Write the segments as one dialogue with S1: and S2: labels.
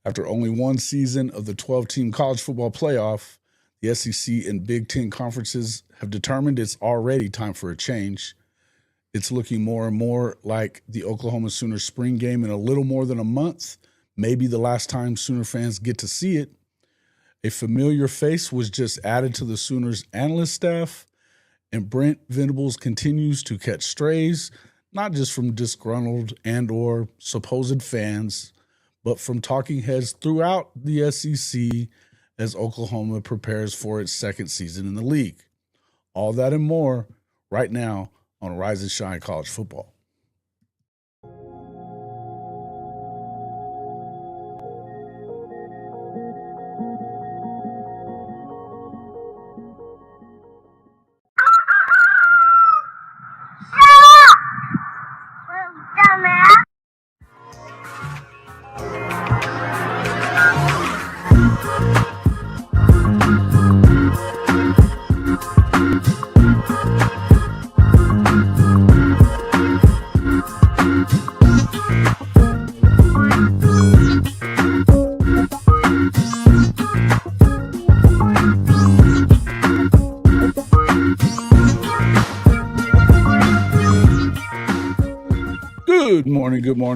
S1: After only one season of the 12-team college football playoff, the SEC and Big Ten conferences have determined it's already time for a change. It's looking more and more like the Oklahoma Sooners spring game in a little more than a month, maybe the last time Sooner fans get to see it. A familiar face was just added to the Sooners analyst staff, and Brent Venables continues to catch strays, not just from disgruntled and or supposed fans, but from talking heads throughout the SEC as Oklahoma prepares for its second season in the league. All that and more right now on Rise and Shine College Football.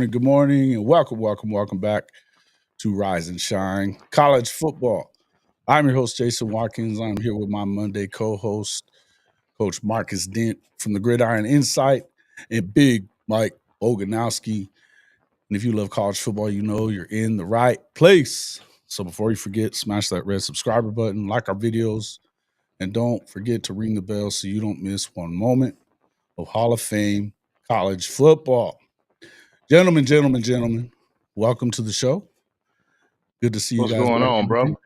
S1: Good morning, and welcome back to Rise and Shine College Football. I'm your host, Jason Watkins. I'm here with my Monday co-host, Coach Marcus Dent from the Gridiron Insight, and Big Mike Boganowski. And if you love college football, you know you're in the right place. So before you forget, smash that red subscriber button, like our videos, and don't forget to ring the bell so you don't miss one moment of Hall of Fame college football. Gentlemen, welcome to the show. Good to see you guys.
S2: What's going on, bro?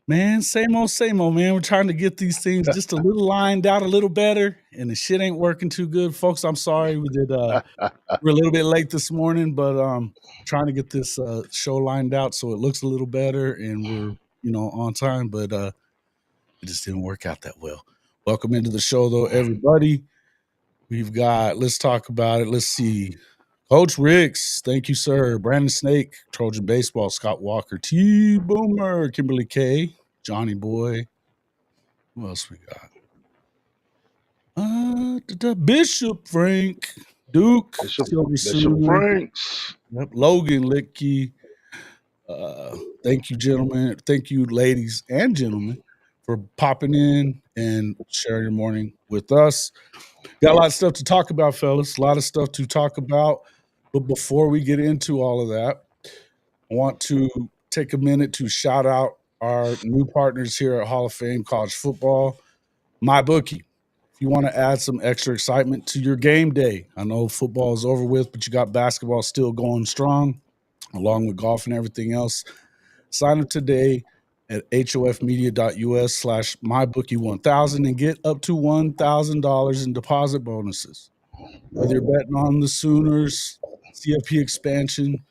S1: Man, same old, man. We're trying to get these things just a little lined out a little better, and the shit ain't working too good. Folks, I'm sorry. We're a little bit late this morning, but trying to get this show lined out so it looks a little better and we're, on time, but it just didn't work out that well. Welcome into the show, though, everybody. We've got, let's talk about it. Let's see. Coach Ricks, thank you, sir. Brandon Snake, Trojan Baseball, Scott Walker, T. Boomer, Kimberly K, Johnny Boy. Who else we got? Bishop Frank, Duke,
S2: Bishop Franks.
S1: Yep, Logan Licky. Thank you, gentlemen. Thank you, ladies and gentlemen, for popping in and sharing your morning with us. Got a lot of stuff to talk about, fellas. A lot of stuff to talk about. But before we get into all of that, I want to take a minute to shout out our new partners here at Hall of Fame College Football, MyBookie. If you want to add some extra excitement to your game day, I know football is over with, but you got basketball still going strong, along with golf and everything else. Sign up today at hofmedia.us/mybookie1000 and get up to $1,000 in deposit bonuses. Whether you're betting on the Sooners, CFP expansion,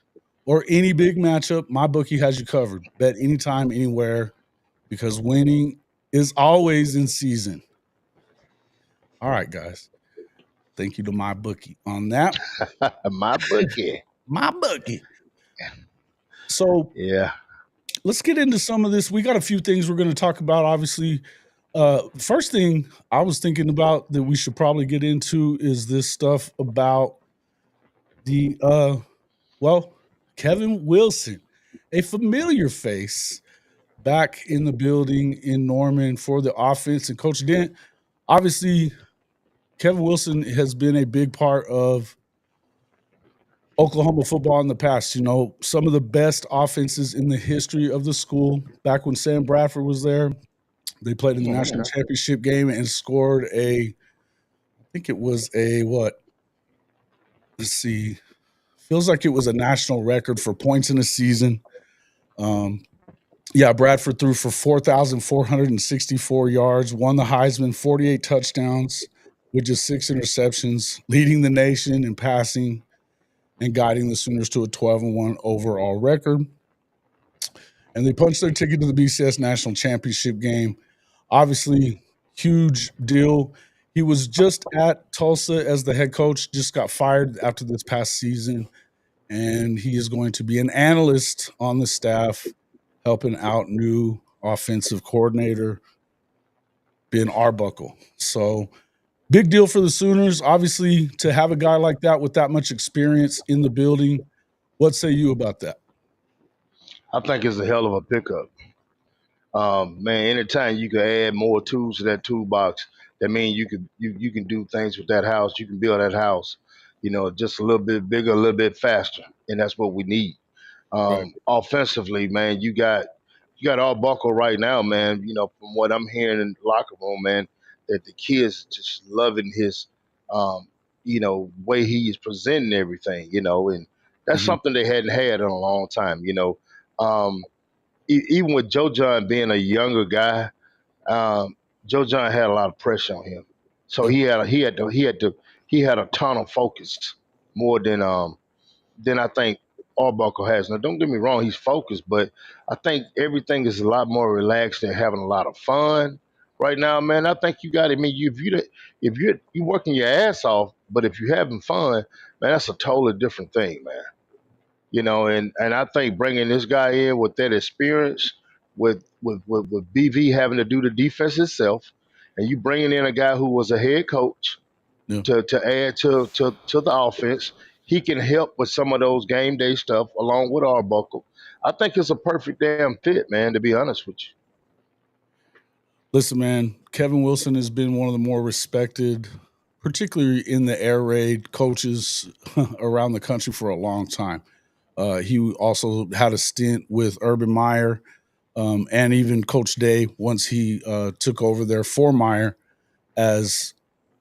S1: or any big matchup, MyBookie has you covered. Bet anytime, anywhere, because winning is always in season. All right, guys. Thank you to MyBookie on that.
S2: MyBookie.
S1: So,
S2: yeah,
S1: let's get into some of this. We got a few things we're going to talk about, obviously. First thing I was thinking about that we should probably get into is this stuff about the Kevin Wilson, a familiar face back in the building in Norman for the offense. And Coach Dent, obviously, Kevin Wilson has been a big part of Oklahoma football in the past. Some of the best offenses in the history of the school. Back when Sam Bradford was there, they played in the national championship game and scored I think it was let's see. Feels like it was a national record for points in a season. Bradford threw for 4,464 yards, won the Heisman, 48 touchdowns with just 6 interceptions, leading the nation in passing and guiding the Sooners to a 12-1 overall record. And they punched their ticket to the BCS National Championship game. Obviously, huge deal. He was just at Tulsa as the head coach, just got fired after this past season. and he is going to be an analyst on the staff, helping out new offensive coordinator Ben Arbuckle. So big deal for the Sooners, obviously, to have a guy like that with that much experience in the building. What say you about that?
S2: I think it's a hell of a pickup. Man, anytime you can add more tools to that toolbox, that means you can do things with that house. You can build that house, just a little bit bigger, a little bit faster, and that's what we need.
S1: Right.
S2: Offensively, man, you got Arbuckle right now, man. From what I'm hearing in the locker room, man, that the kids just loving his, way he is presenting everything, and that's
S1: Mhm.
S2: something they hadn't had in a long time. Um, even with Joe John being a younger guy, um, Joe John had a lot of pressure on him, so
S1: Yep.
S2: he had a ton of focus more than I think Arbuckle has. Now, don't get me wrong, he's focused, but I think everything is a lot more relaxed and having a lot of fun right now, man. I think you got. I mean, if you're working your ass off, but if you're having fun, man, that's a totally different thing, man. And I think bringing this guy in with that experience, with BV having to do the defense itself, and you bringing in a guy who was a head coach
S1: Yeah.
S2: to add to the offense. He can help with some of those game day stuff along with Arbuckle. I think it's a perfect damn fit, man, to be honest with you.
S1: Listen, man, Kevin Wilson has been one of the more respected, particularly in the air raid coaches around the country for a long time. He also had a stint with Urban Meyer, and even Coach Day once he took over there for Meyer as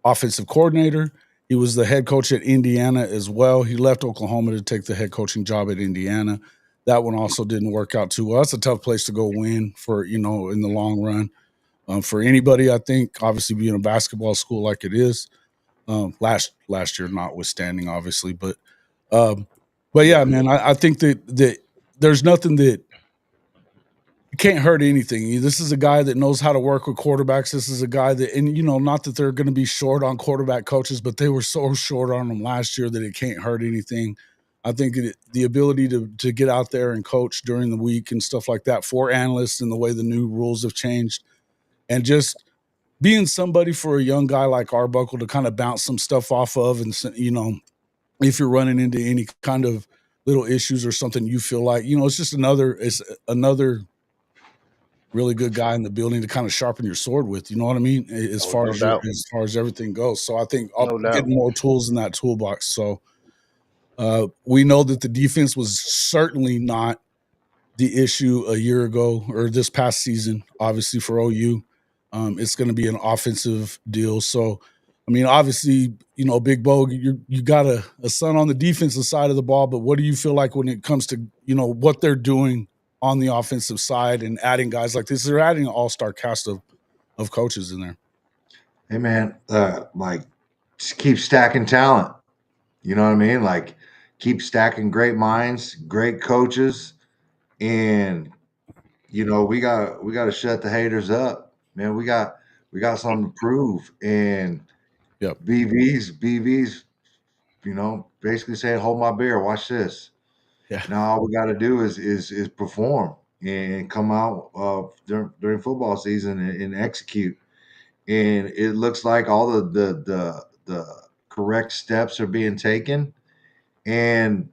S1: offensive coordinator. He was the head coach at Indiana as well. He left Oklahoma to take the head coaching job at Indiana. That one also didn't work out too well. That's a tough place to go win for, in the long run. For anybody, I think, obviously being a basketball school like it is, last year notwithstanding, obviously, um, but yeah,
S2: Yeah.
S1: man, I think that there's nothing that can't hurt anything. This is a guy that knows how to work with quarterbacks. This is a guy that, and not that they're going to be short on quarterback coaches, but they were so short on them last year that it can't hurt anything. I think the ability to get out there and coach during the week and stuff like that for analysts and the way the new rules have changed, and just being somebody for a young guy like Arbuckle to kind of bounce some stuff off of, and if you're running into any kind of little issues or something, you feel like it's another really good guy in the building to kind of sharpen your sword with. You know what I mean? As
S2: No,
S1: far
S2: no
S1: as your
S2: doubt.
S1: as far as everything goes. So I think
S2: No doubt.
S1: getting more tools in that toolbox. So we know that the defense was certainly not the issue a year ago or this past season. Obviously for OU, it's going to be an offensive deal. So I mean, obviously, Big Bo, you got a son on the defensive side of the ball, but what do you feel like when it comes to what they're doing on the offensive side and adding guys like this? They're adding an all-star cast of coaches in there.
S3: Hey man, like just keep stacking talent. You know what I mean? Like keep stacking great minds, great coaches, and we got to shut the haters up, man. We got something to prove, and
S1: Yep.
S3: BV's, basically saying, "Hold my beer, watch this."
S1: Yeah.
S3: Now all we got to do is perform and come out during football season and execute. And it looks like all the correct steps are being taken, and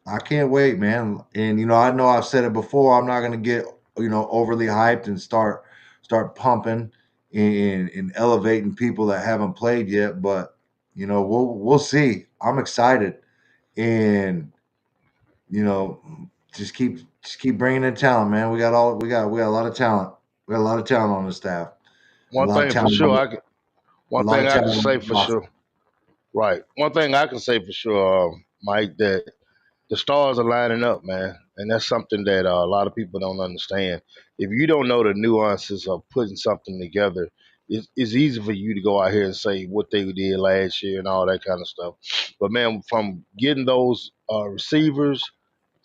S3: I can't wait, man. And I know I've said it before. I'm not going to get overly hyped and start pumping and elevating people that haven't played yet. But we'll see. I'm excited, and you know, just keep bringing in talent, man. We got a lot of talent. We got a lot of talent on the staff. A
S2: One
S3: lot of
S2: thing for
S3: talent.
S2: sure,
S3: A
S2: one
S3: lot
S2: thing
S3: of
S2: I can
S3: talent on
S2: say
S3: the
S2: for
S3: roster.
S2: sure, right? One thing I can say for sure, Mike, that the stars are lining up, man, and that's something that a lot of people don't understand. If you don't know the nuances of putting something together, it's easy for you to go out here and say what they did last year and all that kind of stuff. But man, from getting those receivers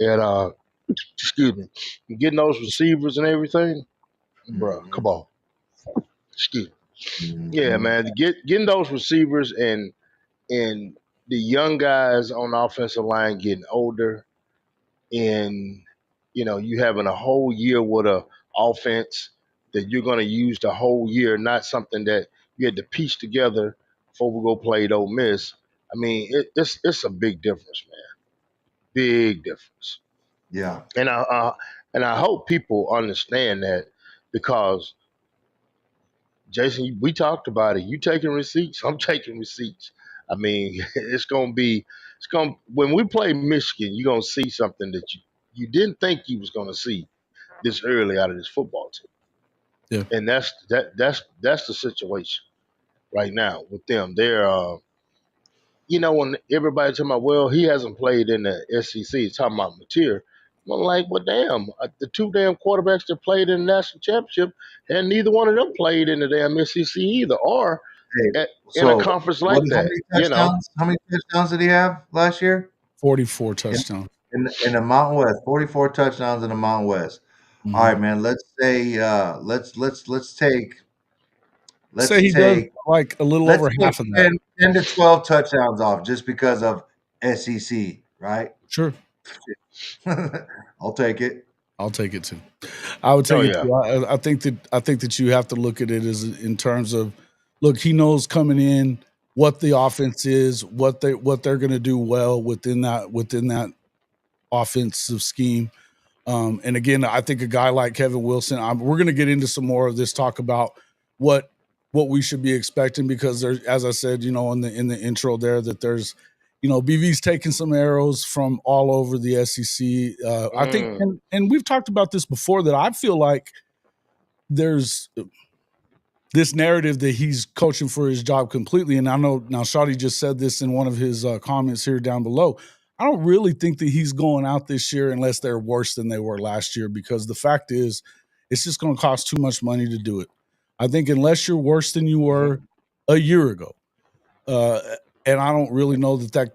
S2: and excuse me, getting those receivers and everything, bro,
S3: Mhm.
S2: come on, excuse me. Yeah,
S3: Mhm.
S2: man, getting those receivers and the young guys on the offensive line getting older, and you having a whole year with a offense that you're going to use the whole year, not something that you had to piece together before we go play at Ole Miss. I mean, it's a big difference, man. Big difference.
S3: Yeah.
S2: And I hope people understand that, because Jason, we talked about it. You taking receipts, I'm taking receipts. I mean, it's gonna when we play Michigan, you're gonna see something that you didn't think you was gonna see this early out of this football team.
S1: Yeah.
S2: And that's the situation right now with them. They're when everybody's talking about, well, he hasn't played in the SEC, it's talking about Mateer. I'm like, well, damn, the two damn quarterbacks that played in the national championship, and neither one of them played in the damn SEC either, or
S3: Hey,
S2: in a
S3: so
S2: conference like
S3: how
S2: that.
S3: many touchdowns? How many touchdowns did he have last year?
S1: 44
S3: In,
S1: touchdowns.
S3: in the Mountain West, 44 touchdowns in the Mountain West. All
S1: Mm-hmm.
S3: right, man. Let's say let's take
S1: Say
S3: let's
S1: he does
S3: take
S1: like a little
S3: let's
S1: over
S3: take
S1: half of that.
S3: 10 to 12 touchdowns off just because of SEC, right?
S1: Sure.
S3: I'll take it.
S1: I'll take it too. I would
S2: Oh
S1: take it
S2: yeah.
S1: too. I think that you have to look at it as in terms of, look, he knows coming in what the offense is, what they're going to do well within that offensive scheme. And again, I think a guy like Kevin Wilson, we're going to get into some more of this talk about what we should be expecting, because there's, as I said, in the intro there, that there's, BV's taking some arrows from all over the SEC. I think,
S2: Mm.
S1: and we've talked about this before, that I feel like there's this narrative that he's coaching for his job completely. And I know now Shawty just said this in one of his comments here down below. I don't really think that he's going out this year unless they're worse than they were last year, because the fact is, it's just going to cost too much money to do it. I think unless you're worse than you were a year ago, uh, and I don't really know that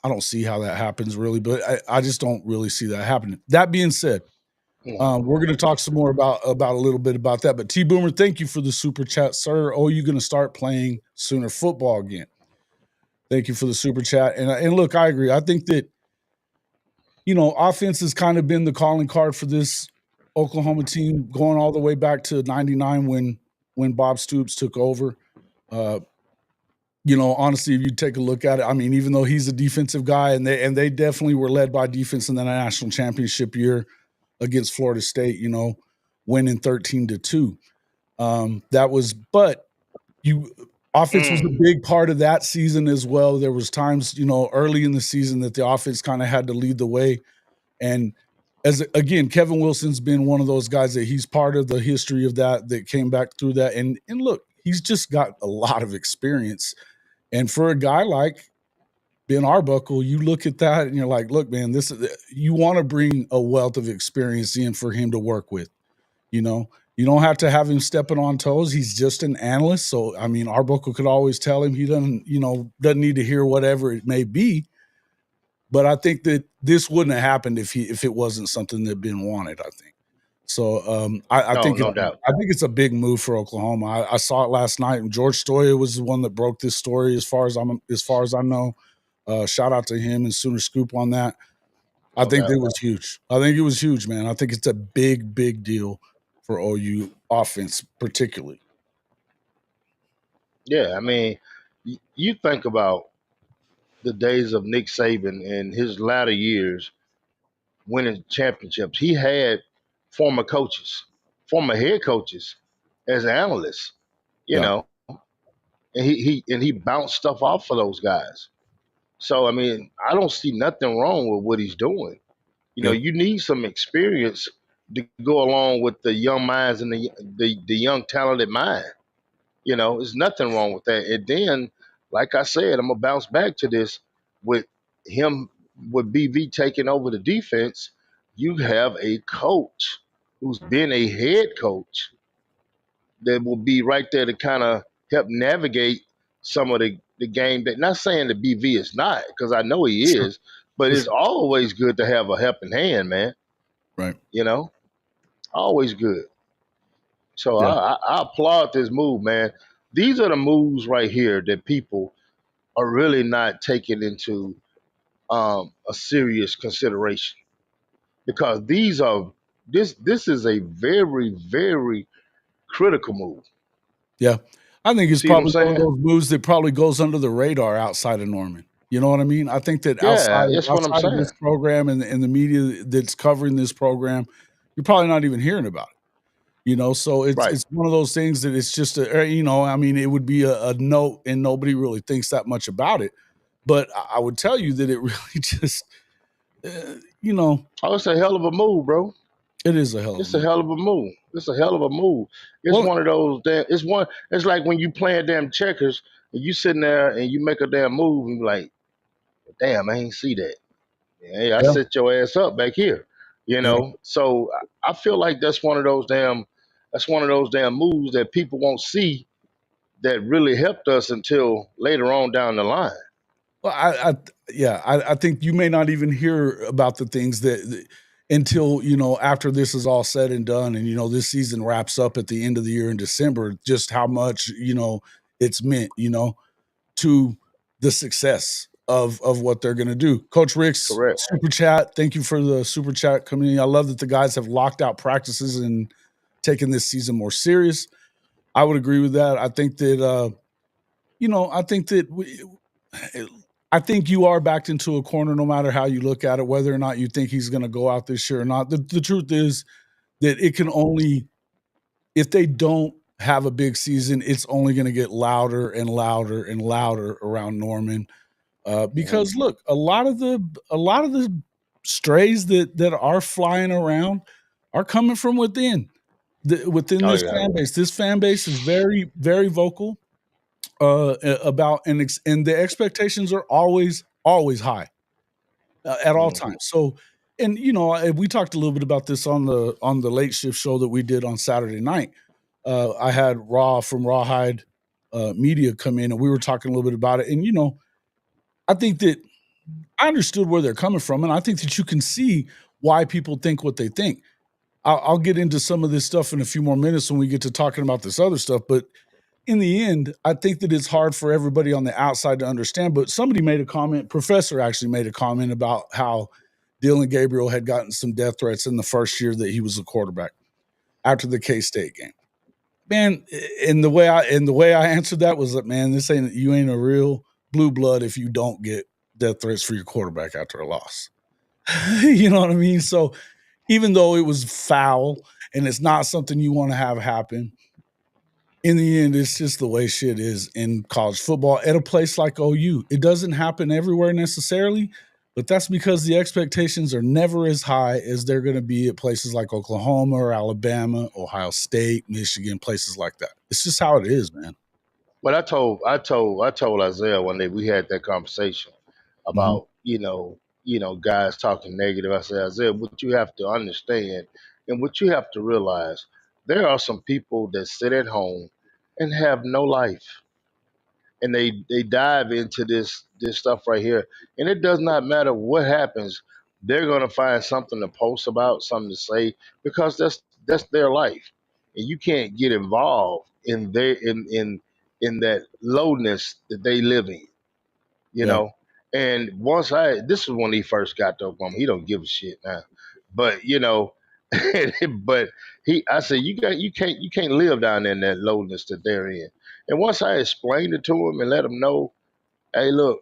S1: I don't see how that happens really, but I just don't really see that happening. That being said, we're going to talk some more about a little bit about that. But T Boomer, thank you for the super chat, sir. Oh, you're going to start playing Sooner football again. Thank you for the super chat. And look, I agree. I think that offense has kind of been the calling card for this Oklahoma team, going all the way back to '99 when Bob Stoops took over. Honestly, if you take a look at it, I mean, even though he's a defensive guy, and they definitely were led by defense in the national championship year against Florida State, winning 13-2. But offense was a big part of that season as well. There was times, early in the season that the offense kind of had to lead the way. And again, Kevin Wilson's been one of those guys that he's part of the history of that came back through that. And look, he's just got a lot of experience. And for a guy like Ben Arbuckle, you look at that and you're like, look, man, you want to bring a wealth of experience in for him to work with. You don't have to have him stepping on toes. He's just an analyst. So, I mean, Arbuckle could always tell him he doesn't need to hear whatever it may be. But I think that this wouldn't have happened if it wasn't something that Ben wanted, I think. So I think
S2: No doubt.
S1: it's a big move for Oklahoma. I saw it last night, and George Stoya was the one that broke this story, as far as I know. Shout out to him and Sooner Scoop on that. I think it was huge. I think it was huge, man. I think it's a big, big deal for OU offense, particularly.
S2: Yeah, I mean, you think about the days of Nick Saban in his latter years winning championships. He had former coaches, former head coaches as analysts, you
S1: Yeah,
S2: know, and he bounced stuff off for those guys. So I mean, I don't see nothing wrong with what he's doing.
S1: yeah,
S2: You need some experience to go along with the young minds and the young talented mind. There's nothing wrong with that. And then, like I said, I'm gonna bounce back to this with him with BV taking over the defense. You have a coach who's been a head coach that will be right there to kind of help navigate some of the game. That, not saying that BV is not, because I know he
S1: sure,
S2: is, but
S1: for
S2: it's
S1: sure,
S2: always good to have a helping hand, man.
S1: right,
S2: You know, always good. So
S1: yeah,
S2: I applaud this move, man. These are the moves right here that people are really not taken into a serious consideration because this is a very very critical move.
S1: Yeah. I think
S2: You
S1: it's
S2: see what I'm
S1: probably one of
S2: saying?
S1: those moves that probably goes under the radar outside of Norman. You know what I mean? I think that
S2: Yeah, that's what I'm
S1: outside of
S2: saying.
S1: this program and the media that's covering this program, you're probably not even hearing about it. You know, so
S2: Right.
S1: it's one of those things that it's just I mean, it would be a note and nobody really thinks that much about it. But I would tell you that it really just, you know,
S2: Oh, it's a hell of a move, bro.
S1: it is a hell of a
S2: It's a
S1: move.
S2: hell of a move. It's a hell of a move. It's
S1: Well,
S2: one of those damn. It's like when you playing damn checkers and you sitting there and you make a damn move and you like, damn, I ain't see that. Hey, I
S1: yeah,
S2: set your ass up back here.
S1: yeah.
S2: So I feel like that's one of those damn. That's one of those damn moves that people won't see that really helped us until later on down the line.
S1: Well, I think you may not even hear about the things that until after this is all said and done, and this season wraps up at the end of the year in December. Just how much it's meant, to the success of what they're going to do. Coach Rick's
S2: Correct.
S1: super chat. Thank you for the super chat community. I love that the guys have locked out practices and taken this season more serious. I would agree with that. I think that I think that I think you are backed into a corner no matter how you look at it, whether or not you think he's going to go out this year or not. The truth is that it can only, if they don't have a big season, it's only going to get louder and louder and louder around Norman.
S2: Hmm.
S1: Because look, a lot of the strays that are flying around are coming from within
S2: Oh
S1: this
S2: yeah.
S1: fan base. This fan base is very, very vocal about and the expectations are always high at all
S2: Hmm.
S1: times. So, and we talked a little bit about this on the late shift show that we did on Saturday night. I had Raw from Rawhide Media come in, and we were talking a little bit about it. And I think that I understood where they're coming from, and I think that you can see why people think what they think. I'll get into some of this stuff in a few more minutes when we get to talking about this other stuff, but in the end, I think that it's hard for everybody on the outside to understand. But somebody made a comment, Professor actually made a comment about how Dylan Gabriel had gotten some death threats in the first year that he was a quarterback after the K-State game. Man, and the way I answered that was that, man, you ain't a real blue blood if you don't get death threats for your quarterback after a loss. You know what I mean? So even though it was foul and it's not something you want to have happen, in the end, it's just the way shit is in college football at a place like OU. It doesn't happen everywhere necessarily, but that's because the expectations are never as high as they're going to be at places like Oklahoma or Alabama, Ohio State, Michigan, places like that. It's just how it is, man.
S2: But I told Isaiah one day we had that conversation
S1: Mhm.
S2: about guys talking negative. I said, Isaiah, what you have to understand and what you have to realize, there are some people that sit at home and have no life, and they dive into this stuff right here, and it does not matter what happens, they're gonna find something to post about, something to say, because that's their life, and you can't get involved in their in that lowness that they live in, you
S1: Yeah,
S2: know. And once this was when he first got to Oklahoma. He don't give a shit now, but but I said you can't live down there in that lowness that they're in. And once I explained it to him and let him know, hey, look,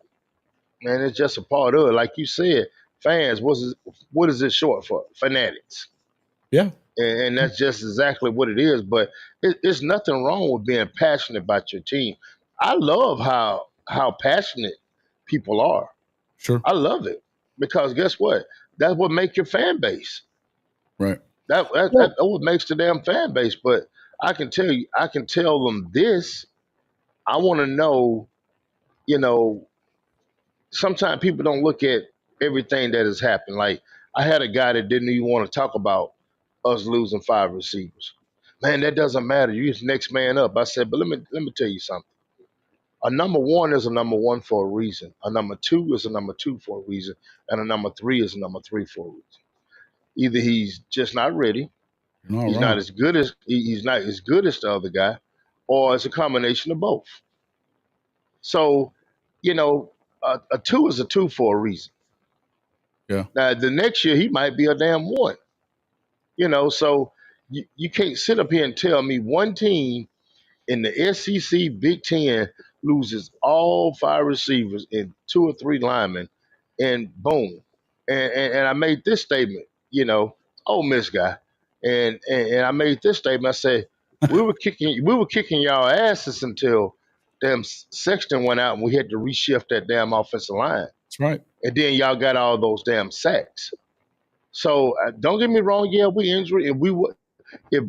S2: man, it's just a part of it. Like you said, fans, what is it short for? Fanatics.
S1: yeah,
S2: And that's just exactly what it is. But it's nothing wrong with being passionate about your team. I love how passionate people are.
S1: sure,
S2: I love it because guess what? That's what makes your fan base.
S1: right.
S2: That's
S1: Well,
S2: what makes the damn fan base. But I can tell you, I can tell them this. I want to know, you know, sometimes people don't look at everything that has happened. Like I had a guy that didn't even want to talk about us losing 5 receivers. Man, that doesn't matter. You're the next man up. I said, but let me tell you something. A number one is a number one for a reason. A number two is a number two for a reason, and a number three is a number three for a reason. Either he's just not ready,
S1: you're not
S2: he's not
S1: wrong.
S2: as good as he's not as good as the other guy, or it's a combination of both. So you know, a 2 is a 2 for a reason.
S1: Yeah.
S2: Now the next year he might be a damn 1. So you can't sit up here and tell me one team in the SEC Big Ten loses all 5 receivers and 2 or 3 linemen, and boom. And I made this statement, Ole Miss guy, and I made this statement. I said we were kicking y'all asses until damn Sexton went out and we had to reshift that damn offensive line,
S1: That's right.
S2: and then y'all got all those damn sacks. So don't get me wrong, yeah, we injured, and if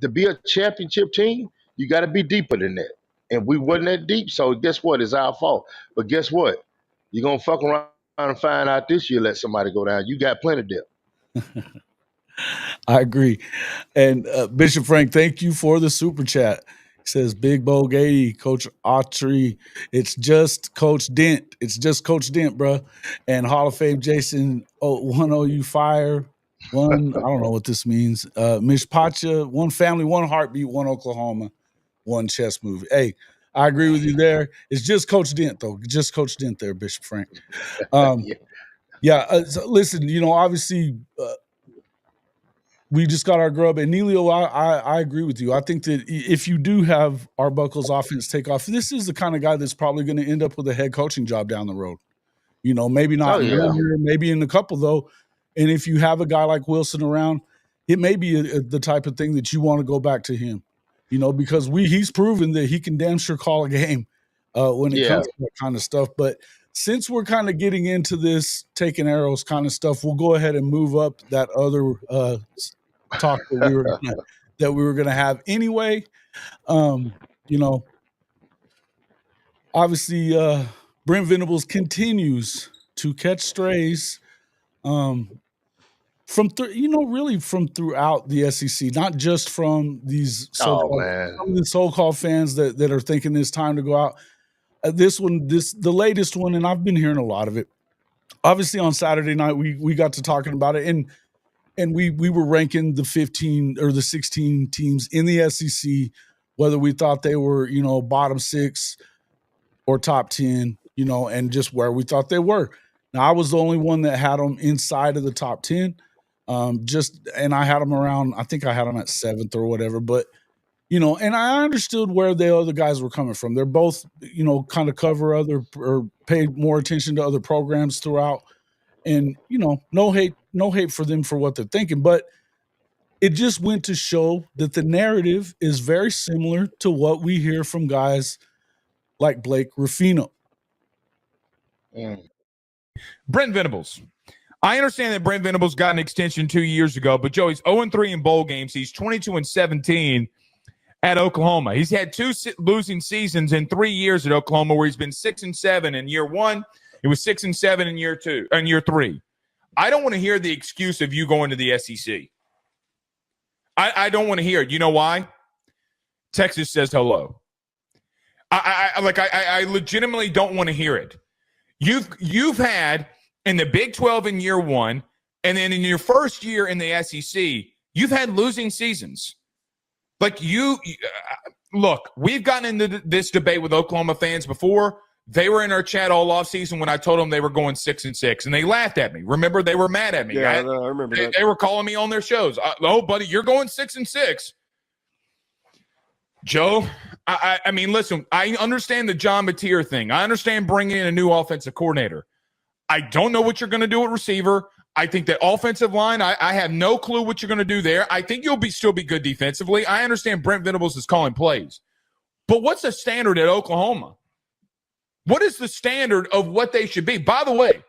S2: to be a championship team, you got to be deeper than that. And we wasn't that deep, so guess what? It's our fault. But guess what? You're gonna fuck around and find out this year. Let somebody go down. You got plenty depth.
S1: I agree. And Bishop Frank, thank you for the super chat. He says, Big Bo Gady, Coach Autry. It's just Coach Dent. It's just Coach Dent, bro. And Hall of Fame Jason, 1 OU Fire. One, I don't know what this means. Mishpacha, 1 family, 1 heartbeat, 1 Oklahoma, 1 chess movie. Hey, I agree with you there. It's just Coach Dent, though. Just Coach Dent there, Bishop Frank. So listen, obviously we just got our grub. And Neilio, I agree with you. I think that if you do have Arbuckle's offense take off, this is the kind of guy that's probably going to end up with a head coaching job down the road. Maybe not in 1 year, maybe in a couple, though. And if you have a guy like Wilson around, it may be the type of thing that you want to go back to him, because he's proven that he can damn sure call a game when it comes to that kind of stuff. But since we're kind of getting into this taking arrows kind of stuff, we'll go ahead and move up that other talk that we were going to have anyway. Obviously, Brent Venables continues to catch strays really from throughout the SEC, not just from these so-called fans that are thinking it's time to go out. The latest one, and I've been hearing a lot of it. Obviously, on Saturday night, we got to talking about it, and we were ranking the 15 or the 16 teams in the SEC, whether we thought they were bottom 6 or top 10, and just where we thought they were. Now, I was the only one that had them inside of the top 10. And I had them around, I think I had them at 7th or whatever, but, and I understood where the other guys were coming from. They're both, kind of cover other or pay more attention to other programs throughout. And, no hate for them for what they're thinking, but it just went to show that the narrative is very similar to what we hear from guys like Blake Ruffino.
S4: Brent Venables. I understand that Brent Venables got an extension 2 years ago, but Joe, he's 0-3 in bowl games. He's 22-17 at Oklahoma. He's had 2 losing seasons in 3 years at Oklahoma, where he's been 6-7 in year 1. It was 6-7 in year 2 and year 3. I don't want to hear the excuse of you going to the SEC. I don't want to hear it. You know why? Texas says hello. I legitimately don't want to hear it. You've had in the Big 12 in year 1, and then in your first year in the SEC, you've had losing seasons. Look, we've gotten into this debate with Oklahoma fans before. They were in our chat all offseason when I told them they were going 6-6, and they laughed at me. Remember, they were mad at me.
S5: Yeah, I remember that.
S4: They were calling me on their shows. Oh, buddy, you're going 6-6. Joe, I mean, listen, I understand the John Mateer thing. I understand bringing in a new offensive coordinator. I don't know what you're going to do at receiver. I think that offensive line, I have no clue what you're going to do there. I think you'll still be good defensively. I understand Brent Venables is calling plays. But what's the standard at Oklahoma? What is the standard of what they should be? By the way,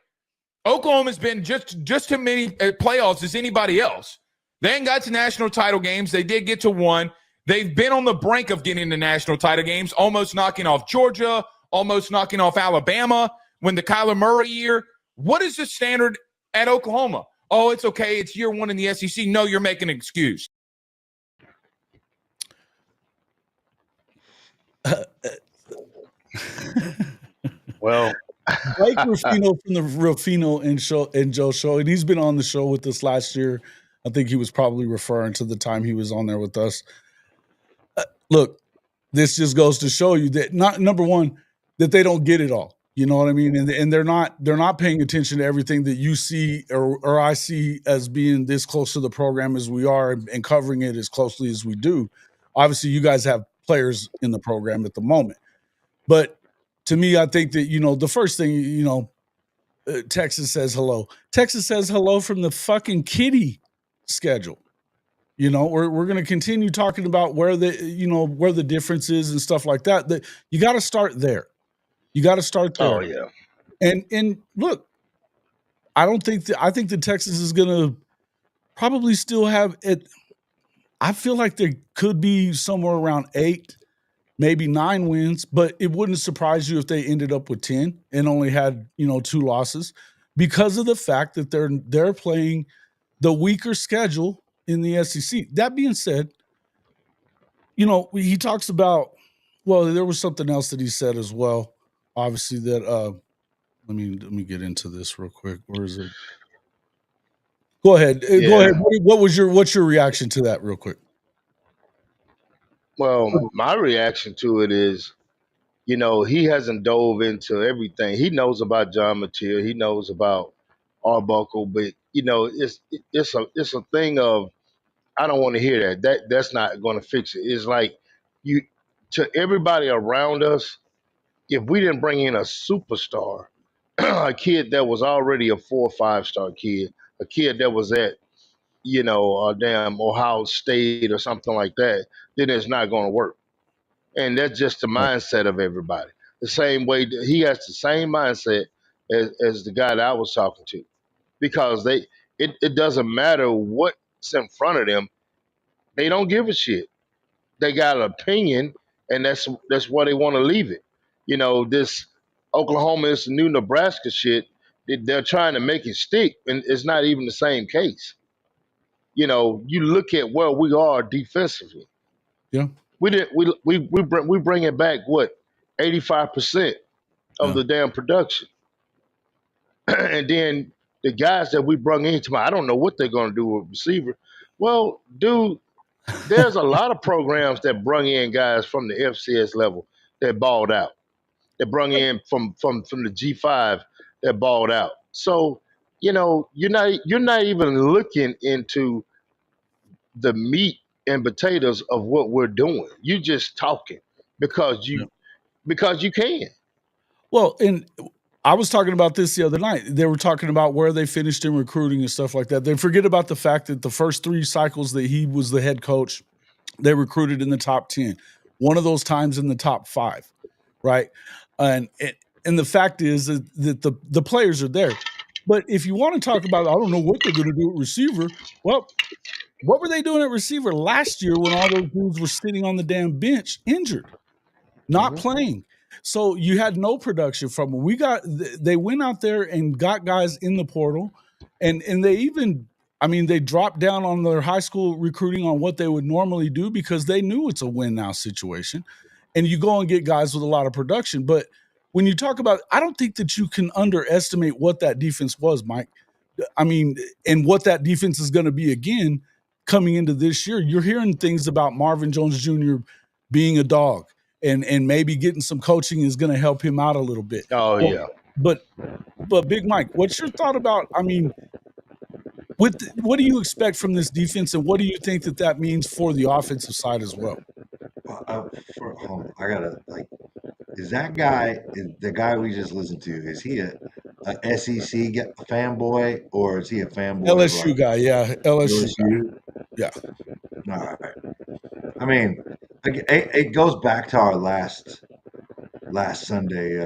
S4: Oklahoma's been just as many playoffs as anybody else. They ain't got to national title games. They did get to 1. They've been on the brink of getting to national title games, almost knocking off Georgia, almost knocking off Alabama when the Kyler Murray year. What is the standard at Oklahoma? Oh, it's okay. It's year 1 in the SEC. No, you're making an excuse.
S2: Well,
S1: Blake Ruffino from the Ruffino and Joe show, and he's been on the show with us last year. I think he was probably referring to the time he was on there with us. Look, this just goes to show you that number one, that they don't get it all. You know what I mean? And they're not paying attention to everything that you see or I see as being this close to the program as we are and covering it as closely as we do. Obviously, you guys have players in the program at the moment. But to me, I think that, the first thing, Texas says hello. Texas says hello from the fucking kiddie schedule. We're going to continue talking about where the difference is and stuff like that. That you got to start there. You got to start there.
S2: Oh yeah.
S1: And look, I think that Texas is going to probably still have it. I feel like there could be somewhere around 8, maybe 9 wins, but it wouldn't surprise you if they ended up with 10 and only had, 2 losses because of the fact that they're playing the weaker schedule in the SEC. That being said, he talks about, well, there was something else that he said as well. Obviously that, let me get into this real quick. Where is it? Go ahead.
S2: Yeah.
S1: Go ahead. What's your reaction to that real quick?
S2: Well, my reaction to it is, he hasn't dove into everything. He knows about John Mateer. He knows about Arbuckle, but it's a thing of I don't want to hear that. That's not going to fix it. It's like you to everybody around us. If we didn't bring in a superstar, a kid that was already a 4 or 5-star kid, a kid that was at damn Ohio State or something like that, then it's not going to work. And that's just the mindset of everybody. The same way he has the same mindset as the guy that I was talking to, because it doesn't matter what's in front of them. They don't give a shit. They got an opinion, and that's where they want to leave it. This Oklahoma is the new Nebraska shit. They're trying to make it stick, and it's not even the same case. You look at where we are defensively.
S1: Yeah.
S2: We bring it back 85% of the damn production, and then the guys that we brought in I don't know what they're going to do with receiver. Well, dude, there's a lot of programs that brung in guys from the FCS level that balled out. That brung in from the G5 that balled out. So you're not even looking into the meat and potatoes of what we're doing. You just talking because you can.
S1: Well, and I was talking about this the other night. They were talking about where they finished in recruiting and stuff like that. They forget about the fact that the first 3 cycles that he was the head coach, they recruited in the top 10. One of those times in the top 5, right? And the fact is that the players are there. But if you want to talk about, I don't know what they're going to do at receiver. Well, what were they doing at receiver last year when all those dudes were sitting on the damn bench injured, not playing? So you had no production from them. They went out there and got guys in the portal, and they even, they dropped down on their high school recruiting on what they would normally do because they knew it's a win now situation. And you go and get guys with a lot of production. But when you talk about, I don't think that you can underestimate what that defense was, Mike. And what that defense is going to be again coming into this year. You're hearing things about Marvin Jones Jr. being a dog. And maybe getting some coaching is going to help him out a little bit.
S2: Oh, yeah.
S1: But Big Mike, what's your thought about, what do you expect from this defense, and what do you think that means for the offensive side as well?
S3: I gotta is that guy, the guy we just listened to, is he a SEC fanboy or is he a fanboy?
S1: LSU guy, yeah, LSU. Yeah.
S3: All right. It goes back to our last Sunday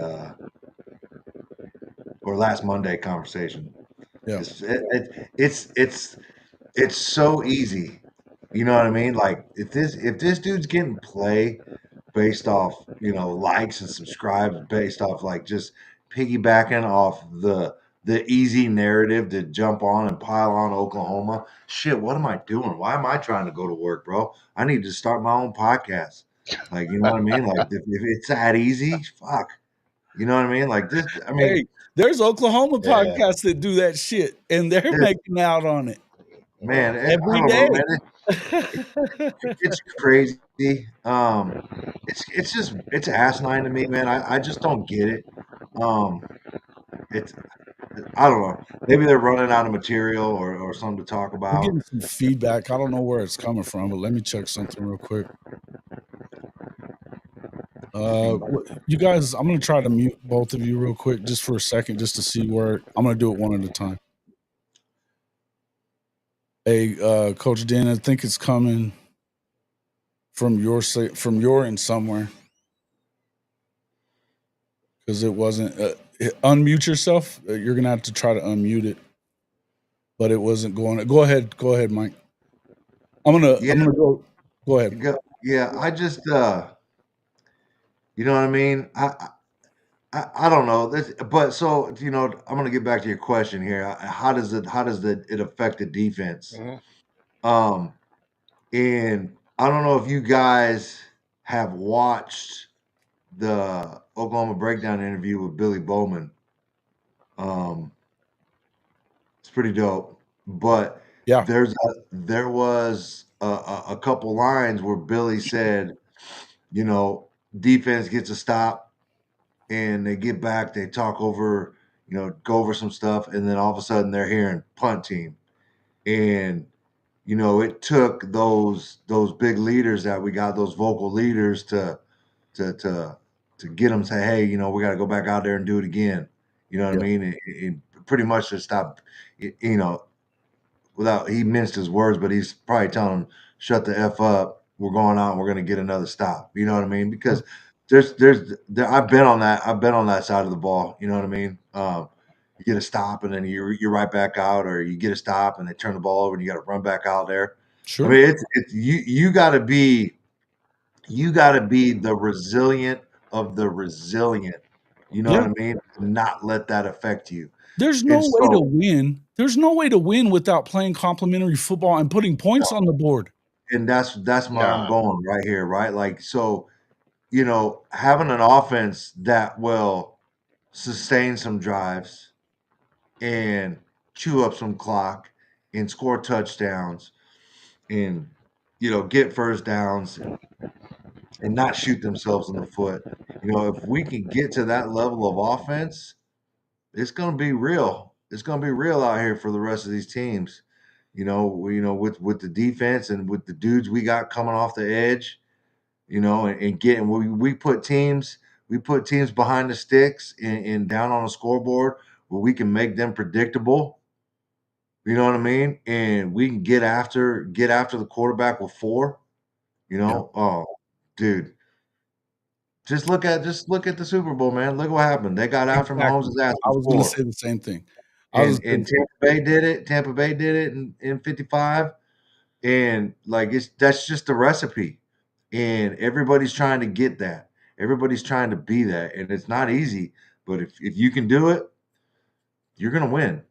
S3: or last Monday conversation.
S1: Yeah.
S3: It's so easy. You know what I mean? Like if this dude's getting play based off, likes and subscribes, based off just piggybacking off the easy narrative to jump on and pile on Oklahoma. Shit, what am I doing? Why am I trying to go to work, bro? I need to start my own podcast. You know what I mean? If it's that easy, fuck. You know what I mean?
S1: Hey, there's Oklahoma podcasts that do that shit, and they're making out on it.
S3: Man,
S1: every day.
S3: It's crazy See, it's asinine to me, man. I just don't get it. Um, it's I don't know. Maybe they're running out of material or something to talk
S1: We're
S3: about.
S1: getting some feedback. I don't know where it's coming from, but let me check something real quick. You guys, I'm gonna try to mute both of you real quick, just for a second, just to see where I'm gonna do it one at a time. Hey, Coach Dan, I think it's coming from your end somewhere, because it wasn't. Unmute yourself. You're gonna have to try to unmute it, but it wasn't going. Go ahead, Mike. I'm gonna go. Go ahead.
S3: Yeah, I just you know what I mean. I don't know. But so I'm gonna get back to your question here. How does it affect the defense?
S2: Mhm.
S3: And I don't know if you guys have watched the Oklahoma Breakdown interview with Billy Bowman. It's pretty dope. But
S1: Yeah.
S3: there was a couple lines where Billy said, defense gets a stop and they get back, they talk over, go over some stuff, and then all of a sudden they're hearing punt team. And it took those big leaders that we got, those vocal leaders, to get them to say, hey, we got to go back out there and do it again. You know what I mean? And pretty much to stop, without, he minced his words, but he's probably telling them, shut the F up. We're going out and we're going to get another stop. You know what I mean? Because I've been on that side of the ball. You know what I mean? You get a stop and then you're right back out, or you get a stop and they turn the ball over and you got to run back out there.
S1: Sure.
S3: I mean, it's you got to be the resilient of the resilient. You know what I mean? Not let that affect you.
S1: There's no way to win. There's no way to win without playing complementary football and putting points on the board.
S3: And that's where I'm going right here, right? Like, so, having an offense that will sustain some drives and chew up some clock and score touchdowns and, get first downs and not shoot themselves in the foot. If we can get to that level of offense, it's going to be real. It's going to be real out here for the rest of these teams. With the defense and with the dudes we got coming off the edge, and getting we put teams behind the sticks and down on the scoreboard where we can make them predictable. You know what I mean? And we can get after the quarterback with 4. Oh, dude. Just look at the Super Bowl, man. Look what happened. They got after Mahomes' ass
S1: I was going to
S3: before.
S1: say the same thing.
S3: And Tampa Bay did it. Tampa Bay did it in 55. And that's just the recipe. And everybody's trying to get that. Everybody's trying to be that. And it's not easy. But if you can do it, you're gonna win.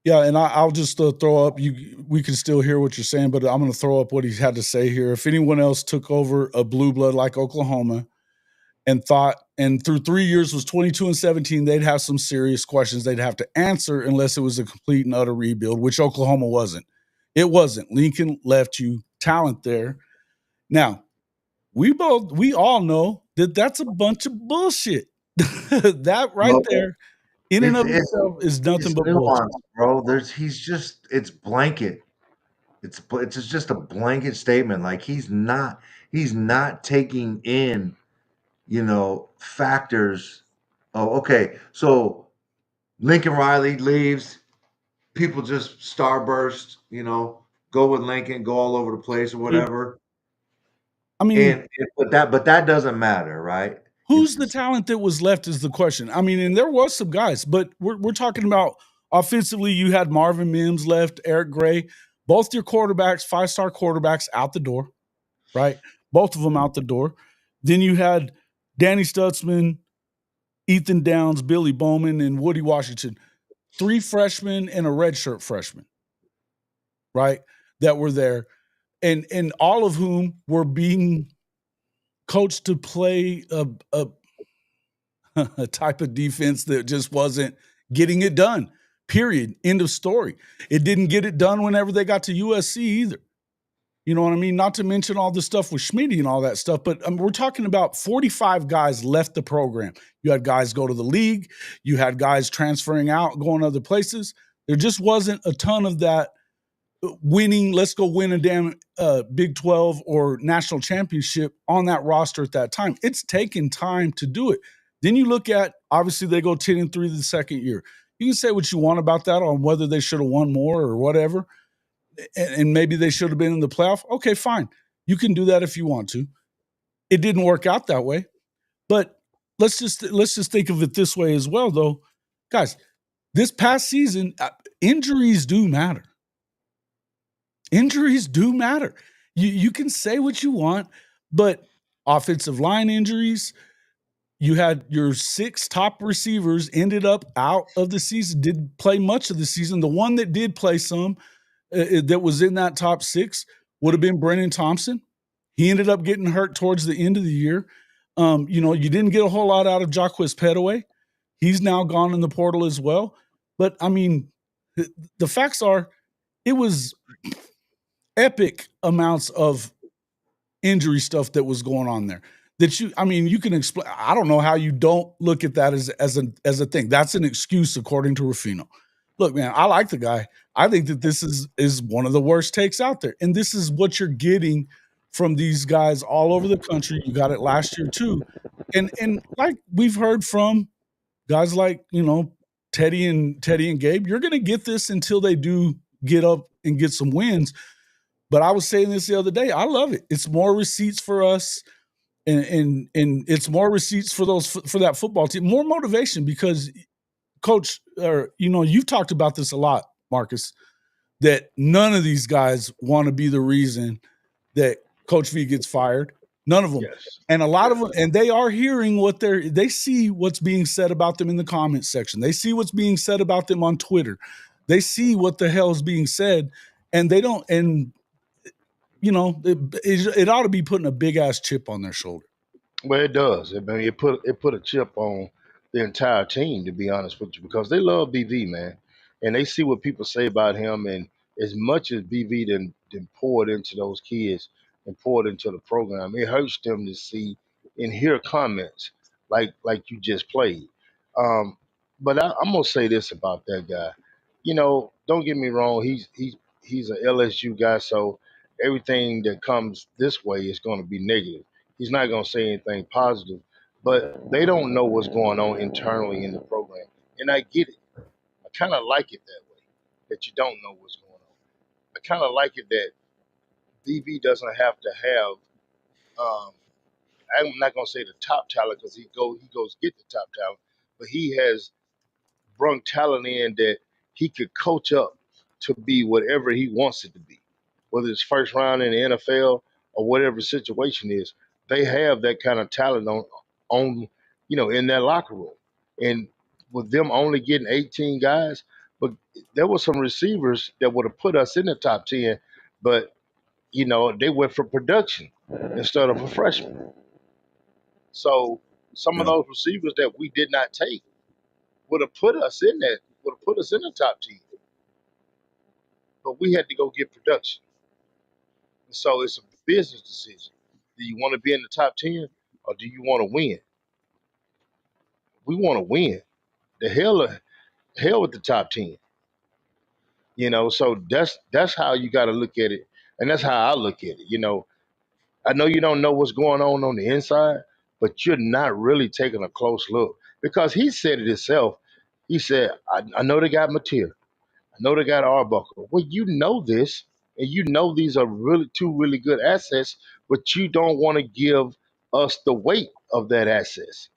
S1: Yeah, and I'll just throw up. We can still hear what you're saying, but I'm going to throw up what he's had to say here. If anyone else took over a blue blood like Oklahoma and through 3 years was 22-17, they'd have some serious questions they'd have to answer, unless it was a complete and utter rebuild, which Oklahoma wasn't. It wasn't. Lincoln left you talent there. Now, we all know that that's a bunch of bullshit. That right there, in and of itself, is nothing but bullshit,
S3: bro. It's blanket. It's just a blanket statement. Like he's not taking in, factors. Oh, okay. So Lincoln Riley leaves. People just starburst, go with Lincoln, go all over the place or whatever.
S1: I mean,
S3: but that doesn't matter, right?
S1: Who's the talent that was left is the question. I mean, and there was some guys, but we're talking about offensively. You had Marvin Mims left, Eric Gray, both your quarterbacks, 5-star quarterbacks, out the door, right? Both of them out the door. Then you had Danny Stutzman, Ethan Downs, Billy Bowman, and Woody Washington, 3 freshmen and a redshirt freshman, right? That were there, and all of whom were being coached to play a type of defense that just wasn't getting it done. Period. End of story. It didn't get it done whenever they got to USC either. You know what I mean? Not to mention all the stuff with Schmitty and all that stuff, but we're talking about 45 guys left the program. You had guys go to the league. You had guys transferring out, going other places. There just wasn't a ton of that winning, let's go win a damn Big 12 or national championship on that roster at that time. It's taken time to do it. Then you look at, obviously, they go 10-3 the second year. You can say what you want about that on whether they should have won more or whatever. And maybe they should have been in the playoff. Okay, fine. You can do that if you want to. It didn't work out that way. But let's just think of it this way as well, though. Guys, this past season, injuries do matter. Injuries do matter. You can say what you want, but offensive line injuries, you had your 6 top receivers ended up out of the season, didn't play much of the season. The one that did play some, that was in that top 6 would have been Brennan Thompson. He ended up getting hurt towards the end of the year. You didn't get a whole lot out of Jacquez Petaway. He's now gone in the portal as well. But, I mean, the facts are it was epic amounts of injury stuff that was going on there. You can explain. I don't know how you don't look at that as a thing. That's an excuse, according to Ruffino. Look, man, I like the guy. I think that this is one of the worst takes out there. And this is what you're getting from these guys all over the country. You got it last year too. And like we've heard from guys like, Teddy and Gabe, you're going to get this until they do get up and get some wins. But I was saying this the other day. I love it. It's more receipts for us. And it's more receipts for that football team, more motivation because Coach, you've talked about this a lot, Marcus, that none of these guys want to be the reason that Coach V gets fired. None of them.
S2: Yes.
S1: And a lot of them, and they are hearing they see what's being said about them in the comments section. They see what's being said about them on Twitter. They see what the hell is being said, and they don't, and it ought to be putting a big ass chip on their shoulder.
S2: Well, it does. I mean, it put a chip on the entire team, to be honest with you, because they love BV, man, and they see what people say about him, and as much as BV then poured into those kids and poured into the program, it hurts them to see and hear comments like you just played. Um, but I'm gonna say this about that guy. Don't get me wrong. He's a LSU guy, so everything that comes this way is going to be negative. He's not going to say anything positive, but they don't know what's going on internally in the program. And I get it. I kind of like it that way, that you don't know what's going on. I kind of like it that BB doesn't have to have, I'm not going to say the top talent because he goes get the top talent, but he has brung talent in that he could coach up to be whatever he wants it to be, whether it's first round in the NFL or whatever the situation is. They have that kind of talent on in that locker room, and with them only getting 18 guys, but there were some receivers that would have put us in the top 10, but they went for production instead of a freshman. So some of those receivers that we did not take would have put us in the top 10. But we had to go get production. So it's a business decision. Do you want to be in the top 10 or do you want to win? We want to win. The hell with the top 10. So that's how you got to look at it. And that's how I look at it. I know you don't know what's going on the inside, but you're not really taking a close look because he said it himself. He said, I know they got Mateer. I know they got Arbuckle. Well, you know this, and you know these are really two really good assets, but you don't want to give us the weight of that assets.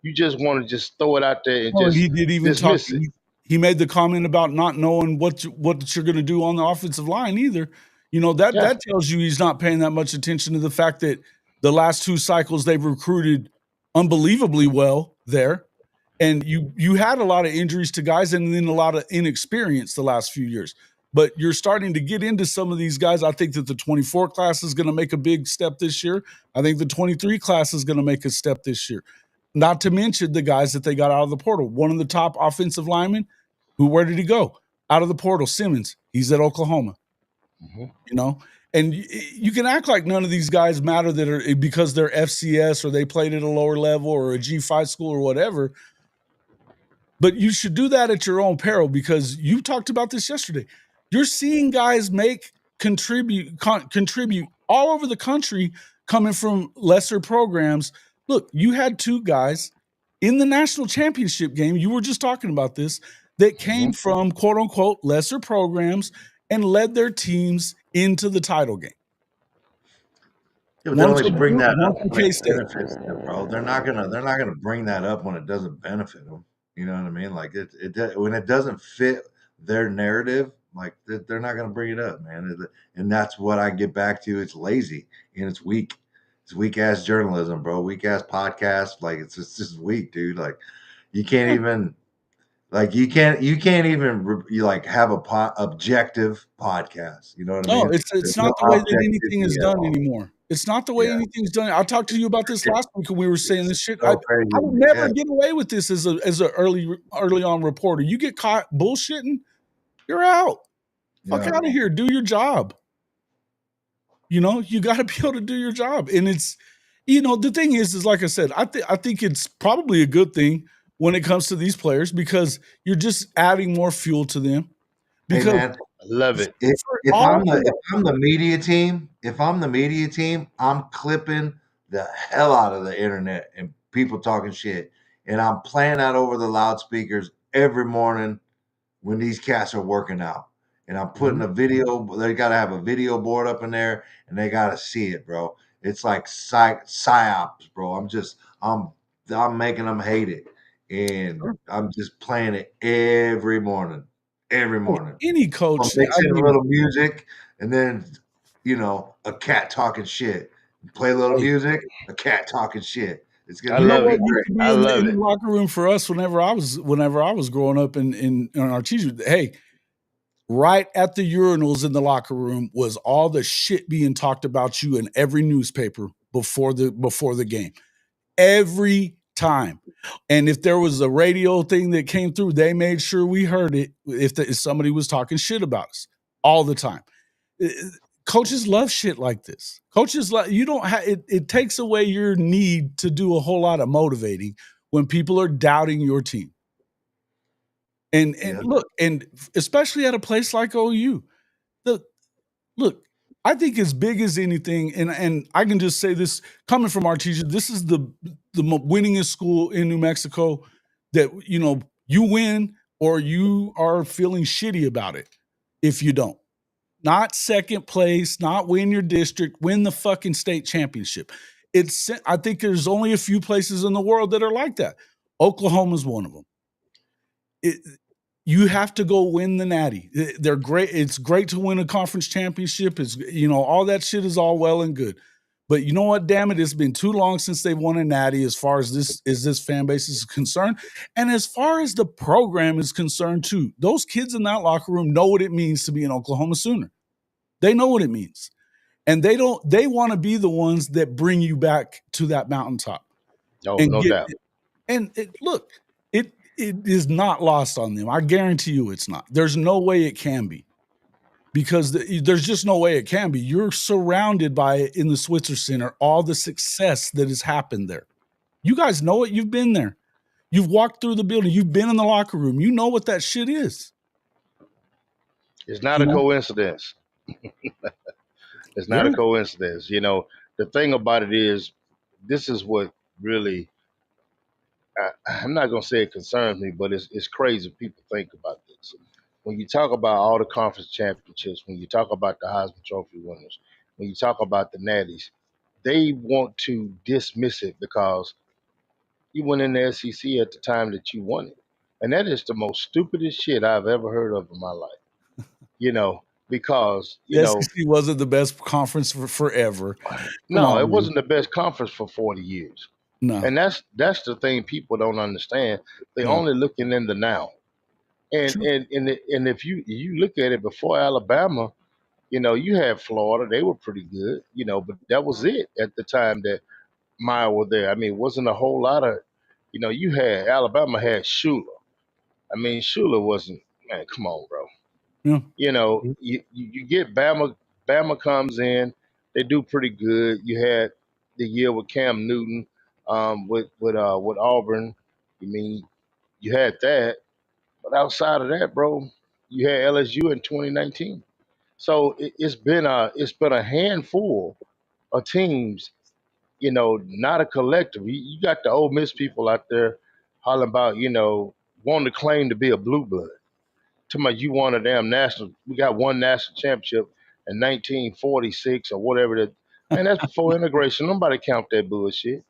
S2: You just want to just throw it out there and just
S1: he did even
S2: dismiss it.
S1: He made the comment about not knowing what you're going to do on the offensive line either. That tells you he's not paying that much attention to the fact that the last 2 cycles they've recruited unbelievably well there. And you had a lot of injuries to guys and then a lot of inexperience the last few years. But you're starting to get into some of these guys. I think that the 24 class is going to make a big step this year. I think the 23 class is going to make a step this year. Not to mention the guys that they got out of the portal. One of the top offensive linemen, where did he go? Out of the portal, Simmons. He's at Oklahoma.
S2: Mhm.
S1: And you can act like none of these guys matter that are because they're FCS or they played at a lower level or a G5 school or whatever. But you should do that at your own peril, because you talked about this yesterday. You're seeing guys contribute all over the country coming from lesser programs. Look, you had two guys in the national championship game. You were just talking about this, that came from quote unquote lesser programs and led their teams into the title game.
S3: Yeah, but they always bring that up
S1: One
S3: when it
S1: K-State.
S3: benefits them, bro. They're not gonna bring that up when it doesn't benefit them. You know what I mean? Like when it doesn't fit their narrative, like they're not gonna bring it up, man. And that's what I get back to. It's lazy and it's weak. It's weak ass journalism, bro. Weak ass podcast. Like it's just weak, dude. Like you can't even. Like you can't even have a objective podcast. You know what I
S1: No,
S3: mean?
S1: it's
S3: There's
S1: not
S3: no
S1: the way that anything
S3: objectivity
S1: is
S3: at
S1: done
S3: all.
S1: anymore. It's not the way
S3: Yeah.
S1: anything's done. I talked to you about this last week when we were saying this shit.
S3: So
S1: I
S3: crazy.
S1: would never
S3: Yeah.
S1: get away with this as a early on reporter. You get caught bullshitting, you're out. Fuck out of here. Do your job. You know, you got to be able to do your job. And it's, you know, the thing is like I said, I think it's probably a good thing when it comes to these players, because you're just adding more fuel to them.
S3: Hey
S1: Because
S3: man,
S2: I love it.
S3: if I'm the media team, I'm clipping the hell out of the internet and people talking shit, and I'm playing that over the loudspeakers every morning when these cats are working out. And I'm putting a video. They got to have a video board up in there, and they got to see it, bro. It's like psyops, bro. I'm making them hate it, and I'm just playing it every morning. Every morning.
S1: Any coach,
S3: I'll mix in a little music, and then a cat talking shit. Play a little music, a cat talking shit. It's gonna
S2: I
S3: be
S2: love it.
S1: I
S2: I
S1: love
S2: love
S1: in
S2: it.
S1: the locker room for us whenever I was growing up in our teachers. Hey, right at the urinals in the locker room was all the shit being talked about you in every newspaper before the game. Every time. And if there was a radio thing that came through, they made sure we heard it if somebody was talking shit about us all the time. Coaches love shit like this. Coaches you don't have it takes away your need to do a whole lot of motivating when people are doubting your team. And look, and especially at a place like OU, look, I think as big as anything, and I can just say this coming from our teacher, this is the winningest school in New Mexico, that you win or you are feeling shitty about it if you don't. Not second place, not win your district, win the fucking state championship. I think there's only a few places in the world that are like that. Oklahoma's one of them. You have to go win the Natty. They're great. It's great to win a conference championship. It's, all that shit is all well and good. But you know what? Damn it, it's been too long since they've won a Natty as far as this fan base is concerned. And as far as the program is concerned too, those kids in that locker room know what it means to be an Oklahoma Sooner. They know what it means. And they want to be the ones that bring you back to that mountaintop.
S2: No doubt.
S1: And look, it is not lost on them. I guarantee you it's not. There's no way it can be, because there's just no way it can be. You're surrounded by, in the Switzer Center, all the success that has happened there. You guys know it. You've been there. You've walked through the building. You've been in the locker room. You know what that shit is.
S2: It's not a coincidence. It's not a coincidence. The thing about it is, this is what really, I'm not going to say it concerns me, but it's crazy people think about this. When you talk about all the conference championships, when you talk about the Heisman Trophy winners, when you talk about the Natties, they want to dismiss it because you went in the SEC at the time that you won it. And that is the most stupidest shit I've ever heard of in my life. Because,
S1: the SEC wasn't the best conference for forever.
S2: No, it wasn't the best conference for 40 years.
S1: No.
S2: And that's the thing people don't understand. They're only looking in the now. And if you look at it, before Alabama, you had Florida. They were pretty good, but that was it at the time that Meyer was there. I mean, it wasn't a whole lot of, you had Alabama had Shula. I mean, Shula wasn't, man, come on, bro.
S1: Yeah.
S2: You get Bama Bama comes in, they do pretty good. You had the year with Cam Newton, with Auburn. I mean, you had that, but outside of that, bro, you had LSU in 2019. So it's been a handful of teams, not a collective. You got the Ole Miss people out there hollering about, wanting to claim to be a blue blood. Talking about you won a damn national. We got one national championship in 1946 or whatever. That man, that's before integration. Nobody count that bullshit.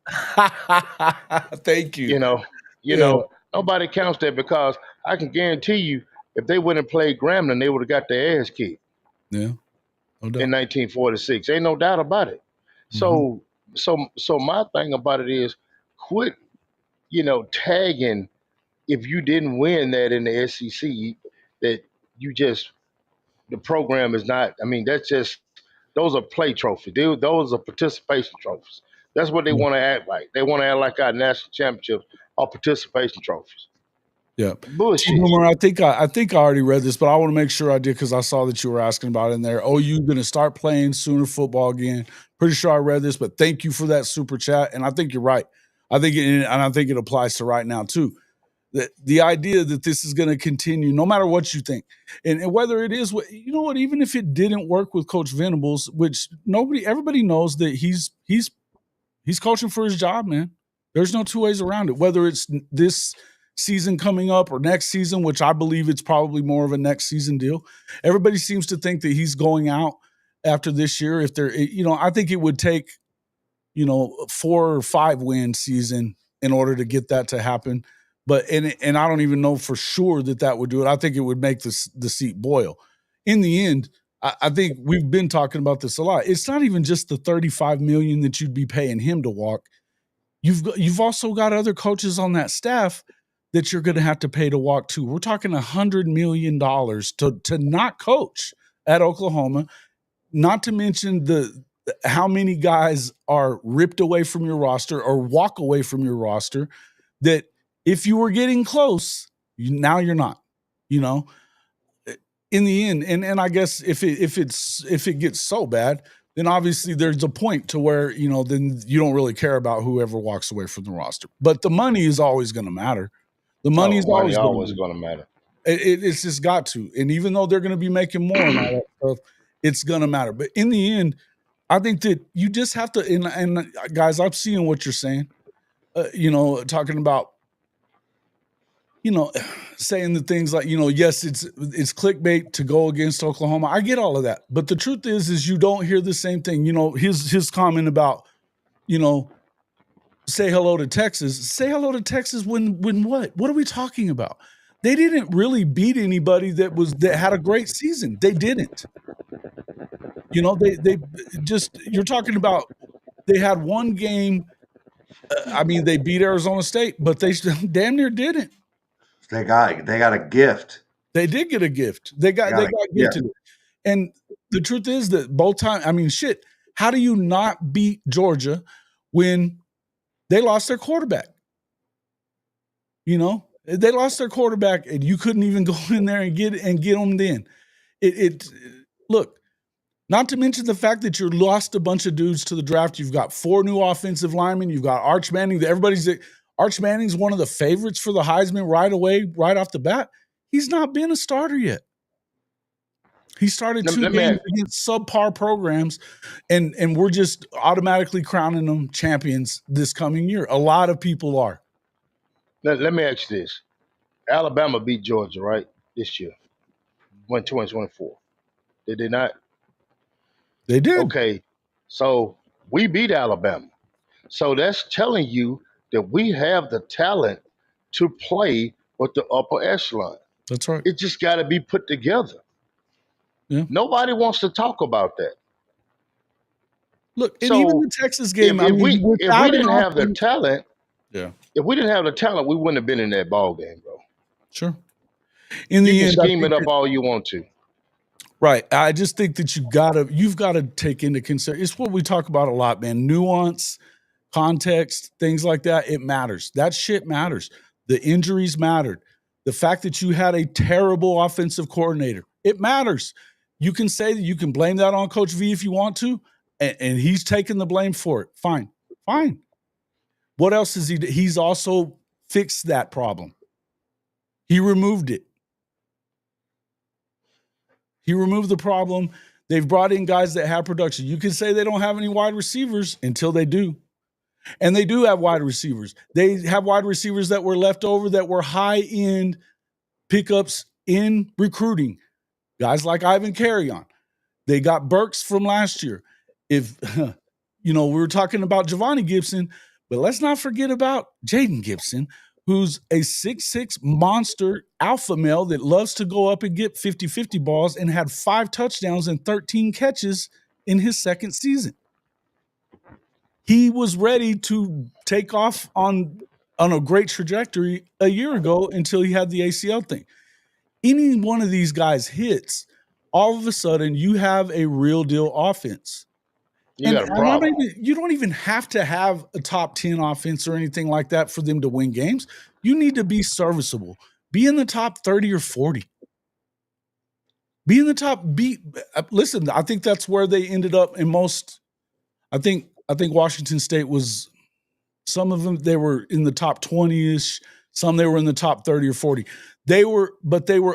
S1: Thank you.
S2: You know, you
S1: Yeah,
S2: know, nobody counts that because I can guarantee you, if they wouldn't have played Grambling, they would have got their ass kicked
S1: yeah, no doubt.
S2: in 1946. Ain't no doubt about it.
S1: Mhm.
S2: So my thing about it is, quit, tagging if you didn't win that in the SEC, that you just the program is not. I mean, that's just those are play trophies. Those are participation trophies. That's what they
S1: Yeah.
S2: want to act like. They want to act like our national championships are participation trophies.
S1: Yeah.
S2: Bullshit.
S1: Boomer, I think I already read this, but I want to make sure I did because I saw that you were asking about it in there. Oh, you're going to start playing Sooner football again. Pretty sure I read this, but thank you for that super chat. And I think you're right. I think it applies to right now too. The idea that this is going to continue, no matter what you think, and whether it is what you know what, even if it didn't work with Coach Venables, which everybody knows that he's coaching for his job, man. There's no two ways around it. Whether it's this season coming up or next season, which I believe it's probably more of a next season deal. Everybody seems to think that he's going out after this year. If they're, I think it would take, 4 or 5 win season in order to get that to happen. But and I don't even know for sure that would do it. I think it would make the seat boil. In the end, I think we've been talking about this a lot. It's not even just the $35 million that you'd be paying him to walk. You've also got other coaches on that staff that you're going to have to pay to walk too. We're talking $100 million to not coach at Oklahoma, not to mention how many guys are ripped away from your roster or walk away from your roster that if you were getting close, now you're not, in the end. And I guess if it gets so bad, then obviously there's a point to where, then you don't really care about whoever walks away from the roster. But the money is always going to matter. The money is
S2: Money
S1: always
S2: going to matter.
S1: It's just got to. And even though they're going to be making more and all that stuff, it's going to matter. But in the end, I think that you just have to, and guys, I'm seeing what you're saying, talking about, saying the things like, yes, it's clickbait to go against Oklahoma. I get all of that. But the truth is you don't hear the same thing. His comment about, say hello to Texas. Say hello to Texas when what? What are we talking about? They didn't really beat anybody that had a great season. They didn't. They just, you're talking about, they had one game. They beat Arizona State, but they damn near didn't.
S3: They got a gift.
S1: They did get a gift. They got gifted. And the truth is that both times, shit, how do you not beat Georgia when they lost their quarterback? They lost their quarterback and you couldn't even go in there and get them then. Look, not to mention the fact that you lost a bunch of dudes to the draft. You've got 4 new offensive linemen. You've got Arch Manning. Arch Manning's one of the favorites for the Heisman right away, right off the bat. He's not been a starter yet. He started 2 games against subpar programs, and we're just automatically crowning them champions this coming year. A lot of people are.
S2: Let me ask you this. Alabama beat Georgia, right, this year. Went 2024. Did they not?
S1: They did.
S2: Okay, so we beat Alabama. So that's telling you that we have the talent to play with the upper echelon.
S1: That's right.
S2: It just got to be put together.
S1: Yeah.
S2: Nobody wants to talk about that.
S1: Look, and even the Texas game,
S2: if we didn't have the talent,
S1: yeah.
S2: If we didn't have the talent, we wouldn't have been in that ball game, bro.
S1: Sure. In the end,
S2: you can scheme it up all you want to.
S1: Right. I just think that you've got to take into consideration. It's what we talk about a lot, man. Nuance, context, things like that. It matters. That shit matters. The injuries mattered. The fact that you had a terrible offensive coordinator, it matters. You can say that you can blame that on Coach V if you want to, and he's taking the blame for it. Fine. What else is he? He's also fixed that problem. He removed it. He removed the problem. They've brought in guys that have production. You can say they don't have any wide receivers until they do. And they do have wide receivers. They have wide receivers that were left over that were high-end pickups in recruiting. Guys like Ivan Carrion. They got Burks from last year. If, we were talking about Giovanni Gibson, but let's not forget about Jaden Gibson, who's a 6'6" monster alpha male that loves to go up and get 50-50 balls and had 5 touchdowns and 13 catches in his second season. He was ready to take off on a great trajectory a year ago until he had the ACL thing. Any one of these guys hits, all of a sudden you have a real deal offense.
S2: You got a problem.
S1: You don't even have to have a top 10 offense or anything like that for them to win games. You need to be serviceable. Be in the top 30 or 40. Be in the top. Listen, I think that's where they ended up in most. I think Washington State was, some of them, they were in the top 20-ish. Some they were in the top 30 or 40. They were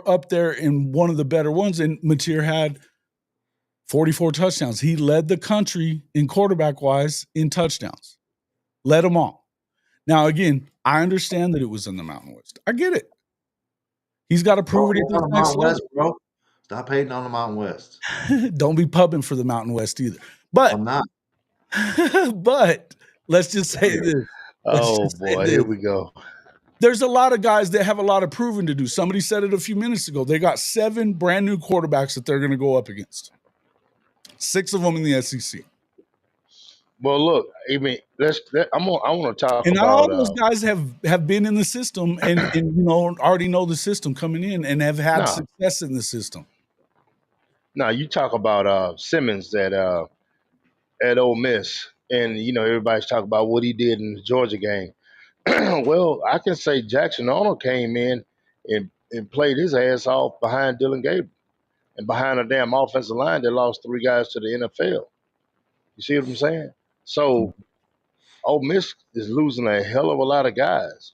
S1: up there in one of the better ones. And Mateer had 44 touchdowns. He led the country in quarterback-wise in touchdowns. Led them all. Now, again, I understand that it was in the Mountain West. I get it. He's got to prove it at the next level.
S3: Bro. Stop hating on the Mountain West.
S1: Don't be pubbing for the Mountain West either. But
S3: I'm not.
S1: But let's just say this.
S2: Oh, boy, here we go.
S1: There's a lot of guys that have a lot of proving to do. Somebody said it a few minutes ago. They got 7 brand new quarterbacks that they're going to go up against. 6 of them in the SEC.
S2: Well, look, I mean, I want to talk
S1: and
S2: about.
S1: And all those guys have been in the system and already know the system coming in and have had success in the system.
S2: Now, you talk about Simmons at Ole Miss, and everybody's talking about what he did in the Georgia game. Well, I can say Jackson Arnold came in and played his ass off behind Dylan Gabriel and behind a damn offensive line that lost 3 guys to the NFL. You see what I'm saying? So Ole Miss is losing a hell of a lot of guys.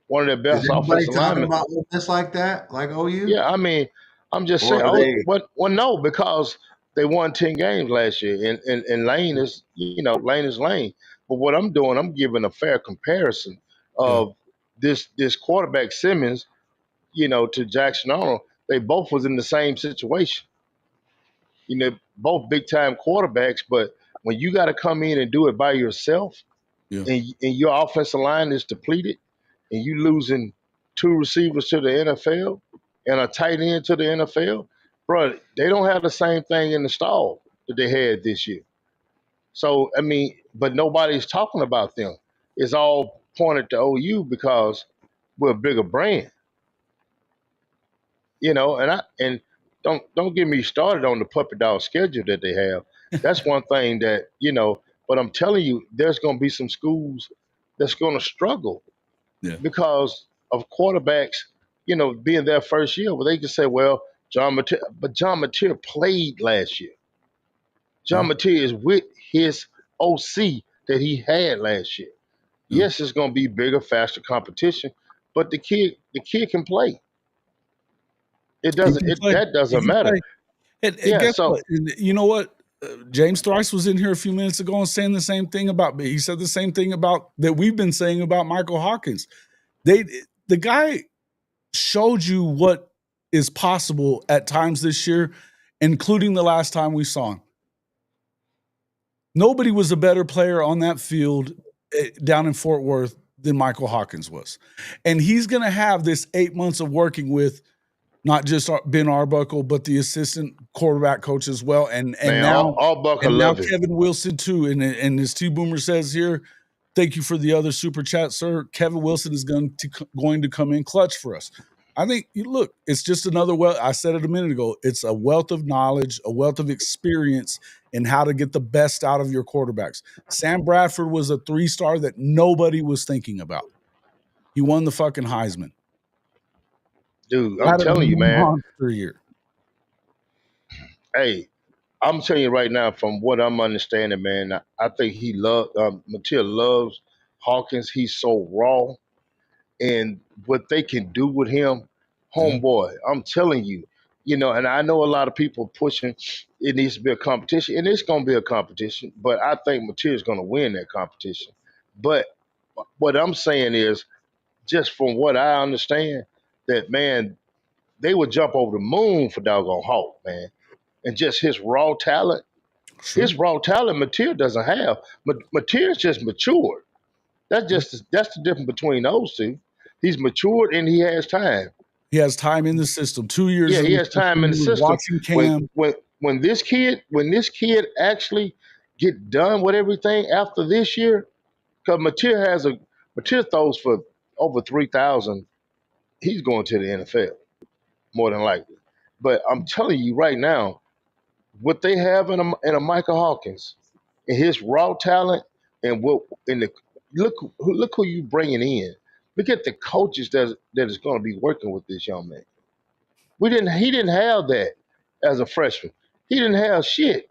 S2: One of their best offensive linemen.
S3: About Ole Miss like that, like OU?
S2: Yeah, I mean, I'm just saying. No, because they won 10 games last year, and Lane is Lane. But what I'm doing, I'm giving a fair comparison of this quarterback Simmons, to Jackson Arnold. They both was in the same situation. Both big time quarterbacks, but when you got to come in and do it by yourself, and your offensive line is depleted, and you losing 2 receivers to the NFL and a tight end to the NFL, bro, they don't have the same thing in the stall that they had this year. So, I mean, but nobody's talking about them. It's all pointed to OU because we're a bigger brand. And don't get me started on the puppy dog schedule that they have. That's one thing that, but I'm telling you, there's going to be some schools that's going to struggle because of quarterbacks, being their first year, where they can say, well, John Mateer played last year. John Mateer is with his OC that he had last year. Yes, it's going to be bigger, faster competition, but the kid can play. It doesn't. That doesn't matter.
S1: You know what? James Thrice was in here a few minutes ago and saying the same thing about me. He said the same thing about that we've been saying about Michael Hawkins. The guy showed you what is possible at times this year, including the last time we saw him. Nobody was a better player on that field down in Fort Worth than Michael Hawkins was. And he's going to have this 8 months of working with not just Ben Arbuckle, but the assistant quarterback coach as well. And now Kevin Wilson too. And as T-Boomer says here, thank you for the other super chat, sir. Kevin Wilson is going to come in clutch for us. I think, look, it's just another I said it a minute ago. It's a wealth of knowledge, a wealth of experience in how to get the best out of your quarterbacks. Sam Bradford was a 3-star that nobody was thinking about. He won the fucking Heisman.
S2: Dude, I'm telling you, man.
S1: Monster year.
S2: Hey, I'm telling you right now, from what I'm understanding, man, I think Matia loves Hawkins. He's so raw, and what they can do with him,
S1: Yeah,
S2: homeboy, I'm telling you, and I know a lot of people pushing it needs to be a competition, and it's going to be a competition, but I think Matia is going to win that competition. But what I'm saying is, just from what I understand, that man, they would jump over the moon for doggone Hawk, man, and just his raw talent.
S1: sure.
S2: His raw talent, Mateer doesn't have. Mateer's just matured. That's the difference between those two. He's matured and he has time.
S1: He has time in the system. 2 years
S2: Yeah,
S1: in
S2: he
S1: the
S2: has time
S1: system.
S2: in
S1: He
S2: the
S1: was
S2: system.
S1: watching
S2: When
S1: Cam.
S2: when this kid actually get done with everything after this year, because Mateer throws for over 3,000. He's going to the NFL more than likely. But I'm telling you right now, what they have in a Michael Hawkins and his raw talent and what in the look who you bringing in. Look at the coaches that is going to be working with this young man. He didn't have that as a freshman. He didn't have shit.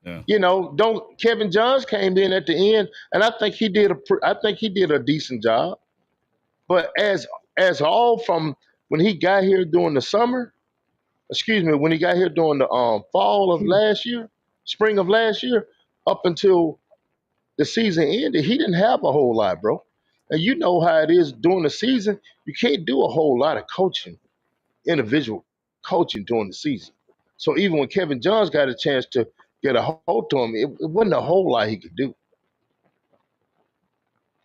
S1: Yeah,
S2: Don't Kevin Johns came in at the end, and I think he did a decent job. But as all from when he got here during the summer, excuse me, when he got here during the fall of last year, spring of last year, up until the season ended, he didn't have a whole lot, bro. And you know how it is during the season. You can't do a whole lot of coaching, individual coaching during the season. So even when Kevin Johns got a chance to get a hold to him, it wasn't a whole lot he could do.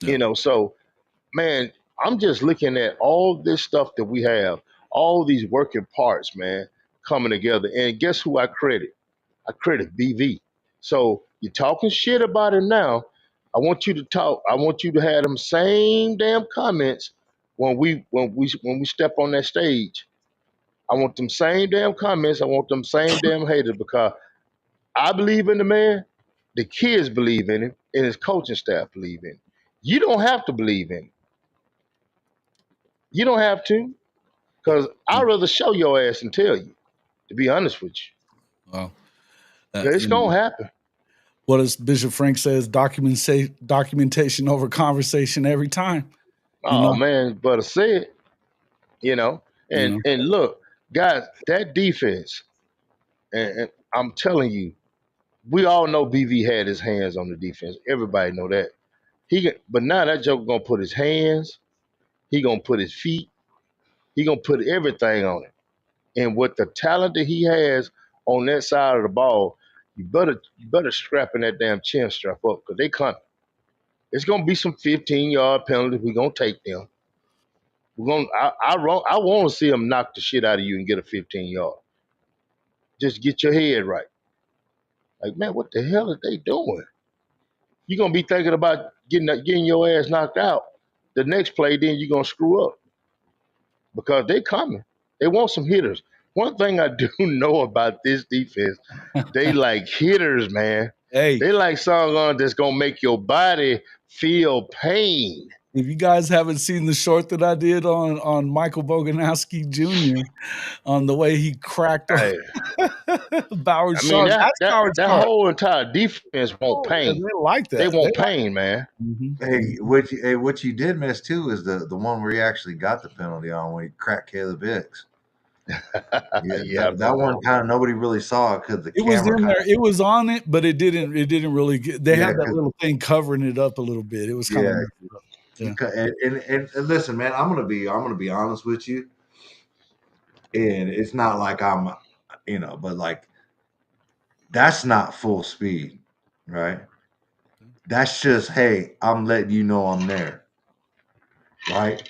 S1: yeah.
S2: So man, I'm just looking at all this stuff that we have, all these working parts, man, coming together. And guess who I credit? I credit BV. So you're talking shit about him now. I want you to talk. I want you to have them same damn comments when we step on that stage. I want them same damn comments. I want them same damn haters because I believe in the man. The kids believe in him, and his coaching staff believe in him. You don't have to believe in him. You don't have to, because I'd rather show your ass and tell you. To be honest with you,
S1: Well,
S2: because it's
S1: you know,
S2: gonna happen.
S1: what does Bishop Frank says? Documentation over conversation every time. You
S2: Oh
S1: know,
S2: man, but I said, you know.
S1: you
S2: And
S1: know.
S2: and look, guys, that defense, and I'm telling you, we all know BV had his hands on the defense. Everybody know that. But now that joker gonna put his hands, he gonna put his feet, he gonna put everything on it. And with the talent that he has on that side of the ball, you better strapping that damn chin strap up because they coming. It's gonna be some 15-yard penalties. We're gonna take them. We're gonna. I want to see them knock the shit out of you and get a 15-yard. Just get your head right. Like, man, what the hell are they doing? You're gonna be thinking about getting your ass knocked out. The next play, then you're gonna screw up because they coming. They want some hitters. One thing I do know about this defense, they like hitters, man.
S1: Hey,
S2: They like someone that's gonna make your body feel pain.
S1: if you guys haven't seen the short that I did on Michael Boganowski Jr. on the way he cracked on
S2: Hey,
S1: Bowers
S2: I mean
S1: Sharp,
S2: that
S1: that's
S2: that
S1: Bowers
S2: that
S1: Sharp.
S2: whole entire defense want
S1: Oh, yeah,
S2: pain.
S1: they like
S2: They
S1: that. They
S2: want
S1: like.
S2: pain, man.
S1: Mhm.
S3: What you did miss too is the one where he actually got the penalty on when he cracked Caleb Hicks. Yeah,
S2: Yeah,
S3: that
S2: man.
S3: one kind of nobody really saw it because the
S1: It was
S3: camera
S1: in
S3: kind
S1: there.
S3: of
S1: It was on it, but it didn't. It didn't really get. They
S3: yeah,
S1: had that little thing covering it up a little bit. It was kind of
S3: yeah.
S1: messed up. Yeah.
S3: And listen, man, I'm gonna be honest with you, and it's not like I'm, but like that's not full speed, right? That's just hey, I'm letting you know I'm there, right?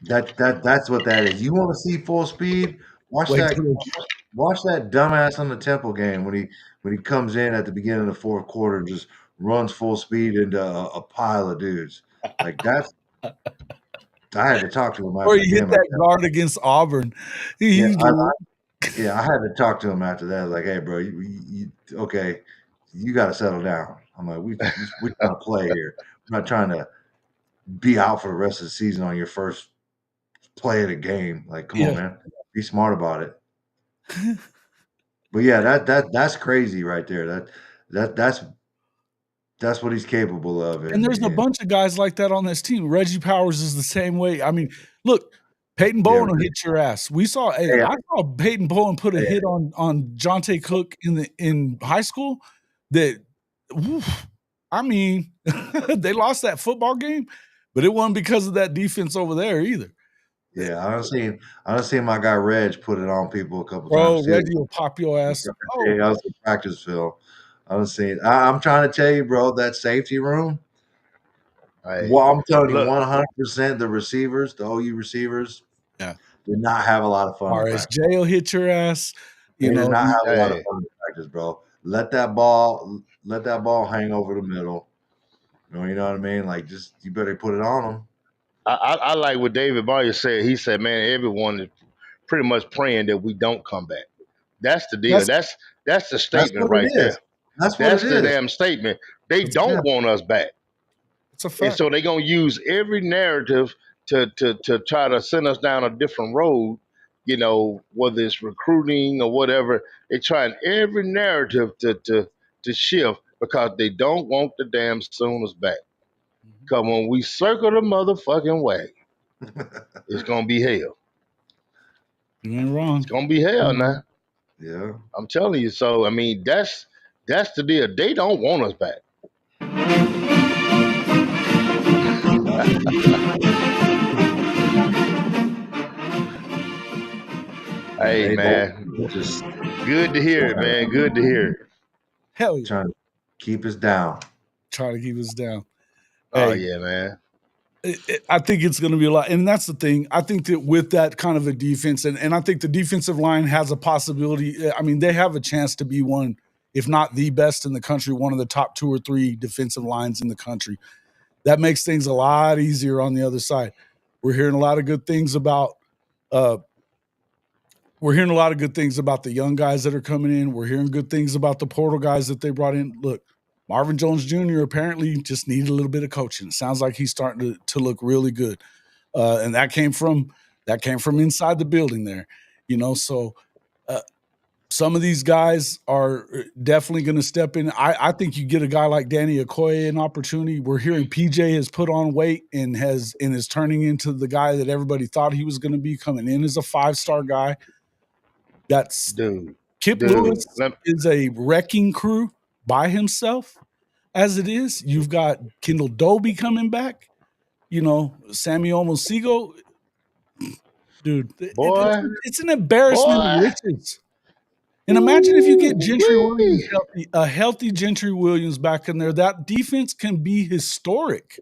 S3: That's what that is. You want to see full speed? Watch
S1: Wait
S3: that.
S1: till
S3: Watch that dumbass on the Temple game when he comes in at the beginning of the fourth quarter, and just runs full speed into a pile of dudes. Like that's. I had to talk to him
S1: or
S3: after the
S1: you hit
S3: game.
S1: that guard against Auburn.
S3: Yeah,
S1: He's
S3: yeah, I had to talk to him after that. Like, hey, bro, okay, you got to settle down. I'm like, we trying to play here. We're not trying to be out for the rest of the season on your first play of the game. Like, come on,
S1: yeah.
S3: man, be smart about it. But yeah, that's crazy right there. That's what he's capable of.
S1: And there's a bunch of guys like that on this team. Reggie Powers is the same way. I mean, look, Peyton Bowen will hit your ass. I saw Peyton Bowen put a hit on Jonte Cook in high school. That, I mean, they lost that football game, but it wasn't because of that defense over there either.
S3: Yeah, I done seen my guy Reg put it on people a couple
S1: Bro,
S3: times.
S1: Reggie will pop your ass.
S3: Yeah, I was in practice film. I done seen. I'm trying to tell you, bro, that safety room. Well, I'm telling you, 100% the receivers, the OU receivers, did not have a lot of fun.
S1: RSJ will hit your ass.
S3: They did not have a lot of fun in practice, bro. Let that ball hang over the middle. You know what I mean? Like, just you better put it on them.
S2: I like what David Boyer said. He said, "Man, everyone is pretty much praying that we don't come back." That's the deal. That's the statement right there.
S3: That's
S2: the damn statement. They don't want us back.
S1: It's a fact.
S2: And so they're gonna use every narrative to try to send us down a different road. You know, whether it's recruiting or whatever, they're trying every narrative to shift because they don't want the damn Sooners back. Because when we circle the motherfucking way, it's gonna be hell.
S1: You ain't wrong.
S2: It's gonna be hell now.
S3: Yeah,
S2: I'm telling you. So I mean, that's the deal. They don't want us back. Hey man,
S3: just
S2: good to hear it, man. Good to hear it.
S1: Hell yeah.
S3: Trying to keep us down.
S2: Oh yeah, man.
S1: I think it's going to be a lot. And that's the thing. I think that with that kind of a defense, and I think the defensive line has a possibility. I mean, they have a chance to be one, if not the best in the country, one of the top 2 or 3 defensive lines in the country. That makes things a lot easier on the other side. We're hearing a lot of good things about the young guys that are coming in. We're hearing good things about the portal guys that they brought in. Look, Marvin Jones Jr. apparently just needed a little bit of coaching. It sounds like he's starting to look really good. And that came from inside the building there, you know. So some of these guys are definitely going to step in. I think you get a guy like Danny Okoye an opportunity. We're hearing PJ has put on weight and is turning into the guy that everybody thought he was going to be, coming in as a 5-star guy. That's Kip Lewis is a wrecking crew by himself as it is. You've got Kendall Dobie coming back, you know, Sammy Omosigo. Dude, it's an embarrassment of riches. And imagine if you get Gentry Williams a healthy Gentry Williams back in there. That defense can be historic.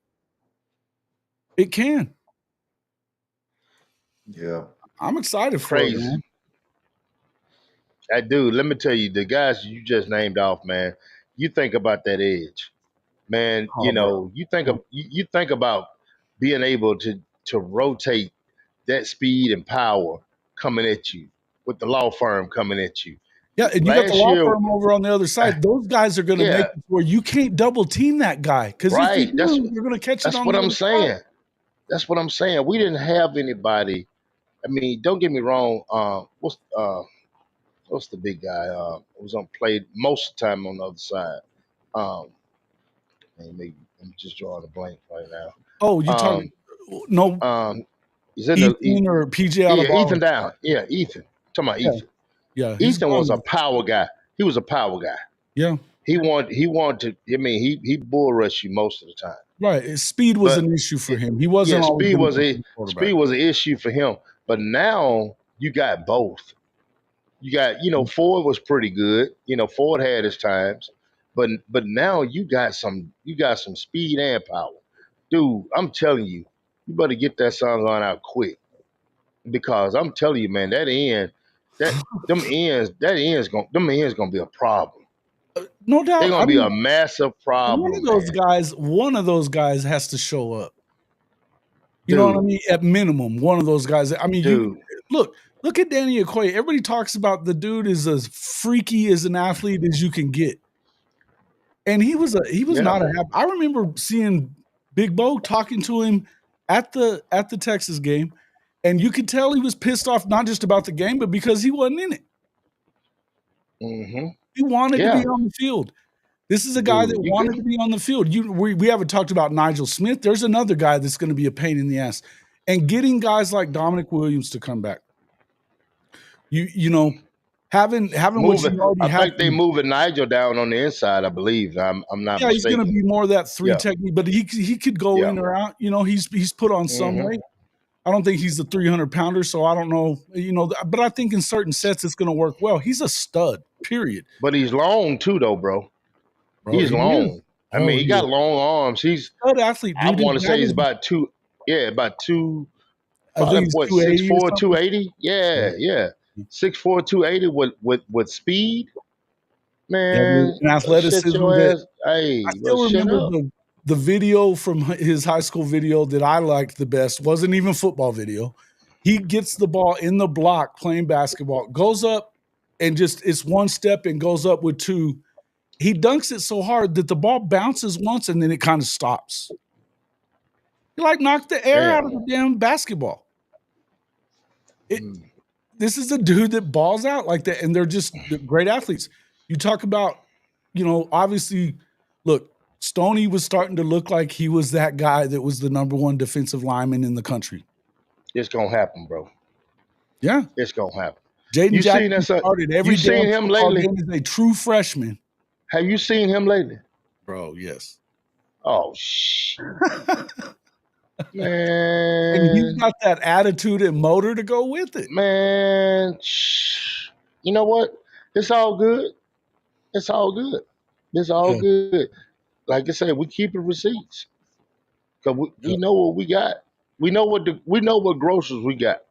S1: It can.
S3: Yeah.
S1: I'm excited for it, man.
S2: I do. Let me tell you, the guys you just named off, man, you think about that edge. Man, you think about being able to rotate that speed and power coming at you with the law firm coming at you.
S1: Yeah, and you got the law firm over on the other side. Those guys are going to make it where you can't double team that guy because you're going to catch it on the other side.
S2: That's what I'm saying. We didn't have anybody. I mean, don't get me wrong. What's the big guy? Was on played most of the time on the other side. I'm just drawing a blank right now.
S1: Oh, you talking?
S2: Is it
S1: Ethan or PJ?
S2: Yeah, Ethan down. Yeah, Ethan. Talking about Ethan.
S1: Yeah,
S2: Ethan was a power guy. He was a power guy.
S1: Yeah.
S2: He wanted to. I mean, he bull rushed you most of the time.
S1: Right. Speed was an issue for him. He wasn't.
S2: Speed was an issue for him. But now you got both. You got, Ford was pretty good. Ford had his times, but now you got some speed and power, dude. I'm telling you, you better get that song on out quick, because I'm telling you, man, them ends gonna be a problem.
S1: No doubt,
S2: they're gonna be a massive problem.
S1: One of those guys has to show up. You know what I mean? At minimum, one of those guys. I mean, Look at Danny Okoye. Everybody talks about the dude is as freaky as an athlete as you can get. And he was not a happy. I remember seeing Big Bo talking to him at the Texas game, and you could tell he was pissed off, not just about the game, but because he wasn't in it.
S2: Mm-hmm.
S1: He wanted to
S2: Yeah.
S1: be on the field. This is a guy that
S2: Dude,
S1: wanted to be on the field. We haven't talked about Nigel Smith. There's another guy that's going to be a pain in the ass. And getting guys like Dominic Williams to come back. You know, having what
S2: moving.
S1: you already
S2: I
S1: have.
S2: think they moving Nigel down on the inside. I believe. I'm not
S1: Yeah, he's going to
S2: mistaken.
S1: be more of that three
S2: Yeah.
S1: technique, but he could go
S2: Yeah.
S1: in or out. You know, he's put on some
S2: Mm-hmm.
S1: weight. I don't think he's the 300-pounder, so I don't know. You know, but I think in certain sets it's going to work well. He's a stud. Period.
S2: But he's long too, though, bro.
S1: Bro,
S2: He's
S1: he is.
S2: long. I
S1: Oh,
S2: mean, he
S1: he
S2: got
S1: is.
S2: long arms. He's.
S1: Stud athlete,
S2: I
S1: dude. His
S2: want to
S1: dad
S2: say he's
S1: is,
S2: about two. Yeah, about two.
S1: I
S2: Probably
S1: think he's
S2: what
S1: 280 or
S2: 6'4",
S1: something.
S2: 280. Yeah, yeah. 6'4", 280 with speed.
S1: Yeah,
S2: Man,
S1: and
S2: shut
S1: athleticism
S2: your
S1: that
S2: ass. Hey,
S1: I
S2: well,
S1: still
S2: shut
S1: remember
S2: up.
S1: the video from his high school video that I liked the best. Wasn't even football video. He gets the ball in the block playing basketball, goes up and just it's one step and goes up with two. He dunks it so hard that the ball bounces once and then it kind of stops. He like knocked the air out of
S2: Damn.
S1: the damn basketball.
S2: Mm.
S1: This is a dude that balls out like that, and they're just great athletes. You talk about, you know, obviously, look, Stoney was starting to look like he was that guy that was the number one defensive lineman in the country.
S2: It's gonna happen, bro.
S1: Yeah.
S2: It's gonna happen.
S1: Jaden
S2: You seen
S1: Jackson
S2: that?
S1: started every
S2: You seen
S1: damn
S2: him
S1: football
S2: lately?
S1: game as a true freshman.
S2: Have you seen him lately?
S1: Bro, yes.
S2: Oh shit,
S1: And he's
S2: man,
S1: got that attitude and motor to go with it.
S2: man. You know what? It's all good. It's all good. It's all
S1: Yeah.
S2: good. Like I said, we keep the receipts because we
S1: Yeah.
S2: know what we got. We know what groceries we got.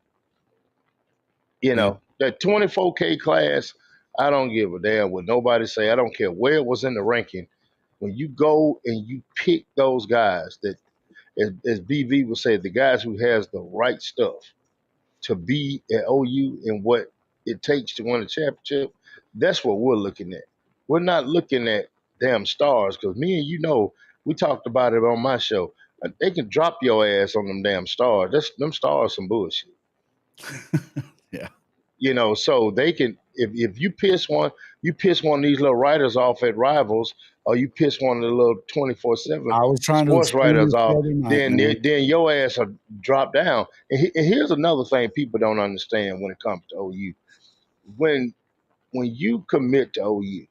S2: You
S1: Yeah.
S2: know that 24K class. I don't give a damn what nobody say. I don't care where it was in the ranking. When you go and you pick those guys that, as BV would say, the guys who has the right stuff to be at OU and what it takes to win a championship, that's what we're looking at. We're not looking at damn stars because me and you know we talked about it on my show. They can drop your ass on them damn stars. Them stars some bullshit.
S1: Yeah.
S2: You know, so they can if you piss one of these little writers off at Rivals, or you piss one of the little 24/7
S1: I was trying to
S2: sports
S1: explain
S2: writers
S1: this the
S2: off,
S1: other night,
S2: then
S1: man.
S2: then your ass will drop down. And here's another thing people don't understand when it comes to OU. When you commit to OU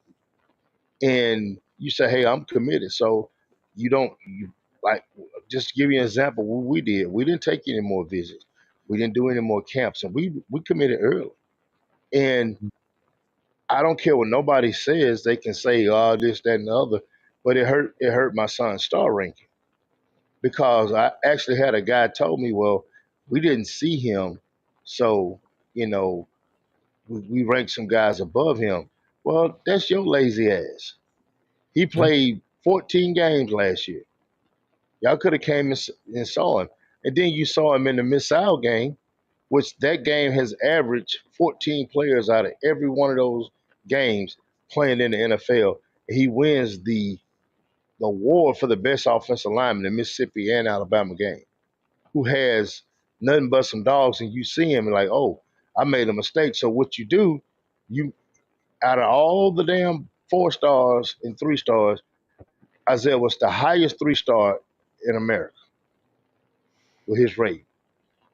S2: and you say, "Hey, I'm committed," so you don't you like just to give you an example. What we did, we didn't take any more visits, we didn't do any more camps, and we committed early. And I don't care what nobody says. They can say, "Oh, this, that, and the other," but it hurt my son's star ranking because I actually had a guy told me, "Well, we didn't see him, so you know we ranked some guys above him." Well, that's your lazy ass. He
S1: Yeah.
S2: played 14 games last year. Y'all could have came and saw him, and then you saw him in the Missile game, which that game has averaged 14 players out of every one of those games playing in the NFL. He wins the award for the best offensive lineman in Mississippi and Alabama game, who has nothing but some dogs, and you see him and like, oh, I made a mistake. So what you do, you out of all the damn 4 stars and 3 stars, Isaiah was the highest 3 star in America with his rate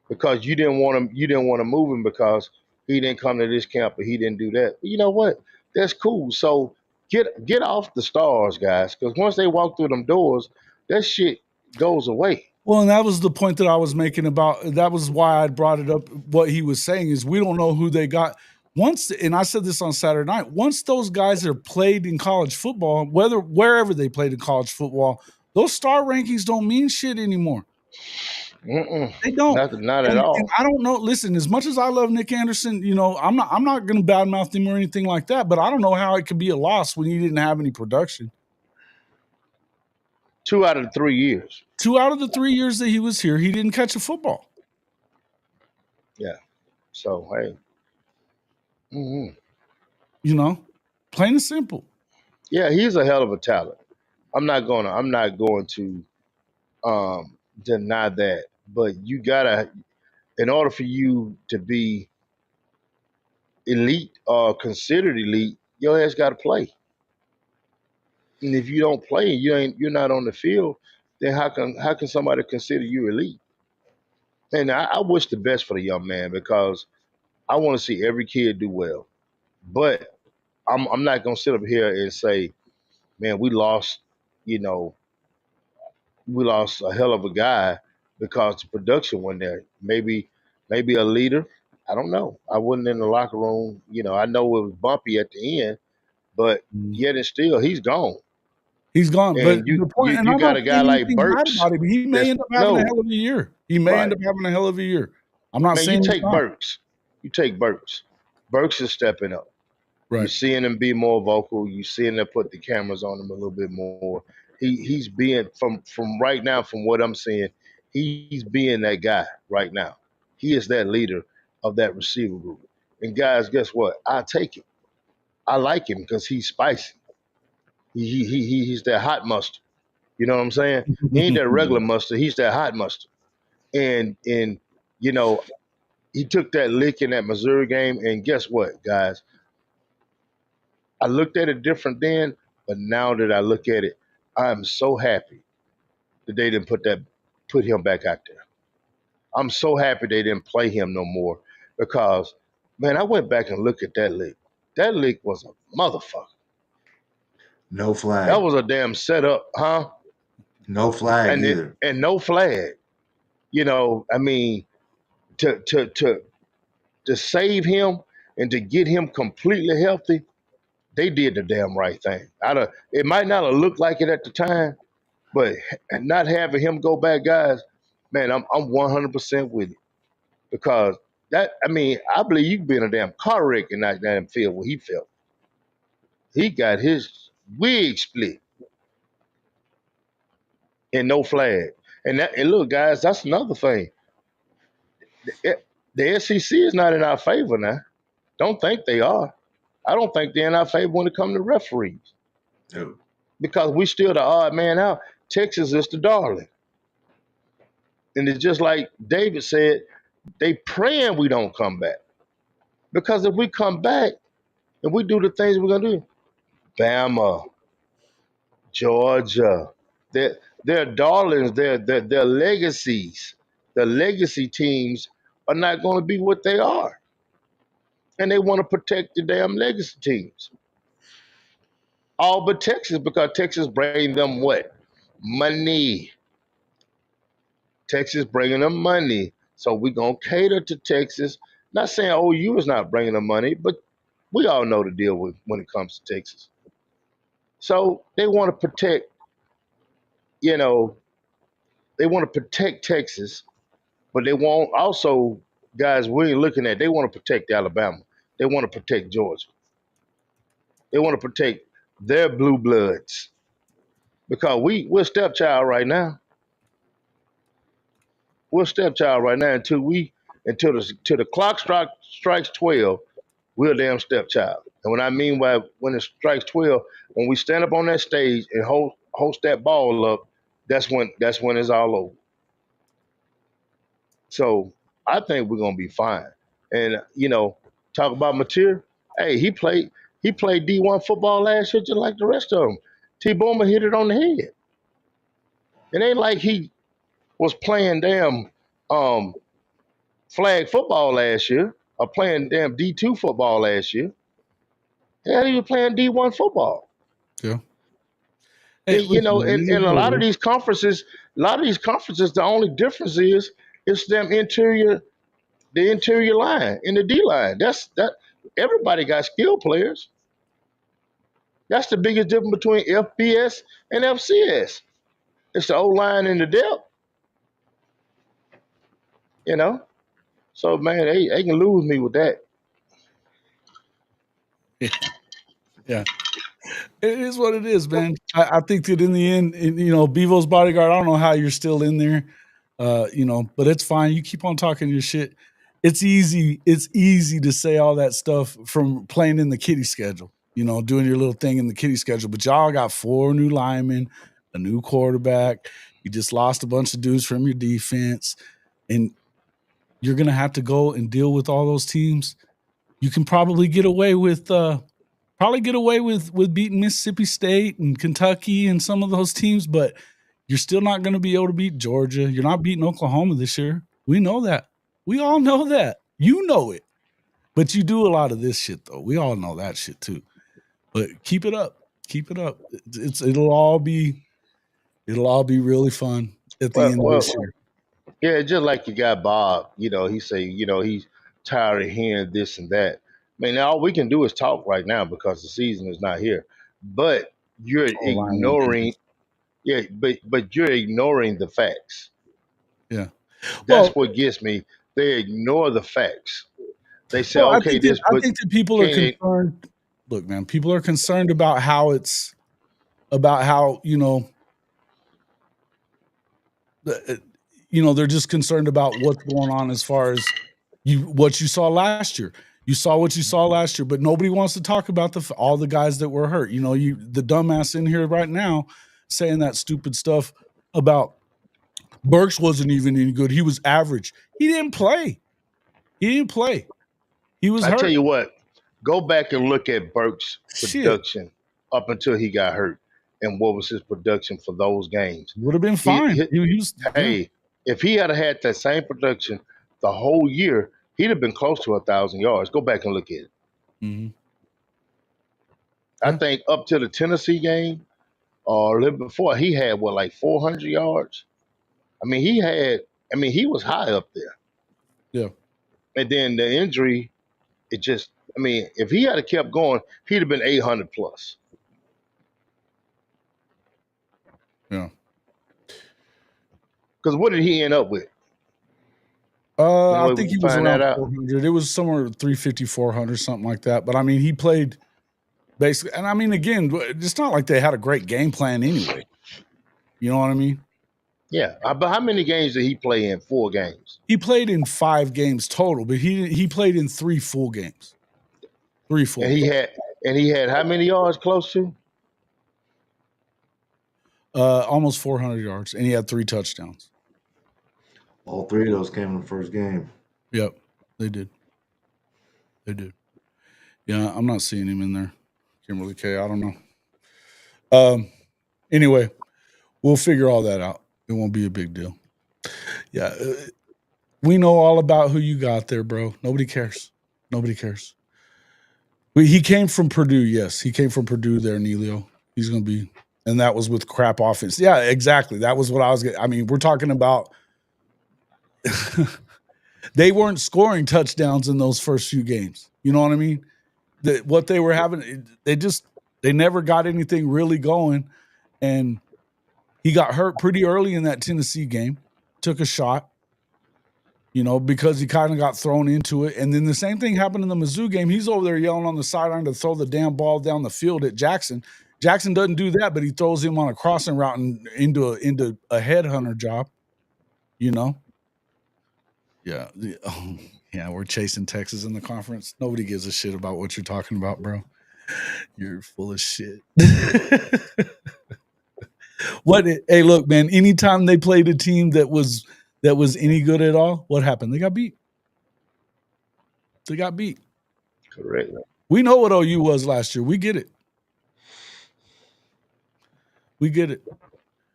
S2: because you didn't want to move him because he didn't come to this camp or he didn't do that. But you know what? That's cool. So get off the stars, guys, because once they walk through them doors, that shit goes away.
S1: Well, and that was the point that I was making about that was why I brought it up. What he was saying is we don't know who they got. Once, and I said this on Saturday night, once those guys are played in college football, wherever they played in college football, those star rankings don't mean shit anymore.
S2: Mm-mm.
S1: They don't.
S2: Not at
S1: And
S2: all.
S1: I don't know. Listen, as much as I love Nick Anderson, you know, I'm not going to badmouth him or anything like that. But I don't know how it could be a loss when he didn't have any production.
S2: 2 out of the 3 years.
S1: 2 out of the 3 years that he was here, he didn't catch a football.
S2: Yeah. So hey. Mm-hmm.
S1: You know, plain and simple.
S2: Yeah, he's a hell of a talent. I'm not going to deny that. But you gotta, in order for you to be elite or considered elite, your ass got to play. And if you don't play, you're not on the field. Then how can somebody consider you elite? And I wish the best for the young man because I want to see every kid do well. But I'm not gonna sit up here and say, man, you know, we lost a hell of a guy because the production wasn't there. Maybe a leader. I don't know. I wasn't in the locker room. I know it was bumpy at the end, but yet and still, he's gone.
S1: He's gone. But
S2: And
S1: the
S2: you
S1: point,
S2: you
S1: and
S2: you
S1: I'm
S2: got
S1: not
S2: a guy
S1: saying
S2: like
S1: anything bad
S2: Burks.
S1: about it, but he may
S2: That's
S1: end up having a
S2: no
S1: hell of a year. He may end
S2: right.
S1: up having a hell of a year. I'm not
S2: Man, you
S1: saying he's
S2: take
S1: not.
S2: Burks. You take Burks. Burks is stepping up. You're
S1: Right.
S2: seeing him be more vocal. You're seeing them put the cameras on him a little bit more. He's being from right now, from what I'm seeing, he's being that guy right now. He is that leader of that receiver group. And guys, guess what? I take him. I like him because he's spicy. He's that hot mustard. You know what I'm saying? He ain't that regular mustard. He's that hot mustard. And you know he took that lick in that Missouri game. And guess what, guys? I looked at it different then, but now that I look at it, I'm so happy that they didn't put him back out there. I'm so happy they didn't play him no more because, man, I went back and looked at that lick. That lick was a motherfucker.
S3: No
S2: That
S3: flag.
S2: was a damn setup, huh?
S3: No flag either.
S2: And no flag. I mean, to save him and to get him completely healthy, they did the damn right thing. It might not have looked like it at the time, but not having him go back, guys, man, I'm 100% with it because I believe you could be in a damn car wreck and not damn feel what he felt. He got his wig split and no flag. And look, guys, that's another thing. The SEC is not in our favor now. Don't think they are. I don't think they're in our favor when it comes to referees
S3: No.
S2: because we still the odd man out. Texas is the darling. And it's just like David said, they praying we don't come back. Because if we come back and we do the things we're gonna do, Bama, Georgia, they're darlings, they're legacies. The legacy teams are not gonna be what they are. And they want to protect the damn legacy teams. All but Texas, because Texas bring them what? Money. Texas bringing them money. So we're going to cater to Texas. Not saying OU is not bringing them money, but we all know the deal with when it comes to Texas. So they want to protect, you know, they want to protect Texas, but they want also, guys, we're looking at, they want to protect Alabama. They want to protect Georgia. They want to protect their blue bloods because we're stepchild right now. We're stepchild right now until the clock strikes 12. We're a damn stepchild. And what I mean by when it strikes 12, when we stand up on that stage and host that ball up, that's when it's all over. So I think we're gonna be fine. And talk about material. Hey, he played D1 football last year just like the rest of them. T Boomer hit it on the head. It ain't like he was playing damn um, flag football last year or playing damn D2 football last year. Hell, he was playing D1 football.
S1: Yeah. Hey,
S2: And,
S1: listen, man, it
S2: in
S1: is
S2: a
S1: what
S2: lot
S1: it
S2: of
S1: is.
S2: these conferences, the only difference is it's them the interior line in the D line. That everybody got skilled players. That's the biggest difference between FBS and FCS. It's the O line and the depth, you know. So man, they can lose me with that.
S1: Yeah. It is what it is, man. I think that in the end, Bevo's bodyguard, I don't know how you're still in there, but it's fine. You keep on talking your shit. It's easy. It's easy to say all that stuff from playing in the kiddie schedule, doing your little thing in the kiddie schedule. But y'all got 4 new linemen, a new quarterback. You just lost a bunch of dudes from your defense. And you're going to have to go and deal with all those teams. You can probably get away with Probably get away with beating Mississippi State and Kentucky and some of those teams, but you're still not going to be able to beat Georgia. You're not beating Oklahoma this year. We know that. We all know that. You know it. But you do a lot of this shit, though. We all know that shit, too. But keep it up. Keep it up. It'll all be really fun at the end of this year.
S2: Yeah, just like you got Bob, he say, he's tired of hearing this and that. I mean, all we can do is talk right now because the season is not here. But you're ignoring, but you're ignoring the facts.
S1: Yeah.
S2: That's what gets me. They ignore the facts. They say,
S1: I
S2: okay,
S1: think that people are concerned. Look, man, people are concerned about how they're just concerned about what's going on as far as what you saw last year. You saw what you saw last year, but nobody wants to talk about all the guys that were hurt. The dumbass in here right now saying that stupid stuff about Burks wasn't even any good. He was average. He didn't play. He was hurt.
S2: I tell you what, go back and look at Burks' production up until he got hurt. And what was his production for those games?
S1: Would have been fine.
S2: If he had had that same production the whole year, he'd have been close to 1,000 yards. Go back and look at it.
S1: Mm-hmm.
S2: I think up to the Tennessee game or a little before, he had 400 yards. I mean, he was high up there.
S1: Yeah.
S2: And then the injury, if he had kept going, he'd have been 800 plus.
S1: Yeah.
S2: Because what did he end up with?
S1: I think he was around 400. It was somewhere 350, 400, something like that. But I mean, he played basically, and I mean, again, it's not like they had a great game plan anyway. You know what I mean?
S2: Yeah. But how many games did he play in? 4 games.
S1: He played in 5 games total, but he played in 3 full games. 3 full.
S2: And he had how many yards close to?
S1: Almost 400 yards, and he had 3 touchdowns.
S3: All 3 of those came in the first game.
S1: Yep, they did. Yeah, I'm not seeing him in there. Kimberly K, I don't know. Anyway, we'll figure all that out. It won't be a big deal. Yeah, we know all about who you got there, bro. Nobody cares. He came from Purdue, yes. He came from Purdue there, Neilio. He's going to be, and that was with crap offense. Yeah, exactly. That was what I was getting. I mean, we're talking about they weren't scoring touchdowns in those first few games. You know what I mean? What they were having, they never got anything really going. And he got hurt pretty early in that Tennessee game, took a shot, because he kind of got thrown into it. And then the same thing happened in the Mizzou game. He's over there yelling on the sideline to throw the damn ball down the field at Jackson. Jackson doesn't do that, but he throws him on a crossing route and into a headhunter job, Yeah. Yeah, we're chasing Texas in the conference. Nobody gives a shit about what you're talking about, bro. You're full of shit. Hey, look, man, anytime they played a team that was any good at all, what happened? They got beat.
S2: Correct.
S1: We know what OU was last year. We get it.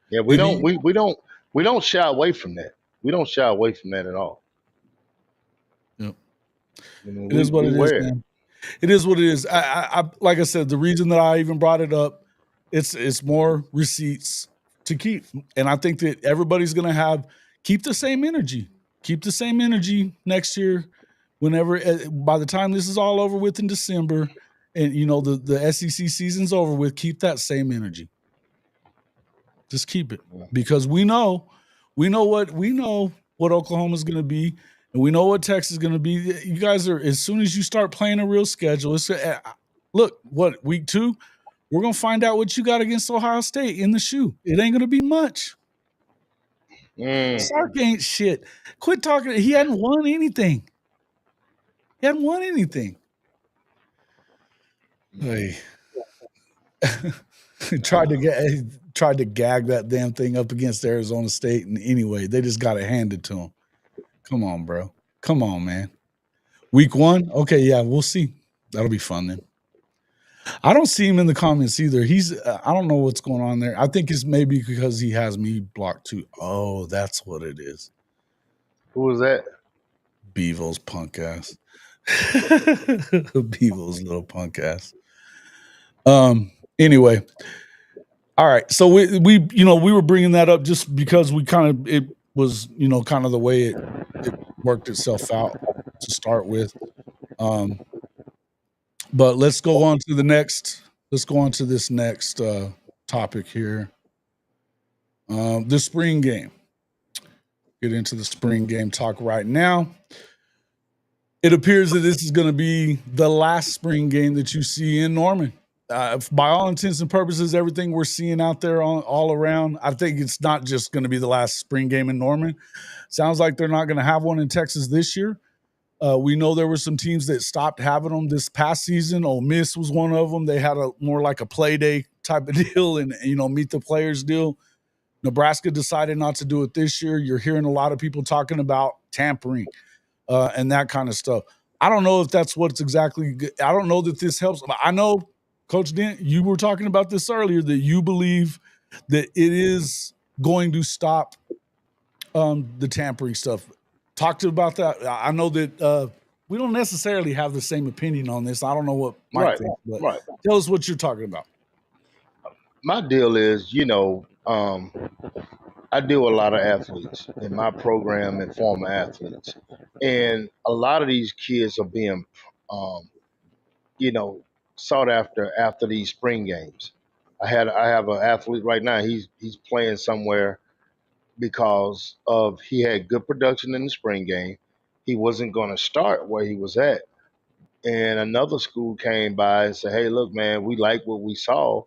S2: Yeah, we don't shy away from that. We don't shy away from that at all.
S1: Yep. It is what it is, man. It is what it is. I like I said, the reason that I even brought it up, it's more receipts to keep. And I think that everybody's going to keep the same energy. Keep the same energy next year by the time this is all over with in December and, the SEC season's over with, keep that same energy. Just keep it because we know what Oklahoma's going to be. And we know what Texas is going to be. You guys as soon as you start playing a real schedule, week 2, we're going to find out what you got against Ohio State in the shoe. It ain't going to be much. Sark ain't shit. Quit talking. He hadn't won anything. Hey. tried to gag that damn thing up against Arizona State. And anyway, they just got it handed to him. Come on, bro. Come on, man. Week 1? Okay, yeah, we'll see. That'll be fun then. I don't see him in the comments either. He's I don't know what's going on there. I think it's maybe because he has me blocked too. Oh, that's what it is.
S2: Who was that?
S1: Bevo's punk ass. Bevo's little punk ass. Anyway, all right. So we we were bringing that up just because it was kind of the way it worked itself out to start with. But let's go on to the next. Let's go on to this next topic here. The spring game. Get into the spring game talk right now. It appears that this is going to be the last spring game that you see in Norman. By all intents and purposes, everything we're seeing out there all around, I think it's not just going to be the last spring game in Norman. Sounds like they're not going to have one in Texas this year. We know there were some teams that stopped having them this past season. Ole Miss was one of them. They had a more like a play day type of deal and meet the players deal. Nebraska decided not to do it this year. You're hearing a lot of people talking about tampering and that kind of stuff. I don't know if that's what's exactly good. I don't know that this helps. I know, Coach Dent, you were talking about this earlier, that you believe that it is going to stop the tampering stuff. Talk to about that. I know that we don't necessarily have the same opinion on this. I don't know what Mike thinks, but tell us what you're talking about.
S2: My deal is, I deal with a lot of athletes in my program and former athletes, and a lot of these kids are being, um, sought after these spring games. I have an athlete right now. He's playing somewhere because of he had good production in the spring game. He wasn't going to start where he was at, and another school came by and said, "Hey, look, man, we like what we saw.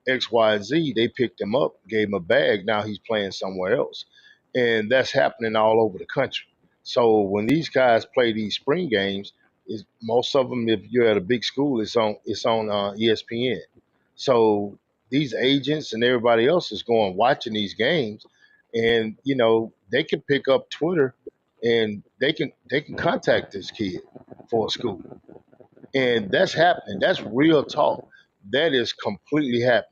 S2: X, Y, and Z." They picked him up, gave him a bag. Now he's playing somewhere else, and that's happening all over the country. So when these guys play these spring games, is most of them, if you're at a big school, it's on ESPN. So these agents and everybody else is going watching these games, and they can pick up Twitter and they can contact this kid for a school, and that's happening. That's real talk. That is completely happening.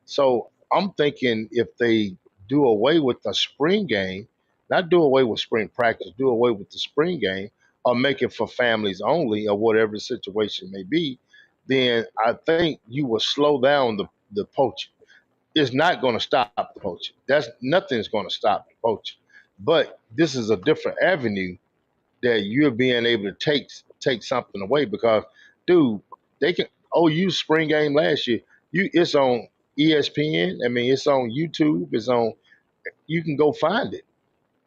S2: So I'm thinking if they do away with the spring game, not do away with spring practice, do away with the spring game, or make it for families only, or whatever the situation may be, then I think you will slow down the poaching. It's not going to stop the poaching. That's nothing's going to stop the poaching. But this is a different avenue that you're being able to take something away because, dude, they can. Oh, you spring game last year. It's on ESPN. I mean, it's on YouTube. It's on. You can go find it.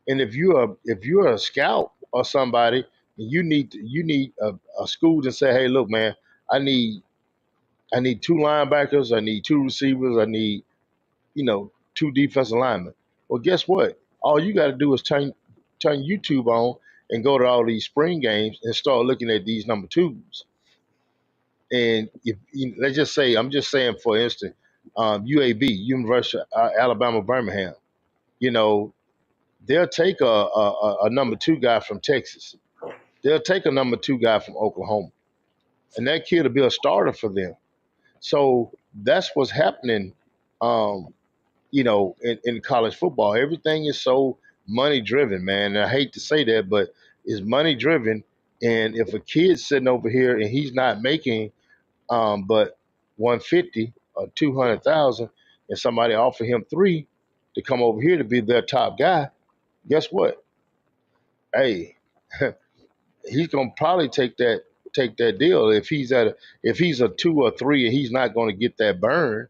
S2: And if you're a scout or somebody, you need a school to say, hey, look, man, I need I need two linebackers. I need two receivers. I need two defensive linemen. Well, guess what? All you got to do is turn YouTube on and go to all these spring games and start looking at these number twos. And if let's just say, I'm just saying, for instance, UAB, University of Alabama Birmingham, you know, they'll take a number two guy from Texas. They'll take a number two guy from Oklahoma, and that kid will be a starter for them. So that's what's happening. Um, in college football. Everything is so money driven, man. And I hate to say that, but it's money driven. And if a kid's sitting over here and he's not making but 150 or 200,000, and somebody offer him three to come over here to be their top guy, guess what? Hey, he's gonna probably take that deal if he's a two or three and he's not going to get that burn,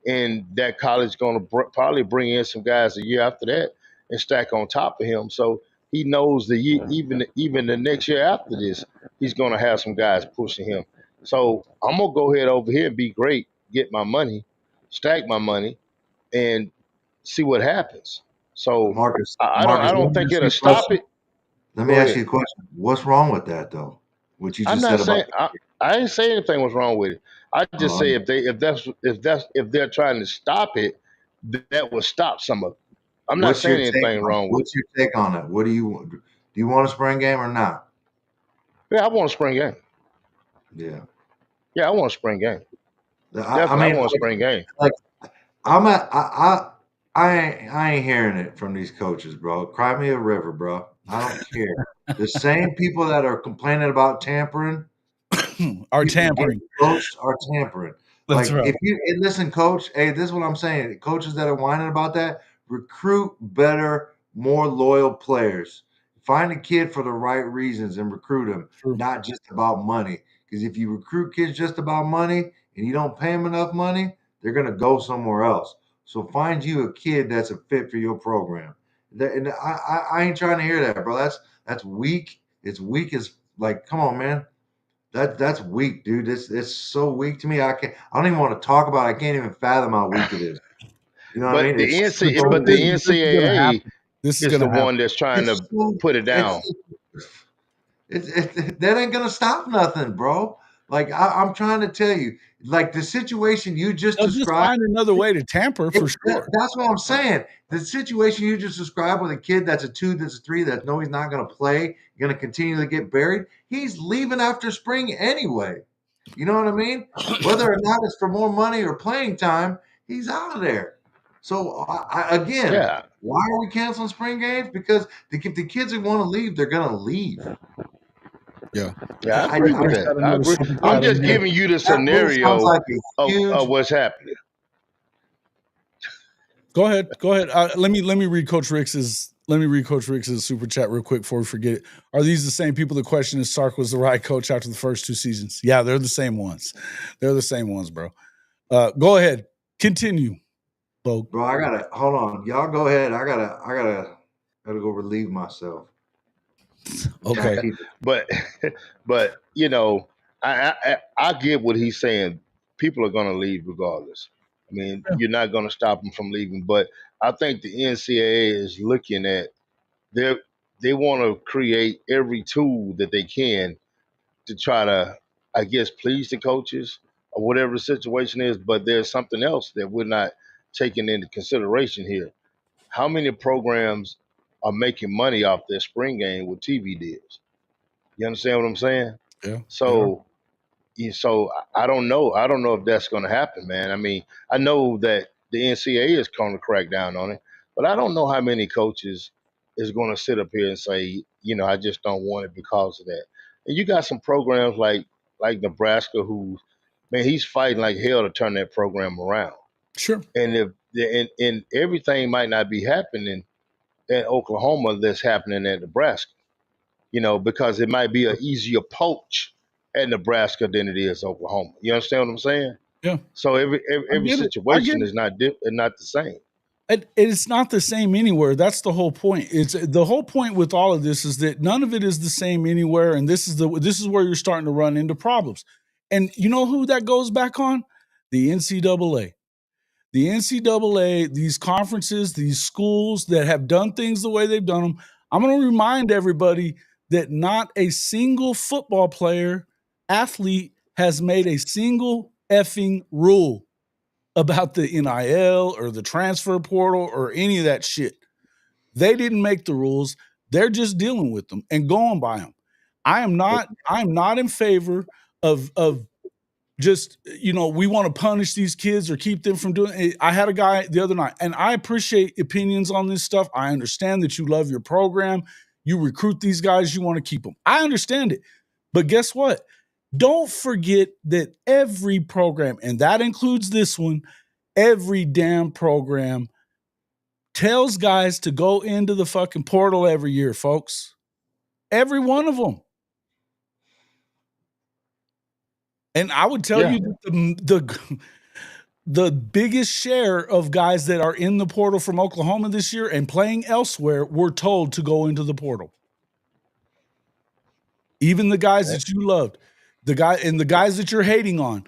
S2: and that college going to probably bring in some guys a year after that and stack on top of him. So he knows the even the next year after this, he's going to have some guys pushing him. So I'm gonna go ahead over here and be great, get my money, stack my money, and see what happens. So
S3: Marcus,
S2: I
S3: Marcus, let
S2: don't
S3: me
S2: think
S3: ask you
S2: it'll
S3: a
S2: stop
S3: question.
S2: it.
S3: Let me
S2: Go
S3: ask
S2: ahead.
S3: you a question. What's wrong with that though? What you
S2: I'm
S3: just
S2: not
S3: said about
S2: saying I didn't say anything was wrong with it. I just
S3: uh,
S2: say if they're trying to stop it, that will stop some of it. I'm not
S3: what's your
S2: saying
S3: take
S2: anything
S3: on it?
S2: wrong with it.
S3: What's your take on it? What do you want a spring game or not?
S2: Yeah, I want a spring game.
S3: Yeah.
S2: Yeah, I want a spring game. Definitely, I want a spring game.
S3: Like I ain't hearing it from these coaches, bro. Cry me a river, bro. I don't care. The same people that are complaining about tampering
S1: are tampering.
S3: Coached are tampering.
S1: That's
S3: like
S1: right.
S3: if you listen, coach, hey, this is what I'm saying. Coaches that are whining about that, recruit better, more loyal players. Find a kid for the right reasons and recruit them,
S1: True.
S3: not just about money. Because if you recruit kids just about money and you don't pay them enough money, they're gonna go somewhere else. So find you a kid that's a fit for your program. And I ain't trying to hear that, bro. That's weak. It's weak as like, come on, man. That's weak, dude. It's so weak to me. I don't even want to talk about it. I can't even fathom how weak it is. You know what I mean?
S2: But the NCAA is the one that's trying to put it down.
S3: That ain't gonna stop nothing, bro. Like I'm trying to tell you, like the situation you just
S1: They'll just
S3: described.
S1: find another way to tamper for sure.
S3: That's what I'm saying. The situation you just described with a kid that's a 2, that's a 3, that no, he's not going to play, going to continue to get buried. He's leaving after spring anyway. You know what I mean? Whether or not it's for more money or playing time, he's out of there. So again, why are we canceling spring games? Because if the kids that want to leave, they're going to leave.
S2: Yeah, I agree with that. I agree. I'm just giving you the scenario of what's happening.
S1: Go ahead. Let me read Coach Ricks's super chat real quick before we forget it. Are these the same people that question if Sark was the right coach after the first 2 seasons? Yeah, they're the same ones. They're the same ones, bro. Go ahead. Continue, Bo.
S3: Bro, I gotta hold on. Y'all go ahead. I gotta go relieve myself.
S1: Okay.
S2: But you know, I get what he's saying. People are gonna leave regardless. I mean, you're not gonna stop them from leaving. But I think the NCAA is looking at they want to create every tool that they can to try to, I guess, please the coaches or whatever the situation is. But there's something else that we're not taking into consideration here. How many programs are making money off their spring game with TV deals? You understand what I'm saying?
S1: Yeah.
S2: So, so I don't know. I don't know if that's going to happen, man. I mean, I know that the NCAA is going to crack down on it, but I don't know how many coaches is going to sit up here and say, I just don't want it because of that. And you got some programs like Nebraska, who, man, he's fighting like hell to turn that program around.
S1: Sure.
S2: And and everything might not be happening at Oklahoma that's happening at Nebraska. Because it might be an easier poach at Nebraska than it is Oklahoma. You understand what I'm saying?
S1: Yeah.
S2: So every situation is not the same.
S1: It's not the same anywhere. That's the whole point. It's the whole point with all of this is that none of it is the same anywhere, and this is where you're starting to run into problems. And you know who that goes back on? The NCAA. The NCAA, these conferences, these schools that have done things the way they've done them. I'm going to remind everybody that not a single football player, athlete has made a single effing rule about the NIL or the transfer portal or any of that shit. They didn't make the rules. They're just dealing with them and going by them. I'm not in favor of just, we want to punish these kids or keep them from doing it. I had a guy the other night, and I appreciate opinions on this stuff. I understand that you love your program. You recruit these guys, you want to keep them. I understand it. But guess what? Don't forget that every program, and that includes this one, every damn program tells guys to go into the fucking portal every year, folks. Every one of them. And I would tell you that the biggest share of guys that are in the portal from Oklahoma this year and playing elsewhere were told to go into the portal. Even the guys that you loved, the guys that you're hating on,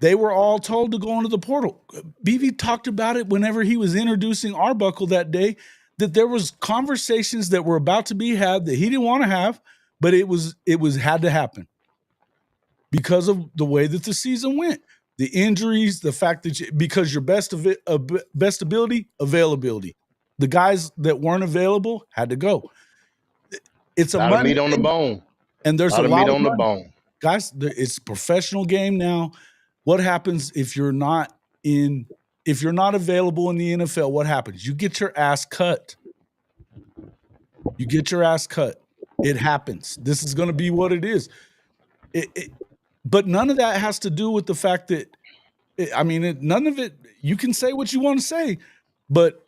S1: they were all told to go into the portal. BV talked about it whenever he was introducing Arbuckle that day, that there was conversations that were about to be had that he didn't want to have, but it was had to happen because of the way that the season went. The injuries, the fact that because your best ability, availability. The guys that weren't available had to go. It's a
S2: lot of meat on the bone.
S1: And there's a lot
S2: of meat
S1: of
S2: on the bone.
S1: Guys, it's a professional game now. What happens if you're not available in the NFL? What happens? You get your ass cut. You get your ass cut. It happens. This is going to be what it is. But none of that has to do with the fact that, none of it, you can say what you want to say, but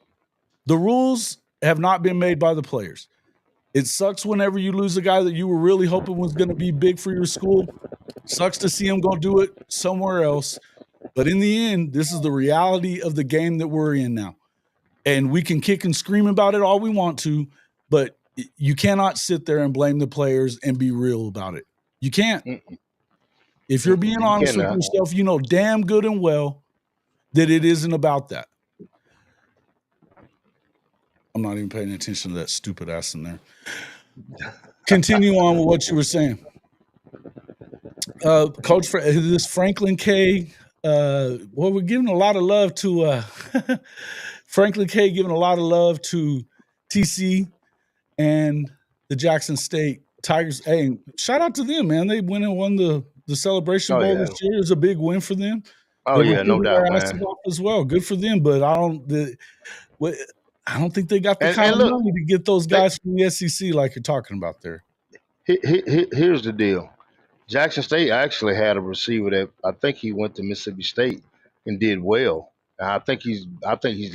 S1: the rules have not been made by the players. It sucks whenever you lose a guy that you were really hoping was going to be big for your school. Sucks to see him go do it somewhere else. But in the end, this is the reality of the game that we're in now. And we can kick and scream about it all we want to, but you cannot sit there and blame the players and be real about it. You can't. If you're being honest with yourself, you know damn good and well that it isn't about that. I'm not even paying attention to that stupid ass in there. Continue on with what you were saying. Coach, this Franklin K, we're giving a lot of love to Franklin K, giving a lot of love to TC and the Jackson State Tigers. Hey, shout out to them, man. They went and won the Celebration Bowl this year. It was a big win for them.
S2: Oh, yeah, no doubt, man.
S1: As well. Good for them, but I don't think they got the kind of money to get those guys from the SEC like you're talking about there.
S2: Here's the deal. Jackson State actually had a receiver that I think he went to Mississippi State and did well. And I think he's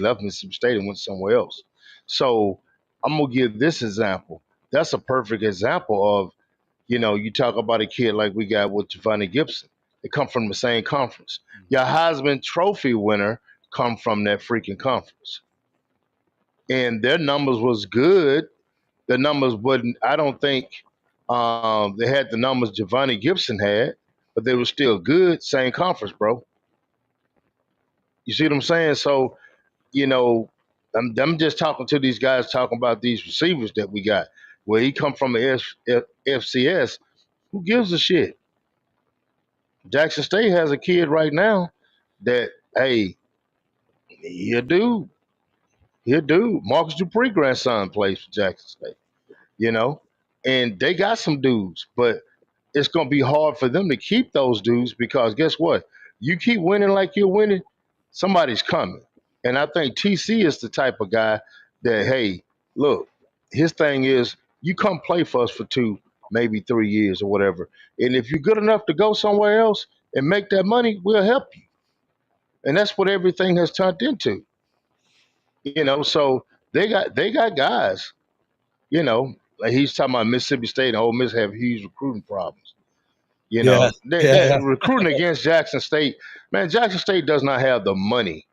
S2: left Mississippi State and went somewhere else. So I'm gonna give this example. That's a perfect example of, you talk about a kid like we got with Giovanni Gibson. They come from the same conference. Your Heisman Trophy winner come from that freaking conference. And their numbers was good. The numbers wouldn't, I don't think they had the numbers Giovanni Gibson had, but they were still good. Same conference, bro. You see what I'm saying? So, I'm just talking to these guys, talking about these receivers that we got. Where he come from a FCS, who gives a shit? Jackson State has a kid right now that, hey, he a dude. Marcus Dupree grandson plays for Jackson State, and they got some dudes, but it's going to be hard for them to keep those dudes because guess what? You keep winning like you're winning, somebody's coming. And I think TC is the type of guy that, hey, look, his thing is you come play for us for 2, maybe 3 years or whatever. And if you're good enough to go somewhere else and make that money, we'll help you. And that's what everything has turned into. So they got guys, like he's talking about Mississippi State and Ole Miss have huge recruiting problems. They're recruiting against Jackson State. Man, Jackson State does not have the money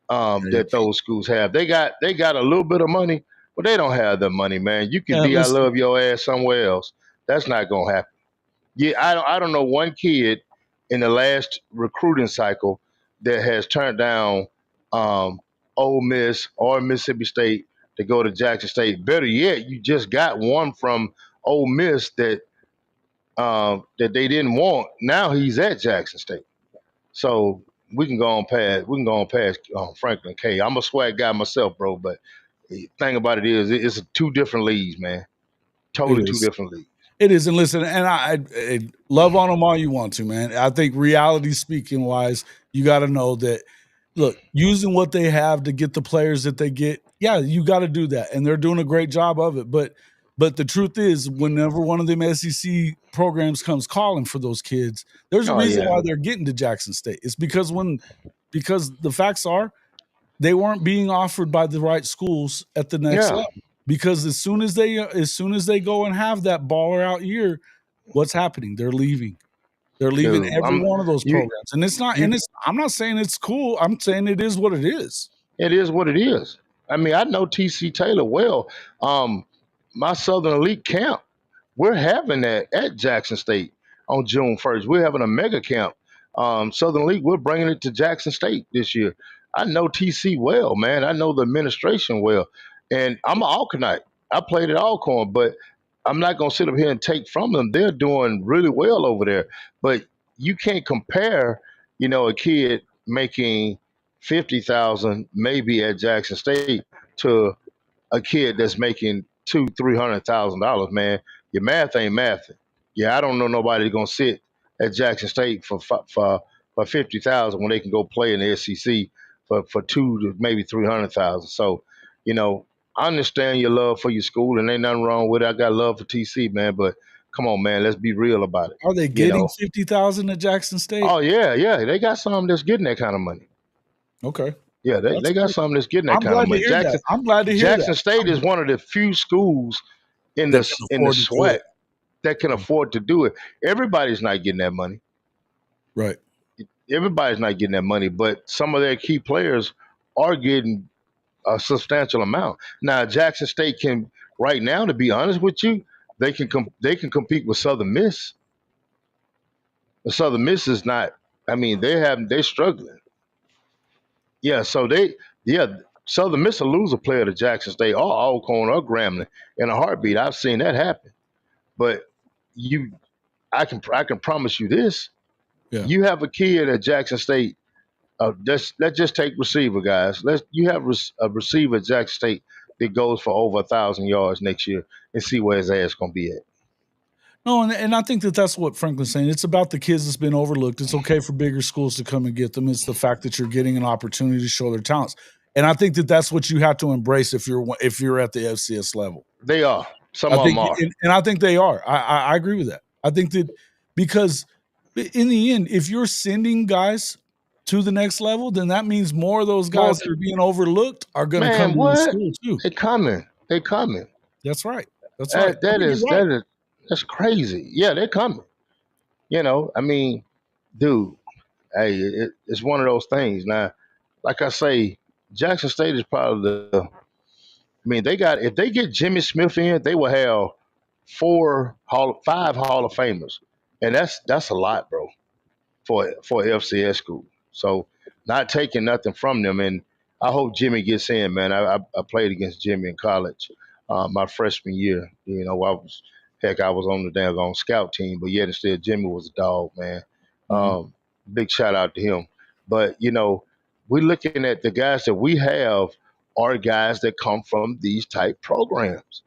S2: that those schools have. They got a little bit of money, but they don't have the money, man. You can I love your ass somewhere else. That's not gonna happen. Yeah, I don't know one kid in the last recruiting cycle that has turned down Ole Miss or Mississippi State to go to Jackson State. Better yet, you just got one from Ole Miss that they didn't want. Now he's at Jackson State. So we can go on past Franklin K. I'm a swag guy myself, bro, but the thing about it is it's 2 different leagues, man. Totally 2 different leagues.
S1: It is, and listen, and I love on them all you want to, man. I think reality speaking wise, you got to know that, look, using what they have to get the players that they get, yeah, you got to do that, and they're doing a great job of it. But the truth is, whenever one of them SEC programs comes calling for those kids, there's a reason why they're getting to Jackson State. It's because the facts are they weren't being offered by the right schools at the next level. Because as soon as they go and have that baller out year, what's happening? They're leaving. They're leaving every one of those programs. And I'm not saying it's cool. I'm saying it is what it is.
S2: It is what it is. I mean, I know TC Taylor well. My Southern Elite camp, we're having that at Jackson State on June 1st. We're having a mega camp. Southern Elite, we're bringing it to Jackson State this year. I know TC well, man. I know the administration well. And I'm an Alcornite. I played at Alcorn, but I'm not going to sit up here and take from them. They're doing really well over there. But you can't compare, a kid making $50,000 maybe at Jackson State to a kid that's making $200,000-$300,000, man. Your math ain't mathing. Yeah, I don't know nobody going to sit at Jackson State for for 50,000 when they can go play in the SEC for 2 to maybe 300,000. So, you know, I understand your love for your school, and ain't nothing wrong with it. I got love for TC, man, but come on, man, let's be real about it.
S1: Are they
S2: You
S1: getting
S2: know,
S1: 50,000 at Jackson State?
S2: oh yeah, they got some that's getting that kind of money.
S1: Okay.
S2: Yeah, they got
S1: Great.
S2: some that's getting that
S1: I'm
S2: kind of
S1: glad to
S2: money.
S1: hear that. I'm glad to hear
S2: Jackson
S1: that.
S2: State is one of the few schools in
S1: That
S2: the
S1: can
S2: in the
S1: afford to do
S2: SWAC
S1: it.
S2: that can afford to do it. Everybody's not getting that money.
S1: Right.
S2: Everybody's not getting that money, but some of their key players are getting a substantial amount. Now, Jackson State can right now, to be honest with you, they can compete with Southern Miss. The Southern Miss is not. I mean, they're struggling. Yeah, so Southern Miss will lose a player to Jackson State or Alcorn or Grambling in a heartbeat. I've seen that happen. But you, I can promise you this:
S1: Yeah.
S2: you have a kid at Jackson State. Let's just take receiver, guys. You have a receiver at Jackson State that goes for over 1,000 yards next year, and see where his ass gonna be at.
S1: No, and I think that's what Franklin's saying. It's about the kids that's been overlooked. It's okay for bigger schools to come and get them. It's the fact that you're getting an opportunity to show their talents. And I think that's what you have to embrace if you're at the FCS level.
S2: They are. Some
S1: I
S2: of
S1: think,
S2: them are.
S1: and I think they are. I agree with that. I think that because in the end, if you're sending guys to the next level, then that means more of those guys that are being overlooked are going to come to the school too.
S2: They coming. They coming.
S1: That's right. That's right.
S2: That's crazy. Yeah, they're coming. You know, I mean, dude, hey, it's one of those things. Now, like I say, Jackson State is probably the. I mean, if they get Jimmy Smith in, they will have 5 Hall of Famers, and that's a lot, bro, for FCS school. So, not taking nothing from them, and I hope Jimmy gets in, man. I played against Jimmy in college, my freshman year. You know, I was on the daggone scout team, but yet and still, Jimmy was a dog, man.
S1: Mhm.
S2: Big shout out to him. But you know, we're looking at the guys that we have are guys that come from these type programs.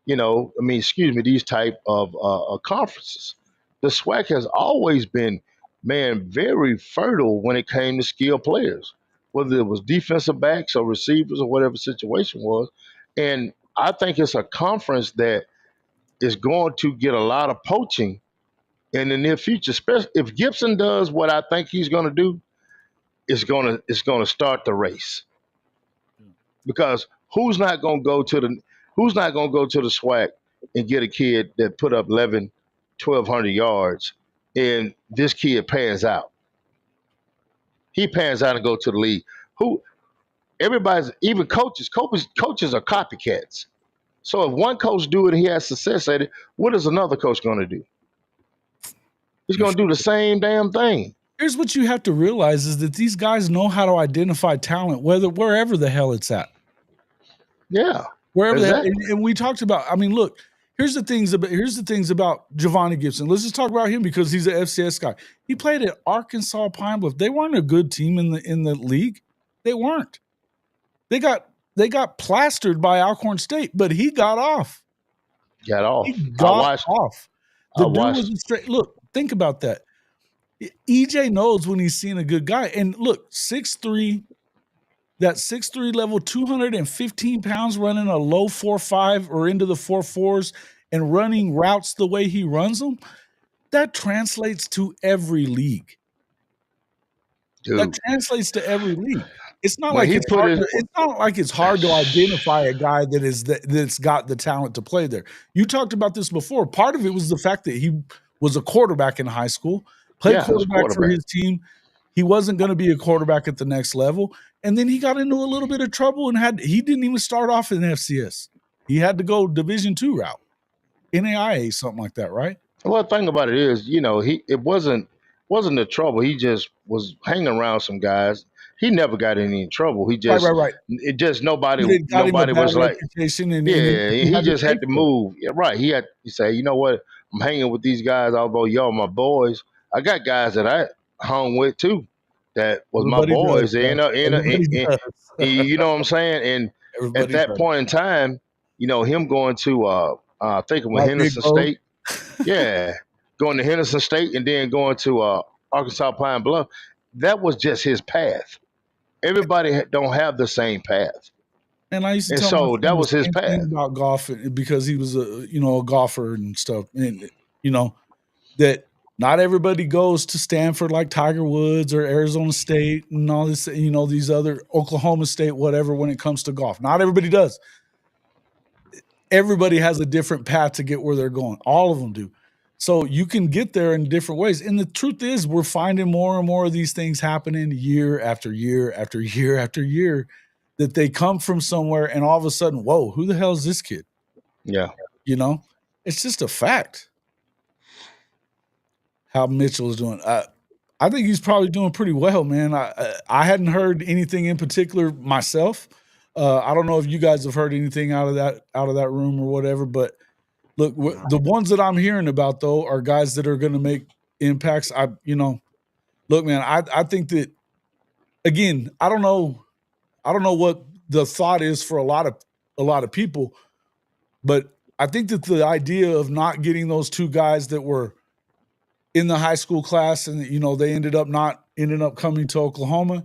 S2: You know, I mean, excuse me, these type of conferences. The SWAC has always been, man, very fertile when it came to skilled players, whether it was defensive backs or receivers or whatever the situation was. And I think it's a conference that is going to get a lot of poaching in the near future. Especially if Gibson does what I think he's going to do, it's gonna start the race. Because who's not going to go to the SWAC and get a kid that put up 1,200 yards, and this kid pans out. He pans out and go to the league. Who everybody's even coaches are copycats. So if one coach do it and he has success at it, what is another coach going to do? He's going to do the same damn thing.
S1: Here's what you have to realize is that these guys know how to identify talent, wherever the hell it's at.
S2: Yeah.
S1: Wherever
S2: exactly.
S1: and we talked about, I mean, look, here's the things about Giovanni Gibson. Let's just talk about him because he's an FCS guy. He played at Arkansas Pine Bluff. They weren't a good team in the league. They weren't. They got plastered by Alcorn State, but he got off.
S2: Got off.
S1: He got off. The dude was straight. Look, think about that. EJ knows when he's seeing a good guy. And look, 6'3", that 6'3" level, 215 pounds, running a low 4.5 or into the 4.4s and running routes the way he runs them, that translates to every league.
S2: Dude.
S1: That translates to every league. It's not like it's hard to identify a guy that's got the talent to play there. You talked about this before. Part of it was the fact that he was a quarterback in high school, played quarterback for his team. He wasn't going to be a quarterback at the next level. And then he got into a little bit of trouble and he didn't even start off in FCS. He had to go Division II route, NAIA, something like that, right?
S2: Well, the thing about it is, you know, it wasn't the trouble. He just was hanging around some guys. He never got any trouble. He just
S1: right.
S2: It just nobody was like, he just had to move. Yeah, right. He said, you know what? I'm hanging with these guys, although y'all my boys. I got guys that I hung with too. That was my boys. You know what I'm saying? And at that point in time, you know, him going to I think it was Henderson State. Yeah. Going to Henderson State and then going to Arkansas Pine Bluff, that was just his path. Everybody don't have the same path,
S1: And I used to
S2: and
S1: tell my
S2: so
S1: son
S2: that
S1: the
S2: was his
S1: same
S2: path.
S1: thing about golf because he was a golfer and stuff. And that not everybody goes to Stanford like Tiger Woods or Arizona State and all this, these other Oklahoma State, whatever, when it comes to golf. Not everybody does. Everybody has a different path to get where they're going. All of them do. So you can get there in different ways. And the truth is, we're finding more and more of these things happening year after year after year after year, that they come from somewhere and all of a sudden, whoa, who the hell is this kid?
S2: Yeah.
S1: It's just a fact how Mitchell is doing. I think he's probably doing pretty well, man. I hadn't heard anything in particular myself. I don't know if you guys have heard anything out of that room or whatever, but look, the ones that I'm hearing about though are guys that are going to make impacts. Look, man, I think that, again, I don't know what the thought is for a lot of people, but I think that the idea of not getting those two guys that were in the high school class and they ended up coming to Oklahoma,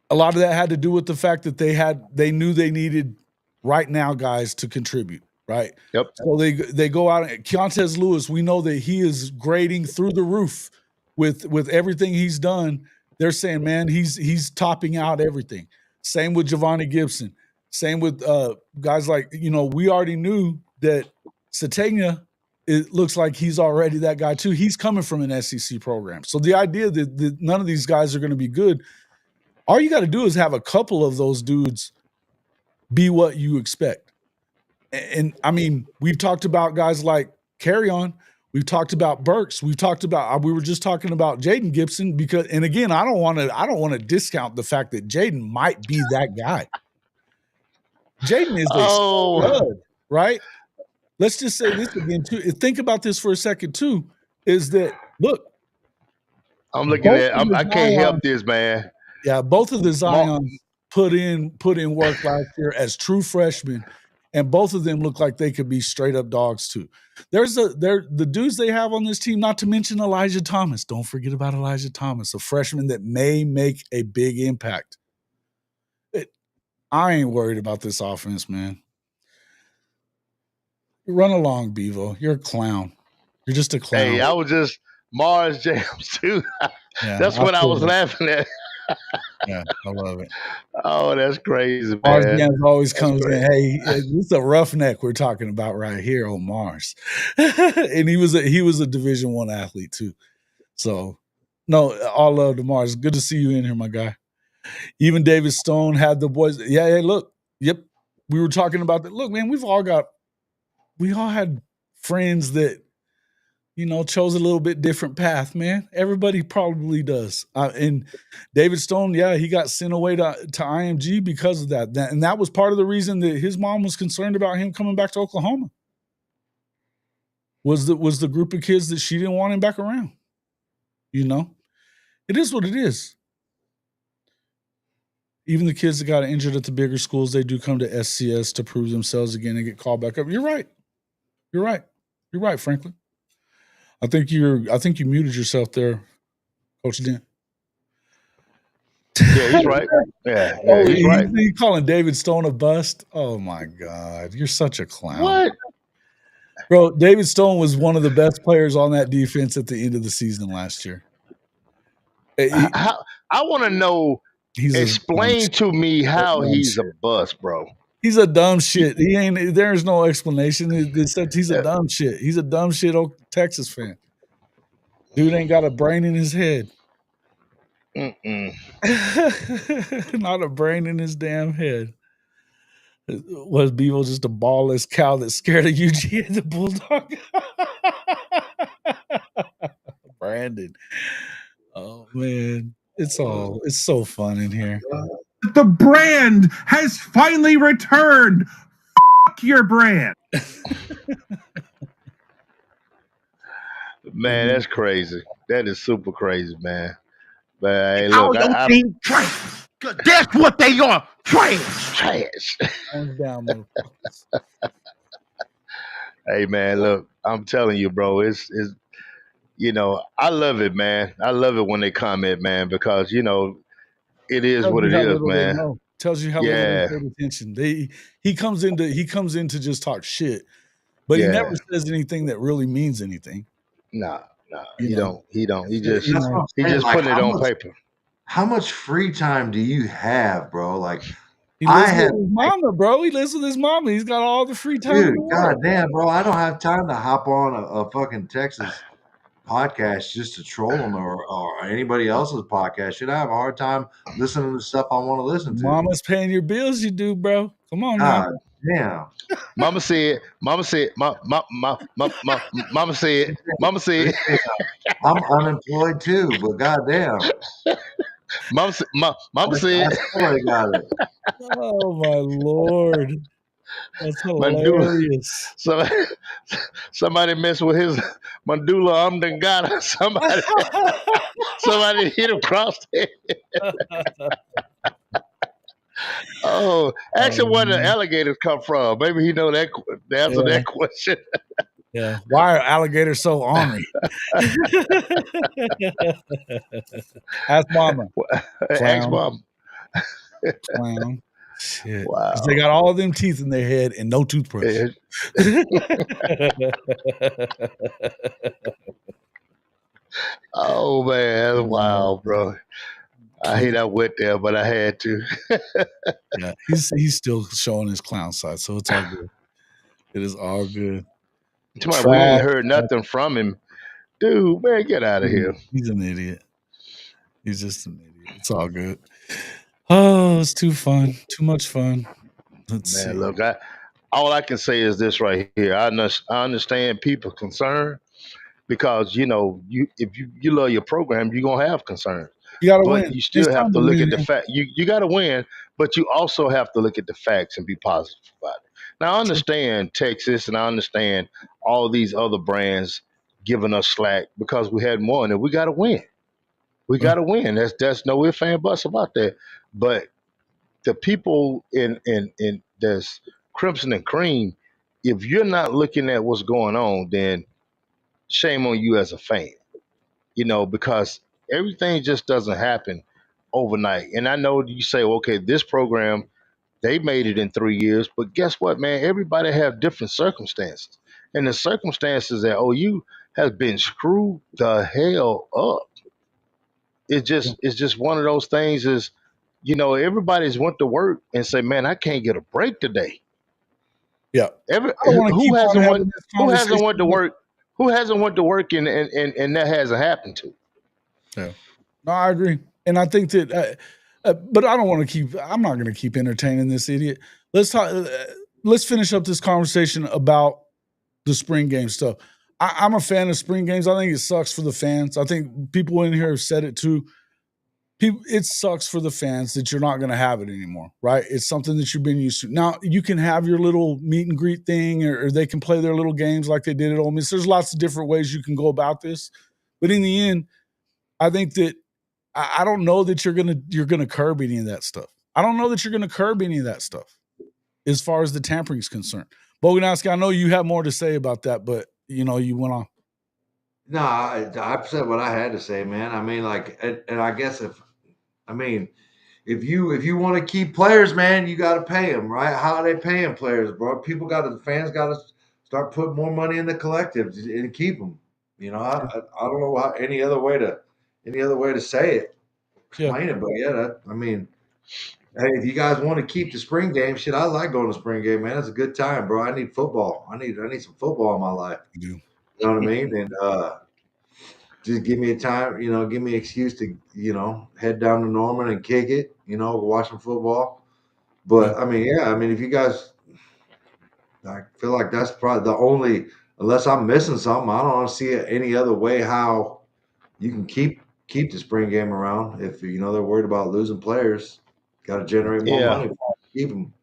S1: a lot of that had to do with the fact that they knew they needed right now guys to contribute, right?
S2: Yep.
S1: So they go out. Keontez Lewis, we know that he is grading through the roof with everything he's done. They're saying, man, he's topping out everything. Same with Giovanni Gibson. Same with guys like, we already knew that Sategna, it looks like he's already that guy too. He's coming from an SEC program. So the idea that none of these guys are going to be good, all you got to do is have a couple of those dudes be what you expect. And I mean, we've talked about guys like Carry-On. We've talked about Burks. We were just talking about Jaden Gibson because, and again, I don't want to discount the fact that Jaden might be that guy. Jaden is a stud, right? Let's just say this again too. Think about this for a second too, is that, look,
S2: I'm looking at, I can't help this, man.
S1: Yeah, both of the Zions put in work last year as true freshmen, and both of them look like they could be straight up dogs too. The dudes they have on this team, not to mention Elijah Thomas. Don't forget about Elijah Thomas, a freshman that may make a big impact. I ain't worried about this offense, man. Run along, Bevo. You're a clown. You're just a clown.
S2: Hey, I was just Mars Jams too. Yeah, that's what I was laughing at.
S1: Yeah, I love it.
S2: Oh, that's crazy, man.
S1: Mars Jams always comes in. Hey, it's a roughneck we're talking about right here on Mars, and he was a Division I athlete too. So, no, all love to Mars. Good to see you in here, my guy. Even David Stone had the boys. Yeah, hey, look, yep. We were talking about that. Look, man, we all had friends that, chose a little bit different path, man. Everybody probably does. And David Stone, yeah, he got sent away to IMG because of that. And that was part of the reason that his mom was concerned about him coming back to Oklahoma. Was the group of kids that she didn't want him back around. It is what it is. Even the kids that got injured at the bigger schools, they do come to SCS to prove themselves again and get called back up. You're right. You're right, Franklin. I think you muted yourself there, Coach Dent.
S2: Yeah, he's right. Yeah, he's right.
S1: You calling David Stone a bust? Oh my God, you're such a clown.
S2: What?
S1: Bro, David Stone was one of the best players on that defense at the end of the season last year.
S2: I want to know. Explain to me how he's a bust, bro.
S1: He's a dumb shit. There's no explanation except he's a dumb shit. He's a dumb shit Texas fan. Dude ain't got a brain in his head. Not a brain in his damn head. Was Bevo just a ballless cow that's scared of UGA the Bulldog? Brandon. Oh man. It's so fun in here.
S5: The brand has finally returned. Fuck your brand.
S2: Man, that's crazy. That is super crazy, man. But hey,
S5: look, your team trash. That's what they are. Trash.
S1: Down,
S2: hey man, look, I'm telling you, bro, it's I love it, man. I love it when they comment, man, because it is
S1: Tells
S2: what
S1: you
S2: it
S1: how
S2: is,
S1: little they
S2: man.
S1: know. Tells you how little they
S2: Yeah,
S1: paid attention. He comes in to just talk shit, but he never
S2: yeah.
S1: says anything that really means anything.
S2: Nah, nah.
S1: You
S2: He
S1: know,
S2: don't. He don't. He
S1: you
S2: just
S3: That's what
S1: know,
S3: I'm
S2: he
S3: saying.
S2: just
S3: Like,
S2: putting it on paper.
S3: how much free time do you have, bro? Like,
S1: he
S3: I
S1: lives with
S3: have,
S1: his mama, bro. He lives with his mama. He's got all the free time in
S3: dude,
S1: the world.
S3: goddamn, bro, I don't have time to hop on a fucking Texas podcast just to troll them or anybody else's podcast. Should I have a hard time listening to stuff I want to listen to?
S1: Mama's paying your bills, you do, bro. Come on now.
S3: God damn.
S2: Mama said. Mama said. Mama said. Mama said.
S3: I'm unemployed too, but goddamn,
S2: Mama
S3: I
S2: said.
S3: still ain't got it.
S1: Oh my lord. That's
S2: Mandula.
S1: hilarious.
S2: Somebody messed with his mandula oblongata. Somebody hit him across the head. Oh, ask him where the
S1: Man.
S2: alligators come from. Maybe he know that the answer to
S1: Yeah,
S2: that question.
S1: yeah. Why are alligators so ornery? Ask mama.
S2: Ask
S1: Clown,
S2: mom.
S1: clown. Shit. Because they
S2: Wow.
S1: got all of them teeth in their head and no toothbrush.
S2: Eh, Oh man, that's wild, bro. I hate I went there, but I had to.
S1: Yeah, he's still showing his clown side, so it's all good. It is all good.
S2: Somebody, we
S1: Trash.
S2: ain't heard nothing from him, dude. Man, get out of here,
S1: He's an idiot. He's just an idiot. It's all good. Oh, it's too fun. Too much fun. Let's
S2: man.
S1: see.
S2: Look, all I can say is this right here. I understand people concerned because you if you love your program, you're gonna have concerns.
S1: You got to
S2: But
S1: win.
S2: you
S1: It's
S2: still have
S1: time
S2: to
S1: to
S2: look
S1: win,
S2: at the
S1: man.
S2: fact. You got to win, but you also have to look at the facts and be positive about it. Now I
S1: True.
S2: understand Texas, and I understand all these other brands giving us slack because we had one, and we got to win. We
S1: Well,
S2: got to win. That's no ifs and buts about that. But the people in this Crimson and Cream, if you're not looking at what's going on, then shame on you as a fan. Because everything just doesn't happen overnight. And I know you say, okay, this program they made it in 3 years, but guess what, man? Everybody have different circumstances, and the circumstances at OU has been screwed the hell up. It's just one of those things. Everybody's went to work and say, man, I can't get a break today.
S1: yeah.
S2: Every
S1: I don't want to
S2: who
S1: keep on
S2: hasn't went
S1: having this
S2: who hasn't
S1: conversation.
S2: went to work who hasn't went to work and that hasn't happened to.
S1: Yeah. No, I agree, and I think that. But I don't want to keep. I'm not going to keep entertaining this idiot. Let's talk. Let's finish up this conversation about the spring game stuff. I'm a fan of spring games. I think it sucks for the fans. I think people in here have said it too. It sucks for the fans that you're not going to have it anymore, right? It's something that you've been used to. Now you can have your little meet and greet thing, or they can play their little games like they did at Ole Miss. There's lots of different ways you can go about this, but in the end, I think that I don't know that you're gonna curb any of that stuff. I don't know that you're gonna curb any of that stuff as far as the tampering is concerned. Boganowski, I know you have more to say about that, but you went on.
S3: No, I've said what I had to say, man. I mean, like, and I guess I mean, if you want to keep players, man, you got to pay them, right? How are they paying players, bro? The fans got to start putting more money in the collective and keep them. I don't know any other way to say it,
S1: Yeah.
S3: explain it, but yeah, I mean, hey, if you guys want to keep the spring game, shit, I like going to spring game, man. It's a good time, bro. I need football. I need some football in my life.
S1: You do.
S3: You know what I mean? And just give me a time, give me an excuse to, head down to Norman and kick it, watch some football.
S1: Yeah.
S3: But I mean, yeah, I mean, if you guys, I feel like that's probably the only, unless I'm missing something, I don't see any other way how you can keep the spring game around. If they're worried about losing players, got to generate more
S2: Yeah.
S3: money, keep them.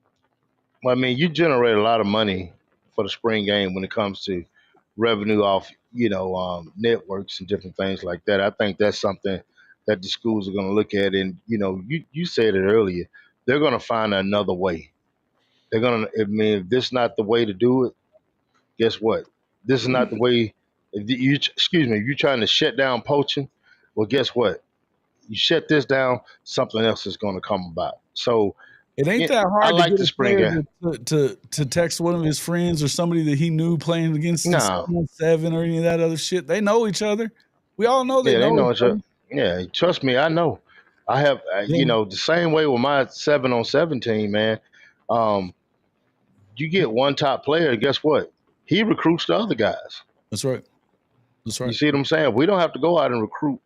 S2: Well, I mean, you generate a lot of money for the spring game when it comes to revenue off, networks and different things like that. I think that's something that the schools are going to look at. And, you said it earlier, they're going to find another way. I mean, if this is not the way to do it, guess what? This is not the way. If you're trying to shut down poaching, well, guess what? You shut this down, something else is going to come about. So
S1: It ain't that
S2: I
S1: hard to
S2: like
S1: get
S2: the
S1: a
S2: spring
S1: player
S2: game.
S1: to text one of his friends or somebody that he knew playing against the
S2: No,
S1: 7-on-7 or any of that other shit. They know each other. We all know they
S2: yeah, they
S1: know
S2: know
S1: each
S2: it's
S1: other.
S2: yeah. Trust me, I know. I have,
S1: Yeah,
S2: the same way with my 7-on-7 team, man. Um, you get one top player, guess what? He recruits the other guys.
S1: that's right. That's
S2: You
S1: right.
S2: see what I'm saying? We don't have to go out and recruit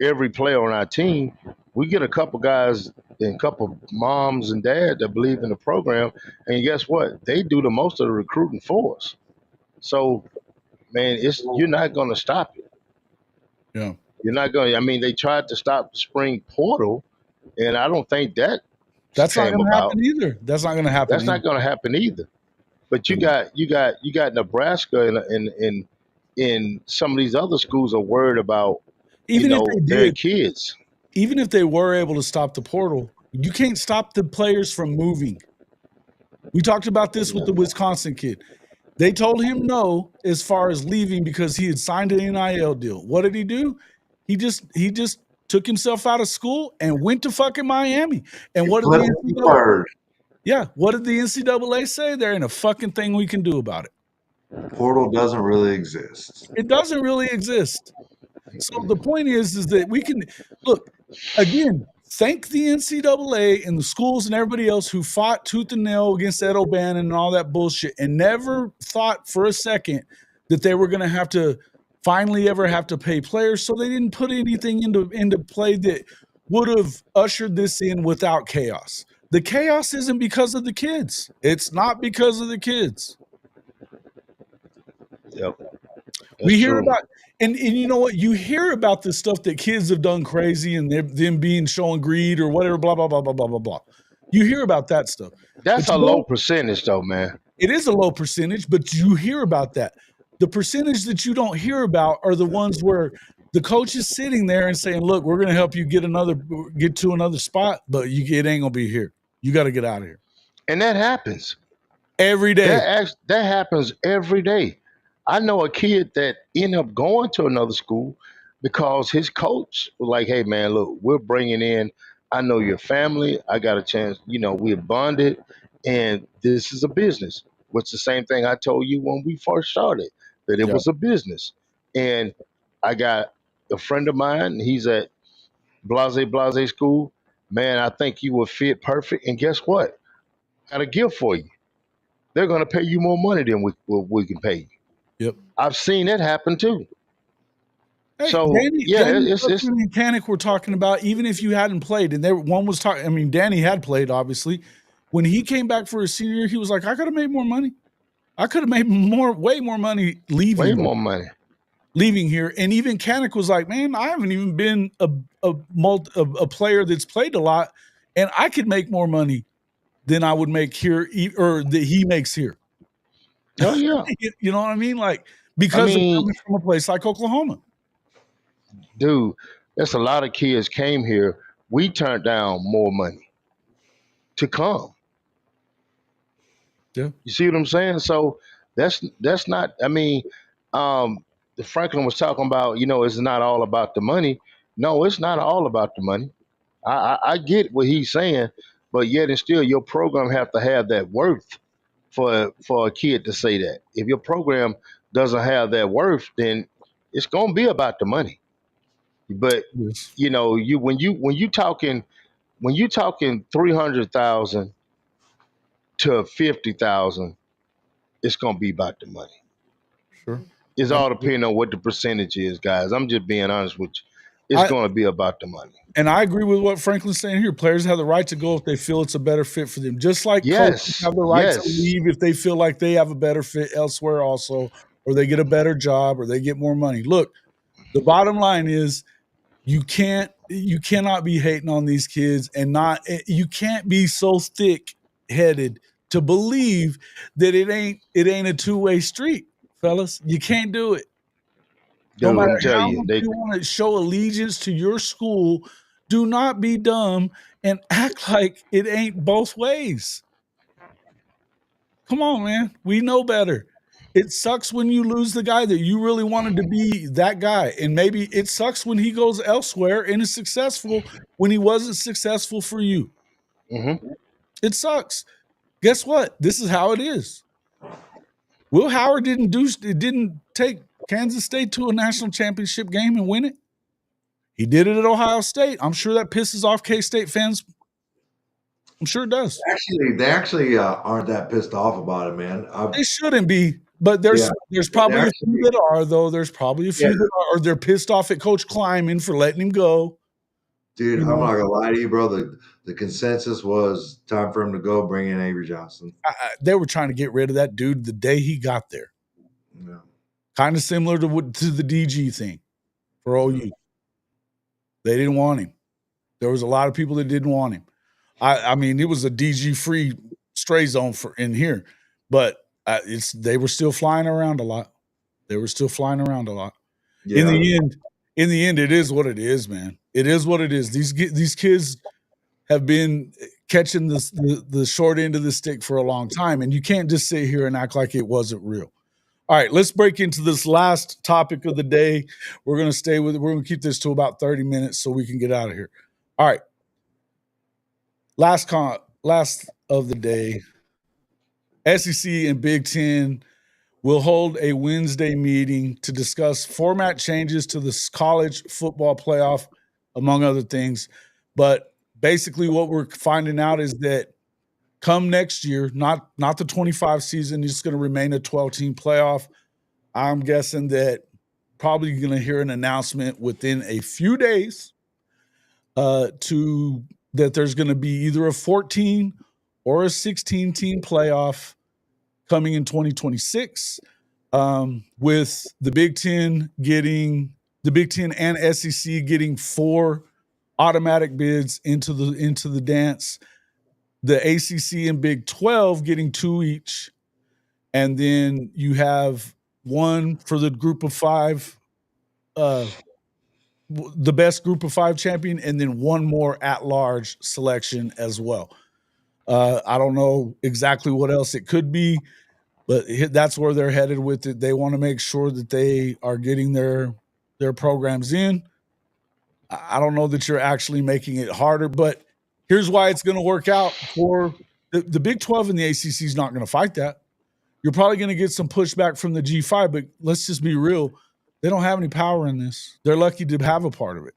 S2: every player on our team. We get a couple guys and a couple moms and dads that believe in the program, and guess what? They do the most of the recruiting for us. So, man, you're not going to stop it.
S1: Yeah.
S2: You're not going. I mean, they tried to stop the spring portal, and I don't think that
S1: That's not
S2: came
S1: going to
S2: about.
S1: happen either. That's not going to happen
S2: That's
S1: either.
S2: not going to happen either. But you
S1: Yeah.
S2: got Nebraska and some of these other schools are worried about
S1: Even if they
S2: their
S1: did,
S2: kids.
S1: even if they were able to stop the portal, you can't stop the players from moving. We talked about this with the Wisconsin kid. They told him no as far as leaving because he had signed an NIL deal. What did he do? He just took himself out of school and went to fucking Miami. And what did the NCAA? Yeah, what did the NCAA say? There ain't a fucking thing we can do about it.
S3: Portal doesn't really exist.
S1: It doesn't really exist. So the point is that we can look again. Thank the NCAA and the schools and everybody else who fought tooth and nail against Ed O'Bannon and all that bullshit, and never thought for a second that they were going to have to finally ever have to pay players. So they didn't put anything into play that would have ushered this in without chaos. The chaos isn't because of the kids. It's not because of the kids.
S2: Yep.
S1: We hear about, and you know what? You hear about the stuff that kids have done crazy and them being showing greed or whatever, blah, blah, blah, blah, blah, blah, blah. You hear about that stuff.
S2: That's a low percentage, though, man.
S1: It is a low percentage, but you hear about that. The percentage that you don't hear about are the ones where the coach is sitting there and saying, look, we're going to help you get to another spot, but it ain't going to be here. You got to get out of here.
S2: And that happens.
S1: Every day.
S2: That happens every day. I know a kid that ended up going to another school because his coach was like, hey, man, look, we're bringing in, I know your family. I got a chance, we're bonded, and this is a business. What's the same thing I told you when we first started, that it was a business. And I got a friend of mine, he's at Blase school. Man, I think you will fit perfect. And guess what? I got a gift for you. They're going to pay you more money than we can pay you.
S1: Yep.
S2: I've seen it happen too.
S1: Hey,
S2: So
S1: Danny,
S2: it's
S1: and Panic we're talking about. Even if you hadn't played, and one was talking. I mean, Danny had played obviously. When he came back for his senior year, he was like, "I could have made more money. I could have made way more money leaving.
S2: Way more money
S1: leaving here." And even Panic was like, "Man, I haven't even been a player that's played a lot, and I could make more money than I would make here, or that he makes here."
S2: Oh yeah.
S1: You know what I mean? Like, because of coming from a place like Oklahoma.
S2: Dude, there's a lot of kids came here. We turned down more money to come.
S1: Yeah.
S2: You see what I'm saying? So that's not, the Franklin was talking about, it's not all about the money. No, it's not all about the money. I get what he's saying, but yet and still your program have to have that worth for a kid to say that. If your program doesn't have that worth, then it's gonna be about the money. But
S1: Yes.
S2: when you talking 300,000 to 50,000, it's gonna be about the money.
S1: Sure.
S2: It's all depending on what the percentage is, guys. I'm just being honest with you. It's gonna be about the money.
S1: And I agree with what Franklin's saying here. Players have the right to go if they feel it's a better fit for them. Just like coaches have the right to leave if they feel like they have a better fit elsewhere also, or they get a better job, or they get more money. Look, the bottom line is you cannot be hating on these kids, and you can't be so thick-headed to believe that it ain't a two-way street, fellas. You can't do it. No
S2: Dude,
S1: matter how much you want to show allegiance to your school, do not be dumb and act like it ain't both ways. Come on, man. We know better. It sucks when you lose the guy that you really wanted to be that guy. And maybe it sucks when he goes elsewhere and is successful when he wasn't successful for you.
S2: Mm-hmm.
S1: It sucks. Guess what? This is how it is. Will Howard didn't take Kansas State to a national championship game and win it. He did it at Ohio State. I'm sure that pisses off K-State fans. I'm sure it does.
S3: They actually aren't that pissed off about it, man.
S1: They shouldn't be, but there's probably a few that are, though. There's probably a few that are, or they're pissed off at Coach Kleiman for letting him go.
S3: Dude, I'm not gonna lie to you, bro. The consensus was time for him to go. Bring in Avery Johnson.
S1: They were trying to get rid of that dude the day he got there.
S3: Yeah.
S1: Kind of similar to the DG thing for OU. They didn't want him. There was a lot of people that didn't want him. I mean, it was a DG-free stray zone in here, but they were still flying around a lot. Yeah. In the end, it is what it is, man. It is what it is. These kids have been catching the short end of the stick for a long time, and you can't just sit here and act like it wasn't real. All right, let's break into this last topic of the day. We're going to keep this to about 30 minutes so we can get out of here. All right. Last of the day, SEC and Big Ten will hold a Wednesday meeting to discuss format changes to the college football playoff, among other things. But basically what we're finding out is that come next year, not the 25 season, it's going to remain a 12-team playoff. I'm guessing that probably going to hear an announcement within a few days that there's going to be either a 14 or a 16-team playoff coming in 2026, with the Big Ten and SEC getting 4 automatic bids into the dance, the ACC and Big 12 getting 2 each, and then you have one for the group of 5, the best group of 5 champion, and then one more at-large selection as well. I don't know exactly what else it could be, but that's where they're headed with it. They want to make sure that they are getting their programs in. I don't know that you're actually making it harder, but here's why it's going to work out for the Big 12 and the ACC is not going to fight that. You're probably going to get some pushback from the G5, but let's just be real. They don't have any power in this. They're lucky to have a part of it.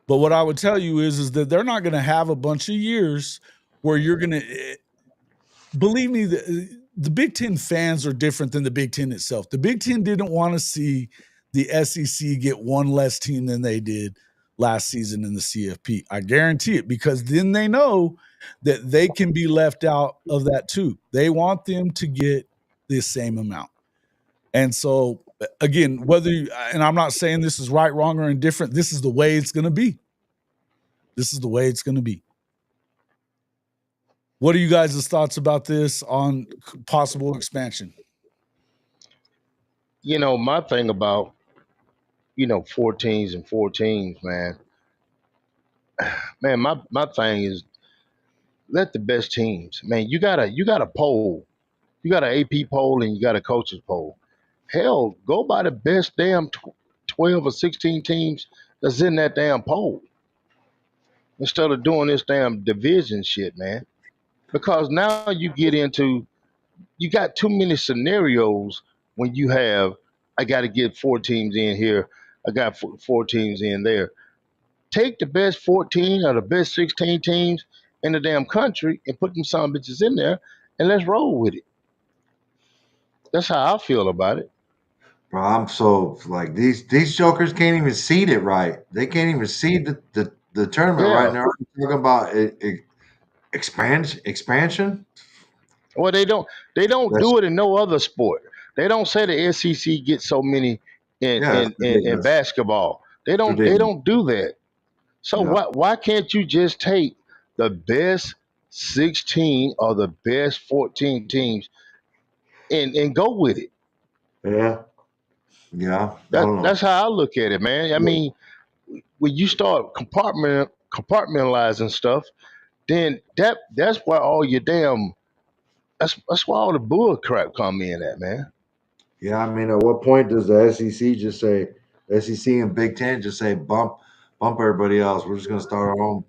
S1: But what I would tell you is that they're not going to have a bunch of years where you're going to – believe me, the Big Ten fans are different than the Big Ten itself. The Big Ten didn't want to see the SEC get one less team than they did last season in the CFP. I guarantee it, because then they know that they can be left out of that too. They want them to get the same amount. And so, again, and I'm not saying this is right, wrong, or indifferent. This is the way it's going to be. What are you guys' thoughts about this on possible expansion?
S2: My thing about, 4 teams and 4 teams, man. Man, my thing is let the best teams. Man, you got a poll. You got an AP poll and you got a coaches poll. Hell, go by the best damn 12 or 16 teams that's in that damn poll instead of doing this damn division shit, man. Because now you got too many scenarios when you have, I got to get 4 teams in here, I got 4 teams in there. Take the best 14 or the best 16 teams in the damn country and put them some bitches in there and let's roll with it. That's how I feel about it.
S3: Bro, I'm so like these jokers can't even seed it right. They can't even seed the tournament right now. We're talking about expansion.
S2: Well, they don't do it in no other sport. They don't say the SEC gets so many in basketball. They don't do that. So why can't you just take the best 16 or the best 14 teams and go with it?
S3: Yeah.
S2: That's how I look at it, man. I mean, when you start compartmentalizing stuff, then that's where all your damn that's why all the bull crap come in at, man.
S3: Yeah, I mean, at what point does the SEC just say SEC and Big Ten just say bump everybody else? We're just going to start our own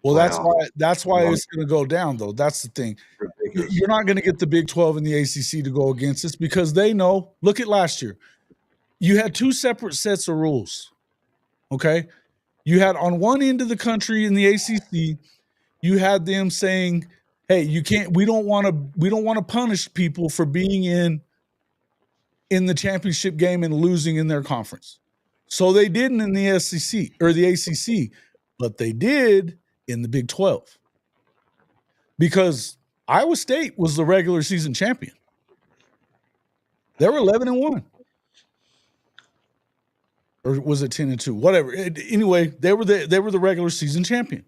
S1: Well,
S3: playoff.
S1: that's why it's going to go down, though. That's the thing.
S3: Ridiculous.
S1: You're not going to get the Big 12 and the ACC to go against this because they know. Look at last year. You had two separate sets of rules. Okay, you had on one end of the country in the ACC, you had them saying, "Hey, you can't. We don't want to punish people for being in the championship game and losing in their conference." So they didn't in the SEC or the ACC, but they did in the Big 12 because Iowa State was the regular season champion. They were 11-1. Or was it 10-2? Whatever. Anyway, they were the regular season champion.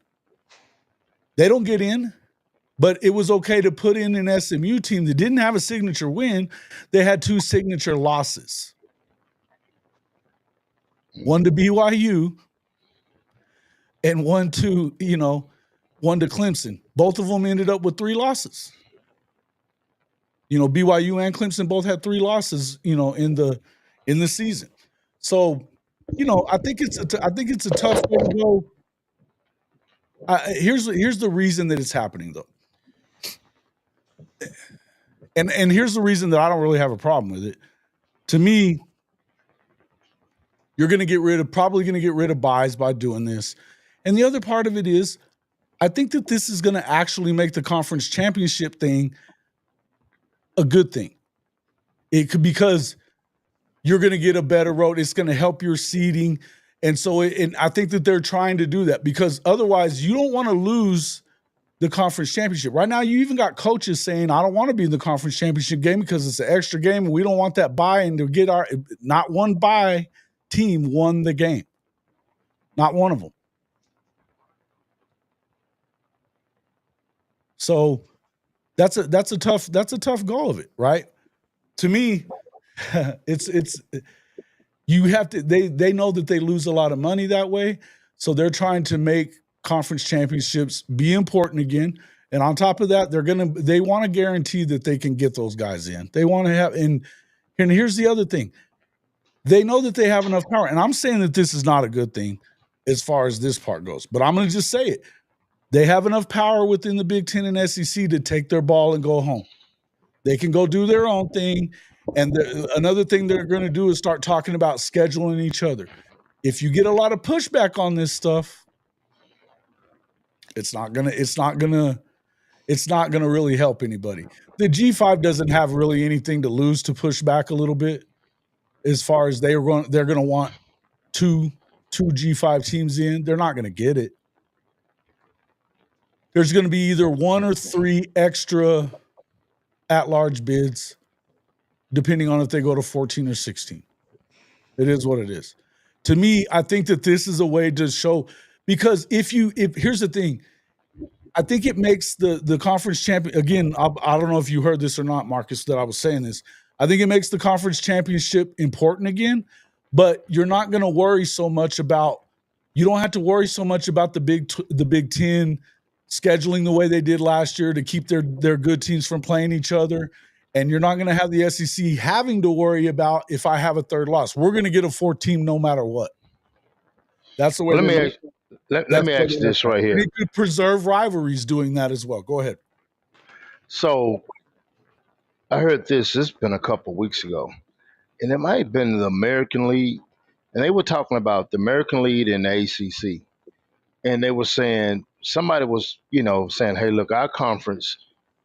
S1: They don't get in, but it was okay to put in an SMU team that didn't have a signature win. They had two signature losses. One to BYU and one to Clemson. Both of them ended up with 3 losses. BYU and Clemson both had 3 losses, in the season. So, I think it's a tough way to go. Here's the reason that it's happening, though. And here's the reason that I don't really have a problem with it. To me, you're probably going to get rid of buys by doing this. And the other part of it is, I think that this is going to actually make the conference championship thing a good thing. It could, because you're going to get a better road. It's going to help your seeding. And so I think that they're trying to do that because otherwise you don't want to lose the conference championship. Right now, you even got coaches saying, I don't want to be in the conference championship game because it's an extra game and we don't want that bye. And to get not one bye team won the game. Not one of them. So that's a tough goal of it, right? To me, you have to, they know that they lose a lot of money that way. So they're trying to make conference championships be important again. And on top of that, they want to guarantee that they can get those guys in. They want to have, and here's the other thing. They know that they have enough power. And I'm saying that this is not a good thing as far as this part goes, but I'm going to just say it. They have enough power within the Big Ten and SEC to take their ball and go home. They can go do their own thing. And another thing they're going to do is start talking about scheduling each other. If you get a lot of pushback on this stuff, it's not gonna really help anybody. The G5 doesn't have really anything to lose to push back a little bit, as far as they're going to want two G5 teams in. They're not going to get it. There's going to be either 1 or 3 extra at-large bids, depending on if they go to 14 or 16. It is what it is. To me, I think that this is a way to show, because if here's the thing, I think it makes the conference champion, again, I don't know if you heard this or not, Marcus, that I was saying this. I think it makes the conference championship important again, but you're not going to worry so much about, you don't have to worry so much about the Big Ten scheduling the way they did last year to keep their good teams from playing each other. And you're not going to have the SEC having to worry about if I have a third loss. We're going to get a 4th team no matter what. That's the way.
S2: Let me ask this right here.
S1: It could preserve rivalries doing that as well. Go ahead.
S2: So I heard this. It's been a couple weeks ago, and it might have been the American League, and they were talking about the American League and the ACC, and they were saying, somebody was saying, hey, look, our conference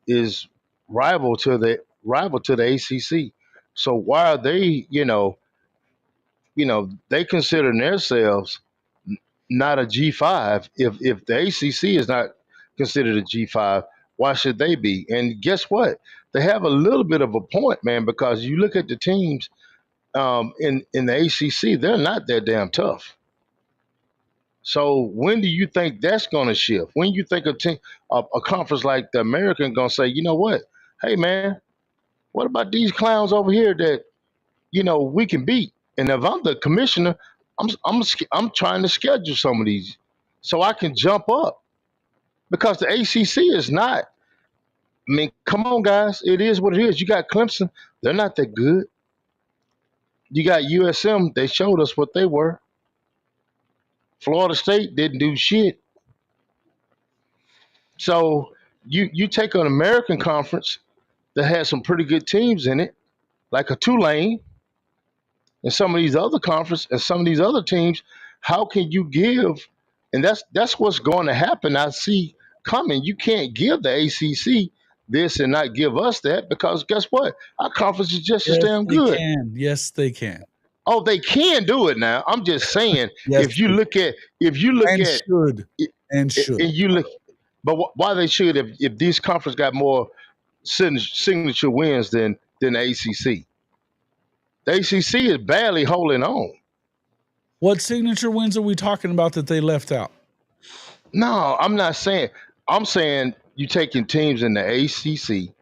S2: is rival to the ACC. So why are they, they consider themselves not a G5? If the ACC is not considered a G5, why should they be? And guess what? They have a little bit of a point, man, because you look at the teams in the ACC, they're not that damn tough. So when do you think that's going to shift? When you think a conference like the American going to say, you know what? Hey, man, what about these clowns over here that we can beat? And if I'm the commissioner, I'm trying to schedule some of these so I can jump up, because the ACC is not. I mean, come on, guys, it is what it is. You got Clemson; they're not that good. You got USM. They showed us what they were. Florida State didn't do shit. So you take an American conference that has some pretty good teams in it, like a Tulane, and some of these other conferences and some of these other teams. How can you give? And that's what's going to happen. I see coming. You can't give the ACC this and not give us that, because guess what? Our conference is just as
S1: Yes,
S2: damn
S1: they
S2: good.
S1: can. Yes, they can.
S2: Oh, they can do it now. I'm just saying,
S1: Yes,
S2: if you
S1: they
S2: look at
S1: and should and should.
S2: and you look, but why they should, if these conferences got more signature wins than the ACC. The ACC is barely holding on.
S1: What signature wins are we talking about that they left out?
S2: No, I'm not saying. I'm saying you taking teams in the ACC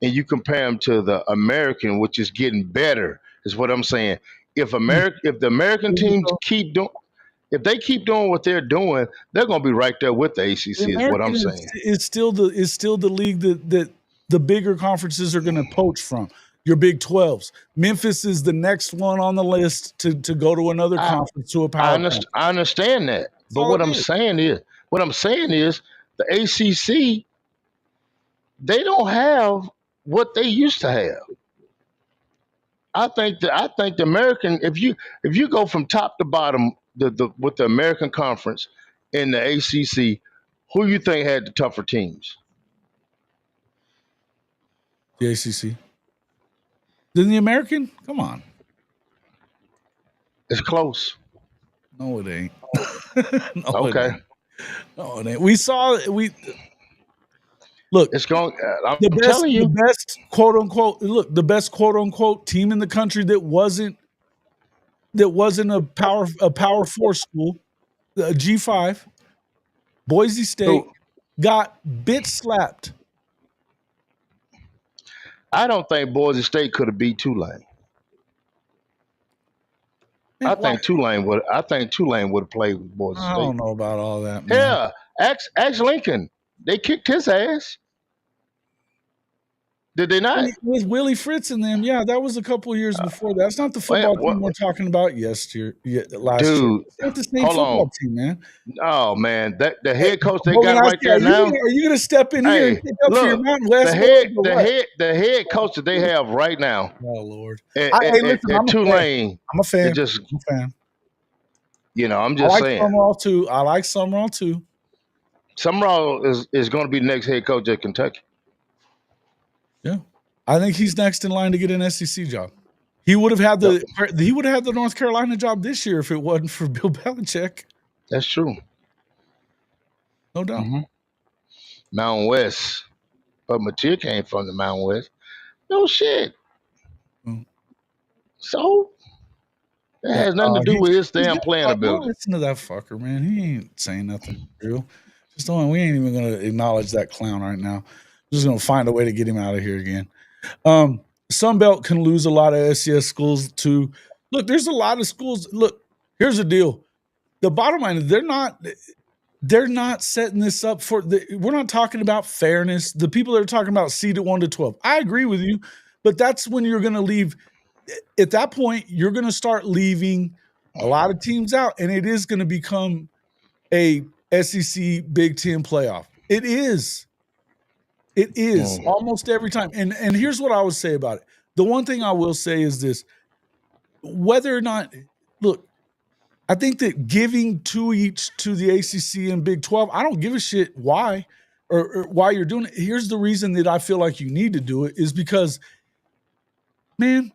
S2: and you compare them to the American, which is getting better. Is what I'm saying. If the American teams keep doing, if they keep doing what they're doing, they're going to be right there with the ACC.
S1: The
S2: Is what I'm
S1: American
S2: saying.
S1: is still the league that the bigger conferences are going to poach from. Your Big 12s. Memphis is the next one on the list to go to another conference, to a power conference.
S2: I understand that, but what I'm saying is the ACC, they don't have what they used to have. I think the American, if you go from top to bottom with the American Conference in the ACC, who you think had the tougher teams?
S1: The ACC. Then the American? Come on.
S2: It's close.
S1: No, it ain't. No,
S2: okay.
S1: No, it ain't. Look.
S2: It's going. I'm
S1: telling you,
S2: the
S1: best quote unquote. Look, the best quote unquote team in the country that wasn't a power 4 school, a G5, Boise State, got bit slapped.
S2: I don't think Boise State could have beat Tulane. I think Tulane would have played with Boise State.
S1: I don't know about all that, man.
S2: Yeah, ask Lincoln. They kicked his ass. Did they not?
S1: With Willie Fritz and them, yeah, that was a couple of years before. That's not the football team we're talking about last year. It's not the same football team, man.
S2: Oh man, the head coach they got right there now.
S1: Are you gonna step in here and pick up for your Mountain West?
S2: The head coach that they have right now.
S1: Oh Lord,
S2: at Tulane.
S1: I'm a fan.
S2: I'm a fan. You know, I'm
S1: I
S2: just
S1: like
S2: saying.
S1: I like Summerall too.
S2: Summerall is going to be the next head coach at Kentucky.
S1: Yeah, I think he's next in line to get an SEC job. He would have had the North Carolina job this year if it wasn't for Bill Belichick.
S2: That's true.
S1: No doubt.
S2: Mm-hmm. Mountain West, but Mateer came from the Mountain West. No shit. Mm. So that has nothing to do with his damn playing ability.
S1: Listen to that fucker, man. He ain't saying nothing real. We ain't even going to acknowledge that clown right now. Just going to find a way to get him out of here again. Sunbelt can lose a lot of SCS schools too. Look, there's a lot of schools. Look, here's the deal. The bottom line is they're not setting this up for we're not talking about fairness. The people that are talking about seeded 1 to 12. I agree with you, but that's when you're going to leave. At that point, you're going to start leaving a lot of teams out, and it is going to become a SEC Big Ten playoff. It is. It is almost every time. And here's what I would say about it. The one thing I will say is this. Whether or not, look, I think that giving two each to the ACC and Big 12, I don't give a shit why or why you're doing it. Here's the reason that I feel like you need to do it is because, man,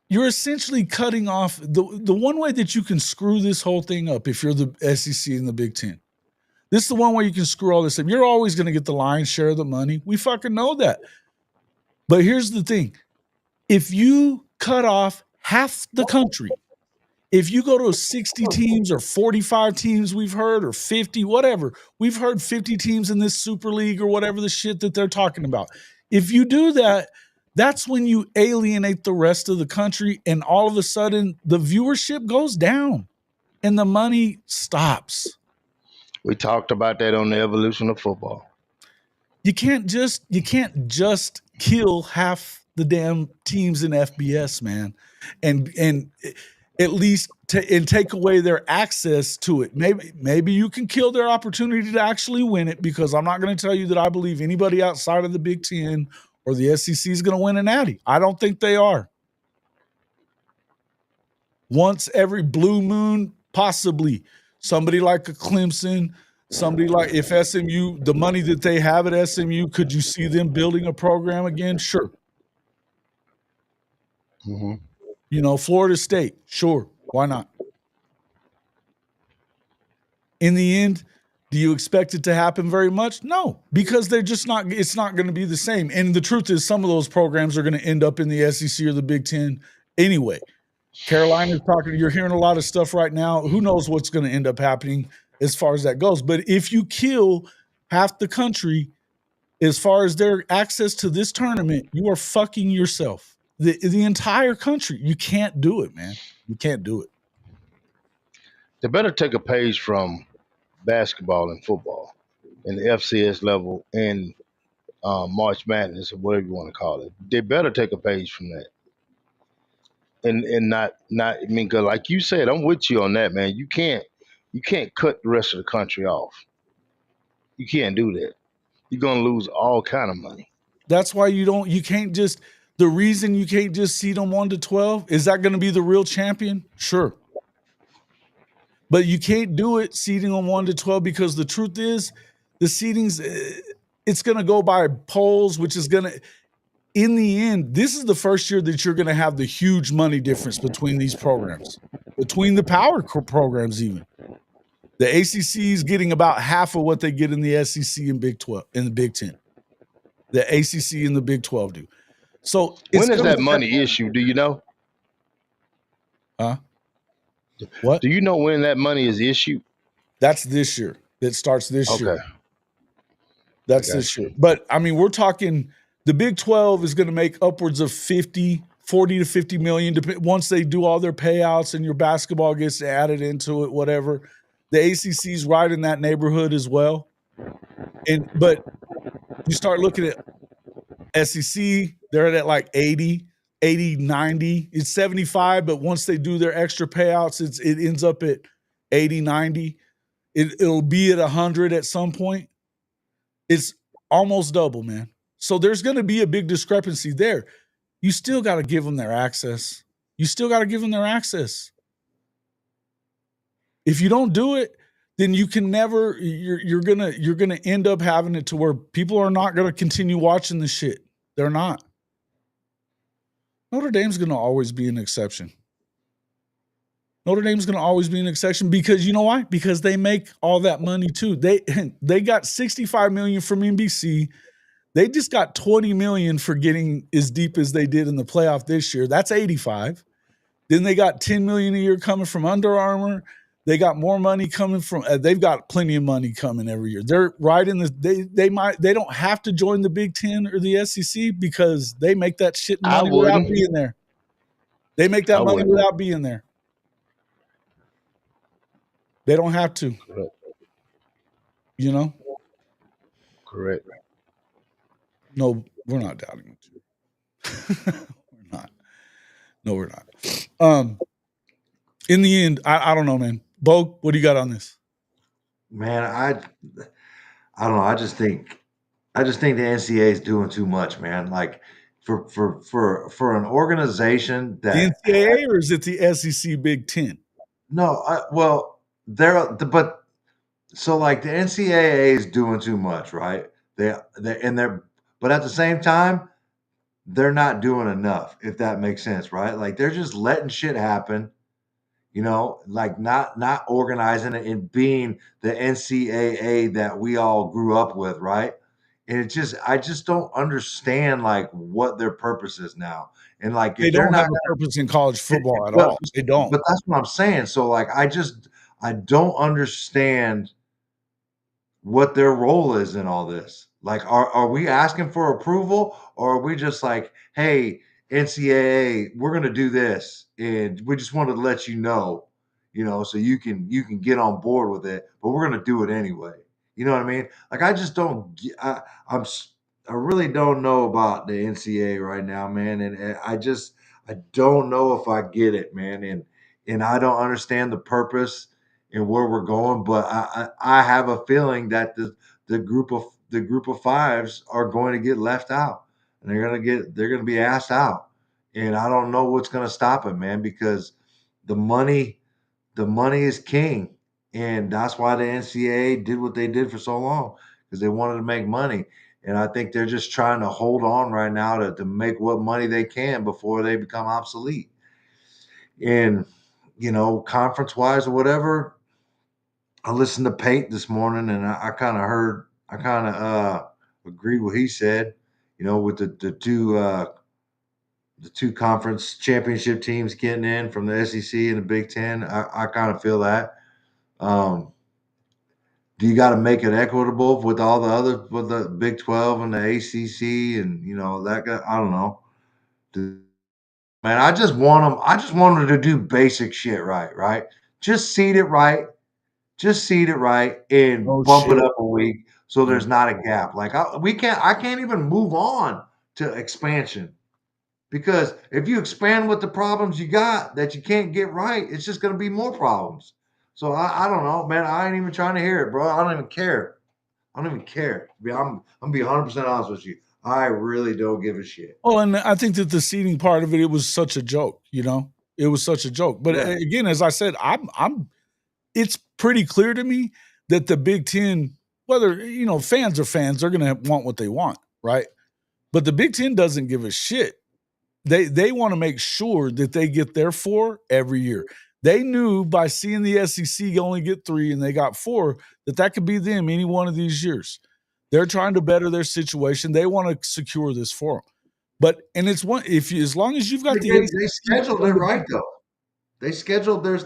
S1: you're essentially cutting off the one way that you can screw this whole thing up if you're the SEC and the Big 10. This is the one way you can screw all this up. You're always going to get the lion's share of the money. We fucking know that. But here's the thing. If you cut off half the country, if you go to 60 teams or 45 teams we've heard, or 50, whatever, we've heard 50 teams in this Super League or whatever the shit that they're talking about. If you do that, that's when you alienate the rest of the country, and all of a sudden the viewership goes down and the money stops.
S2: We talked about that on the evolution of football.
S1: You can't just kill half the damn teams in FBS, man, and at least take away their access to it. Maybe you can kill their opportunity to actually win it, because I'm not going to tell you that I believe anybody outside of the Big Ten or the SEC is going to win a natty. I don't think they are. Once every blue moon, possibly. Somebody like a Clemson, somebody like, if SMU, the money that they have at SMU, could you see them building a program again? Sure.
S2: Mm-hmm.
S1: Florida State, sure. Why not? In the end, do you expect it to happen very much? No, because they're just not, it's not going to be the same. And the truth is, some of those programs are going to end up in the SEC or the Big Ten anyway. Carolina's talking, you're hearing a lot of stuff right now. Who knows what's going to end up happening as far as that goes. But if you kill half the country as far as their access to this tournament, you are fucking yourself. The entire country. You can't do it, man. You can't do it.
S2: They better take a page from basketball and football and the FCS level and March Madness or whatever you want to call it. They better take a page from that. And not I mean, 'cause like you said, I'm with you on that, man. You can't cut the rest of the country off. You can't do that. You're gonna lose all kind of money.
S1: That's why the reason you can't just seed them 1 to 12, is that going to be the real champion? Sure. But you can't do it seeding them 1 to 12, because the truth is the seedings, it's going to go by polls, which is going to, in the end, this is the first year that you're going to have the huge money difference between these programs, between the power programs even. The ACC is getting about half of what they get in the SEC and Big 12 in the Big 10. The ACC and the Big 12 do. So
S2: when is that money issue? Do you know?
S1: Huh? What?
S2: Do you know when that money is issued?
S1: That's this year. It starts this year.
S2: Okay.
S1: That's this year. But I mean, we're talking the Big 12 is going to make upwards of 40 to 50 million once they do all their payouts and your basketball gets added into it, whatever. The ACC is right in that neighborhood as well. But you start looking at SEC, they're at like 80, 90. It's 75, but once they do their extra payouts, it ends up at 80, 90. It'll be at 100 at some point. It's almost double, man. So there's going to be a big discrepancy there. You still got to give them their access. If you don't do it, then you can never, you're gonna end up having it to where people are not gonna continue watching the shit. They're not. Notre Dame's gonna always be an exception. Because you know why? Because they make all that money too. They got $65 million from NBC. They just got $20 million for getting as deep as they did in the playoff this year. That's 85. Then they got $10 million a year coming from Under Armour. They got more money coming from. They've got plenty of money coming every year. They're right in the. They don't have to join the Big Ten or the SEC because they make that shit money without being there. They make that money without being there. They don't have to.
S2: Correct.
S1: You know.
S2: Correct.
S1: No, we're not doubting it. We're not. No, we're not. In the end, I don't know, man. Bo, what do you got on this?
S3: Man, I don't know. I just think the NCAA is doing too much, man. Like for an organization that
S1: the NCAA, or is it the SEC Big Ten?
S3: No, but so like the NCAA is doing too much, right? But at the same time, they're not doing enough, if that makes sense, right? Like they're just letting shit happen. Like not organizing it and being the NCAA that we all grew up with, right? And I just don't understand like what their purpose is now. And like
S1: they don't have a purpose in college football at all. They don't.
S3: But that's what I'm saying. So like I don't understand what their role is in all this. Like are we asking for approval, or are we just like, hey, NCAA, we're going to do this, and we just wanted to let you know, so you can get on board with it, but we're going to do it anyway. You know what I mean? Like I just don't. I'm really don't know about the NCAA right now, man, and I don't know if I get it, man, and I don't understand the purpose and where we're going, but I have a feeling that the group of fives are going to get left out, and they're gonna be asked out, and I don't know what's gonna stop it, man, because the money is king, and that's why the NCAA did what they did for so long, because they wanted to make money. And I think they're just trying to hold on right now to make what money they can before they become obsolete. And, conference wise or whatever, I listened to Pate this morning, and I kind of agreed what he said, with the two conference championship teams getting in from the SEC and the Big Ten. I kind of feel that. Do you got to make it equitable with all the other, with the Big 12 and the ACC and that guy? I don't know. Man, I just want them to do basic shit right. Just seed it right. And bump it up a week so there's not a gap. Like I can't even move on to expansion, because if you expand with the problems you got that you can't get right, it's just going to be more problems. So I don't know, man. I ain't even trying to hear it, bro. I don't even care. I'm gonna be 100% honest with you. I really don't give a shit.
S1: Oh, and I think that the seeding part of it was such a joke. It was such a joke. But again, as I said, it's pretty clear to me that the Big Ten, whether fans are fans, they're gonna want what they want, right? But the Big Ten doesn't give a shit. They want to make sure that they get their 4 every year. They knew by seeing the SEC only get 3 and they got 4 that could be them any one of these years. They're trying to better their situation. They want to secure this for them. But it's one, as long as you've got
S3: they scheduled it right though. They scheduled their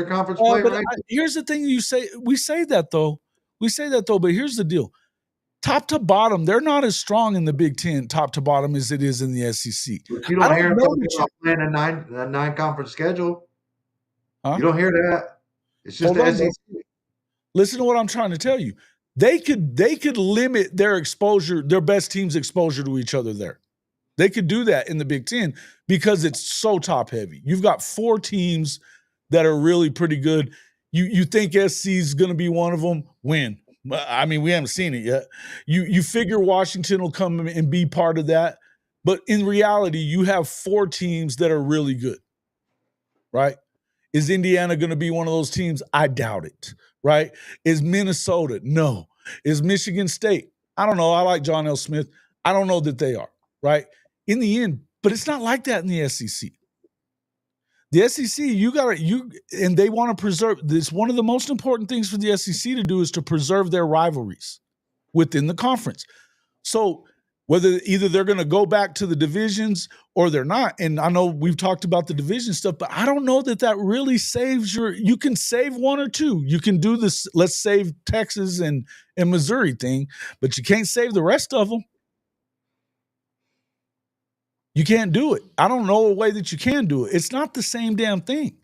S3: conference play right.
S1: Here's the thing: we say that though, but here's the deal. Top to bottom, they're not as strong in the Big Ten, top to bottom, as it is in the SEC.
S3: But you don't hear them talking about playing a 9-conference schedule. Huh? You don't hear that. It's just the SEC.
S1: Listen to what I'm trying to tell you. They could limit their exposure, their best team's exposure to each other there. They could do that in the Big Ten because it's so top heavy. You've got 4 teams that are really pretty good. You think SC is going to be one of them? When? I mean, we haven't seen it yet. You figure Washington will come and be part of that. But in reality, you have 4 teams that are really good, right? Is Indiana going to be one of those teams? I doubt it, right? Is Minnesota? No. Is Michigan State? I don't know. I like John L. Smith. I don't know that they are, right? In the end, but it's not like that in the SEC. The SEC, and they want to preserve this. One of the most important things for the SEC to do is to preserve their rivalries within the conference. So whether either they're going to go back to the divisions or they're not, and I know we've talked about the division stuff, but I don't know that really saves you can save 1 or 2. You can do this, let's save Texas and Missouri thing, but you can't save the rest of them. You can't do it. I don't know a way that you can do it. It's not the same damn thing.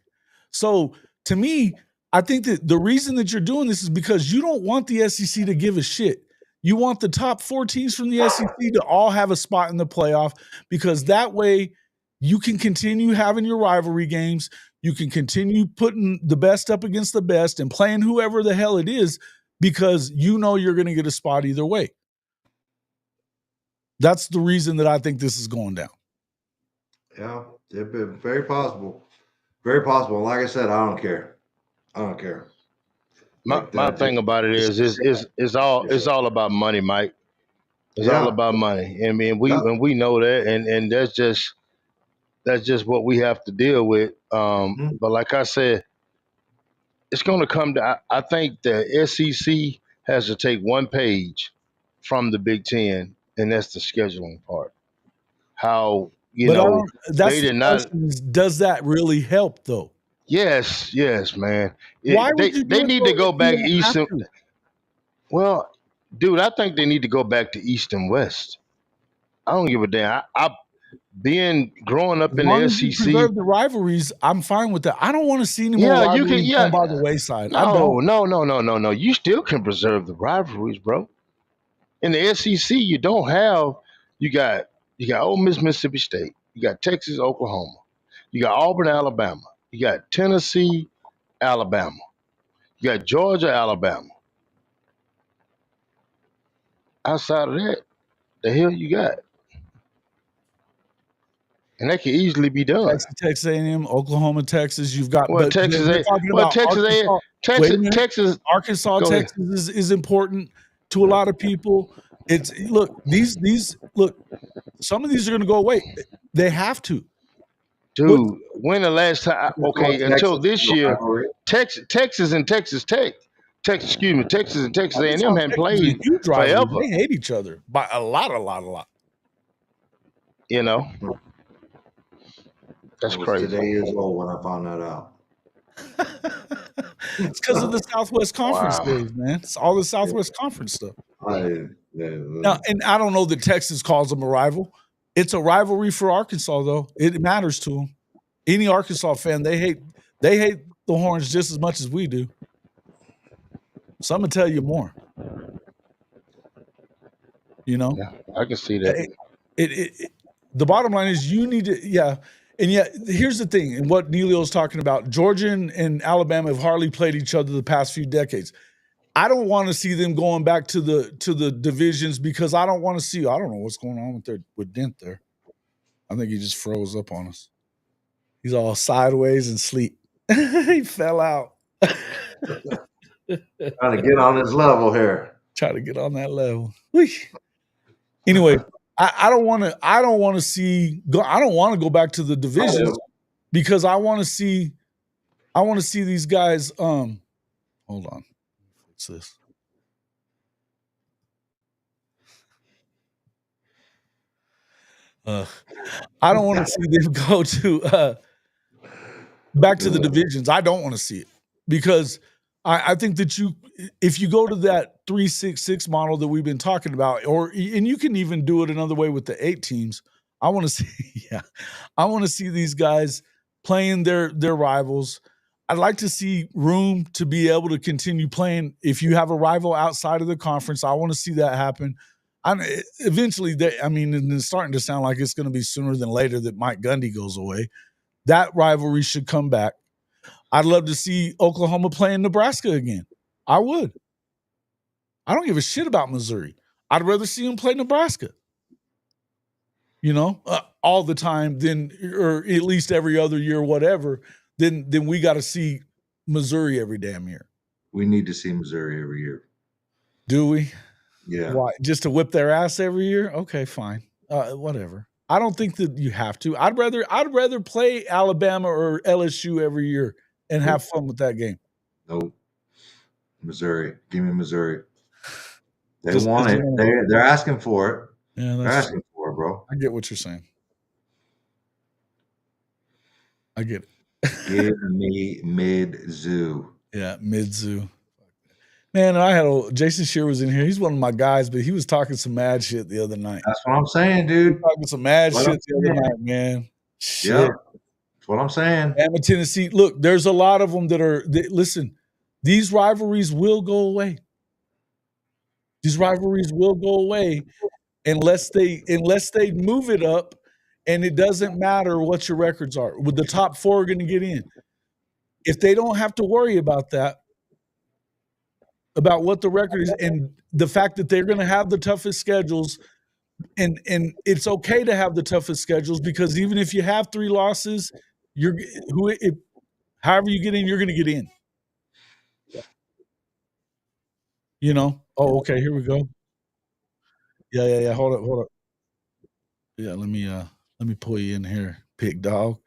S1: So to me, I think that the reason that you're doing this is because you don't want the SEC to give a shit. You want the top 4 teams from the SEC to all have a spot in the playoff, because that way you can continue having your rivalry games. You can continue putting the best up against the best and playing whoever the hell it is, because you're going to get a spot either way. That's the reason that I think this is going down.
S3: Yeah, it'd be very possible. Very possible. Like I said, I don't care.
S2: My thing about it is it's all about money, Mike. It's all about money. I mean, we know that, and that's just what we have to deal with. But like I said, it's going to come to. I think the SEC has to take 1 page from the Big Ten, and that's the scheduling part. How
S1: they did not. Does that really help though?
S2: Yes, man.
S1: Why would you
S2: they need to go back east and, well, dude, I think they need to go back to East and West. I don't give a damn. I growing up in the SEC,
S1: you preserve the rivalries, I'm fine with that. I don't want to see any more rivalries go by the wayside.
S2: No. You still can preserve the rivalries, bro. In the SEC, you don't have. You got Ole Miss, Mississippi State. You got Texas, Oklahoma. You got Auburn, Alabama. You got Tennessee, Alabama. You got Georgia, Alabama. Outside of that, the hell you got? And that can easily be done.
S1: Texas A&M, Oklahoma, Texas. You've got,
S2: Well,
S1: but
S2: Texas,
S1: we're talking
S2: well,
S1: about
S2: Texas,
S1: Arkansas. Wait a
S2: Texas,
S1: minute.
S2: Texas.
S1: Arkansas,
S2: Go ahead.
S1: Texas is important to a lot of people. It's look, these look, some of these are going to go away. They have to.
S2: Dude, when the last time? Okay,
S3: Texas
S2: until this year,
S3: rivalry.
S2: Texas and Texas Tech, Texas and Texas A&M
S1: Arkansas,
S2: hadn't
S1: Texas is a
S2: played
S1: huge rivalry.
S2: forever.
S1: They hate each other by a lot.
S2: You know, that's
S3: I was
S2: crazy.
S3: today years old when I found that out.
S1: It's because of the Southwest Conference
S2: Wow.
S1: days, man. It's all the Southwest Conference stuff. Now, and I don't know that Texas calls them a rival. It's a rivalry for Arkansas, though. It matters to them. Any Arkansas fan, they hate the Horns just as much as we do. Some will tell you more. You know,
S2: Yeah, I can see that.
S1: The bottom line is you need to, yeah. And yet, here's the thing, and what Neilio's talking about: Georgia and Alabama have hardly played each other the past few decades. I don't want to see them going back to the divisions because I don't want to see. I don't know what's going on with Dent there. I think he just froze up on us. He's all sideways and sleep. He fell out.
S3: Trying to get on his level here.
S1: Try to get on that level. Whee. Anyway, I don't want to. I don't want to see. I don't want to go back to the divisions because I want to see. I want to see these guys. Hold on. What's this? I don't want to see them go to back to the divisions. I don't want to see it because I think that if you go to that 3-6-6 model that we've been talking about, and you can even do it another way with the 8 teams. I want to see, I want to see these guys playing their rivals. I'd like to see room to be able to continue playing. If you have a rival outside of the conference, I want to see that happen. Eventually, it's starting to sound like it's going to be sooner than later that Mike Gundy goes away. That rivalry should come back. I'd love to see Oklahoma playing Nebraska again. I would. I don't give a shit about Missouri. I'd rather see them play Nebraska. All the time or at least every other year, whatever. Then we got to see Missouri every damn year.
S3: We need to see Missouri every year.
S1: Do we?
S3: Yeah.
S1: Why? Just to whip their ass every year? Okay, fine. Whatever. I don't think that you have to. I'd rather play Alabama or LSU every year and have fun with that game.
S3: Nope. Missouri. Give me Missouri. They want it. They're asking for it.
S1: Yeah,
S3: they're asking for it, bro.
S1: I get what you're saying. I get it.
S3: Give me mid-zoo.
S1: Yeah, mid-zoo. Man, I had Jason Shear was in here. He's one of my guys, but he was talking some mad shit the other night.
S3: That's what I'm saying, dude.
S1: Talking some mad shit the other night, man. Shit.
S3: Yeah, that's what I'm saying.
S1: Alabama, Tennessee. Look, there's a lot of them listen, these rivalries will go away. These rivalries will go away unless they move it up, and it doesn't matter what your records are. With the top 4 are going to get in. If they don't have to worry about that, about what the record is, and the fact that they're going to have the toughest schedules, and it's okay to have the toughest schedules because even if you have 3 losses, however you get in, you're going to get in. Oh, okay, here we go. Yeah. Hold up. Yeah, let me pull you in here, pig dog.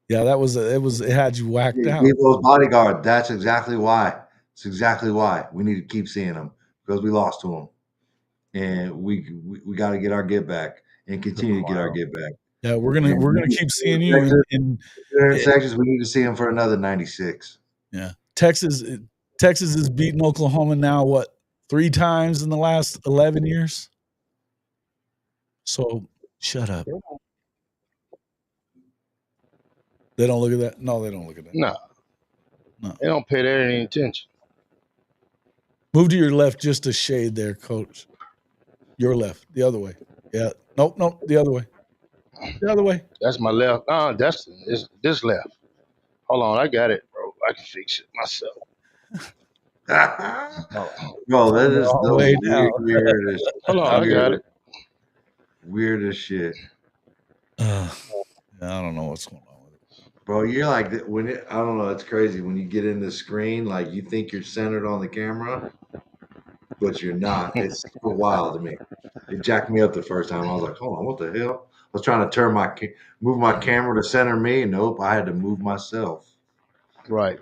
S1: Yeah, it had you whacked out.
S3: Leave those bodyguard. That's exactly why. It's exactly why we need to keep seeing them because we lost to them, and we got to get our get back and continue to get our get back.
S1: Yeah, we're gonna keep seeing you in
S3: Texas. We need to see them for another 96.
S1: Yeah, Texas has beaten Oklahoma now 3 times in the last 11 years. So shut up. They don't look at that. No, they don't look at that.
S2: No. They don't pay that any attention.
S1: Move to your left just a shade there, Coach. Your left. The other way. Yeah. Nope. The other way. The other way.
S2: That's my left. That's this left. Hold on, I got it, bro. I can fix it myself.
S3: Bro, that
S1: The
S3: is
S1: wrong
S3: the
S1: way now.
S3: weirdest,
S2: Hold on, I got it.
S3: weirdest shit.
S1: I don't know what's going on with it.
S3: Bro, you're like I don't know, it's crazy when you get in the screen, like you think you're centered on the camera, but you're not. It's super wild to me. It jacked me up the first time. I was like, hold on, what the hell? I was trying to move my camera to center me. Nope, I had to move myself.
S2: Right.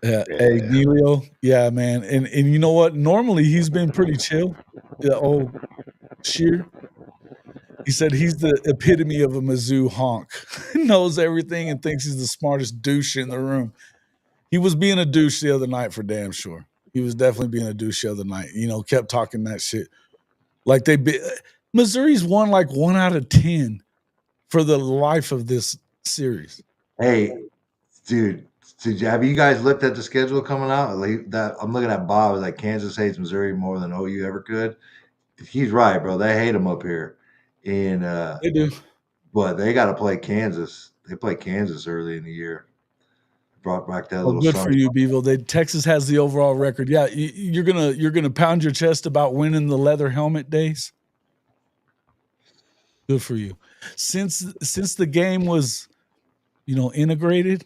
S1: Yeah. Hey, Gilio. Yeah, man. And you know what? Normally he's been pretty chill. Oh, Sheer. He said he's the epitome of a Mizzou honk. Knows everything and thinks he's the smartest douche in the room. He was being a douche the other night for damn sure. He was definitely being a douche the other night. Kept talking that shit. Like Missouri's won like 1 out of 10 for the life of this series.
S3: Hey, dude, have you guys looked at the schedule coming out? Like that, I'm looking at Bob. Like Kansas hates Missouri more than OU ever could. He's right, bro. They hate him up here, and
S1: They do.
S3: But they got to play Kansas. They play Kansas early in the year. Brought back that little.
S1: Good for you, Bevo. Texas has the overall record. Yeah, you're gonna pound your chest about winning the leather helmet days. Good for you. Since the game was, integrated,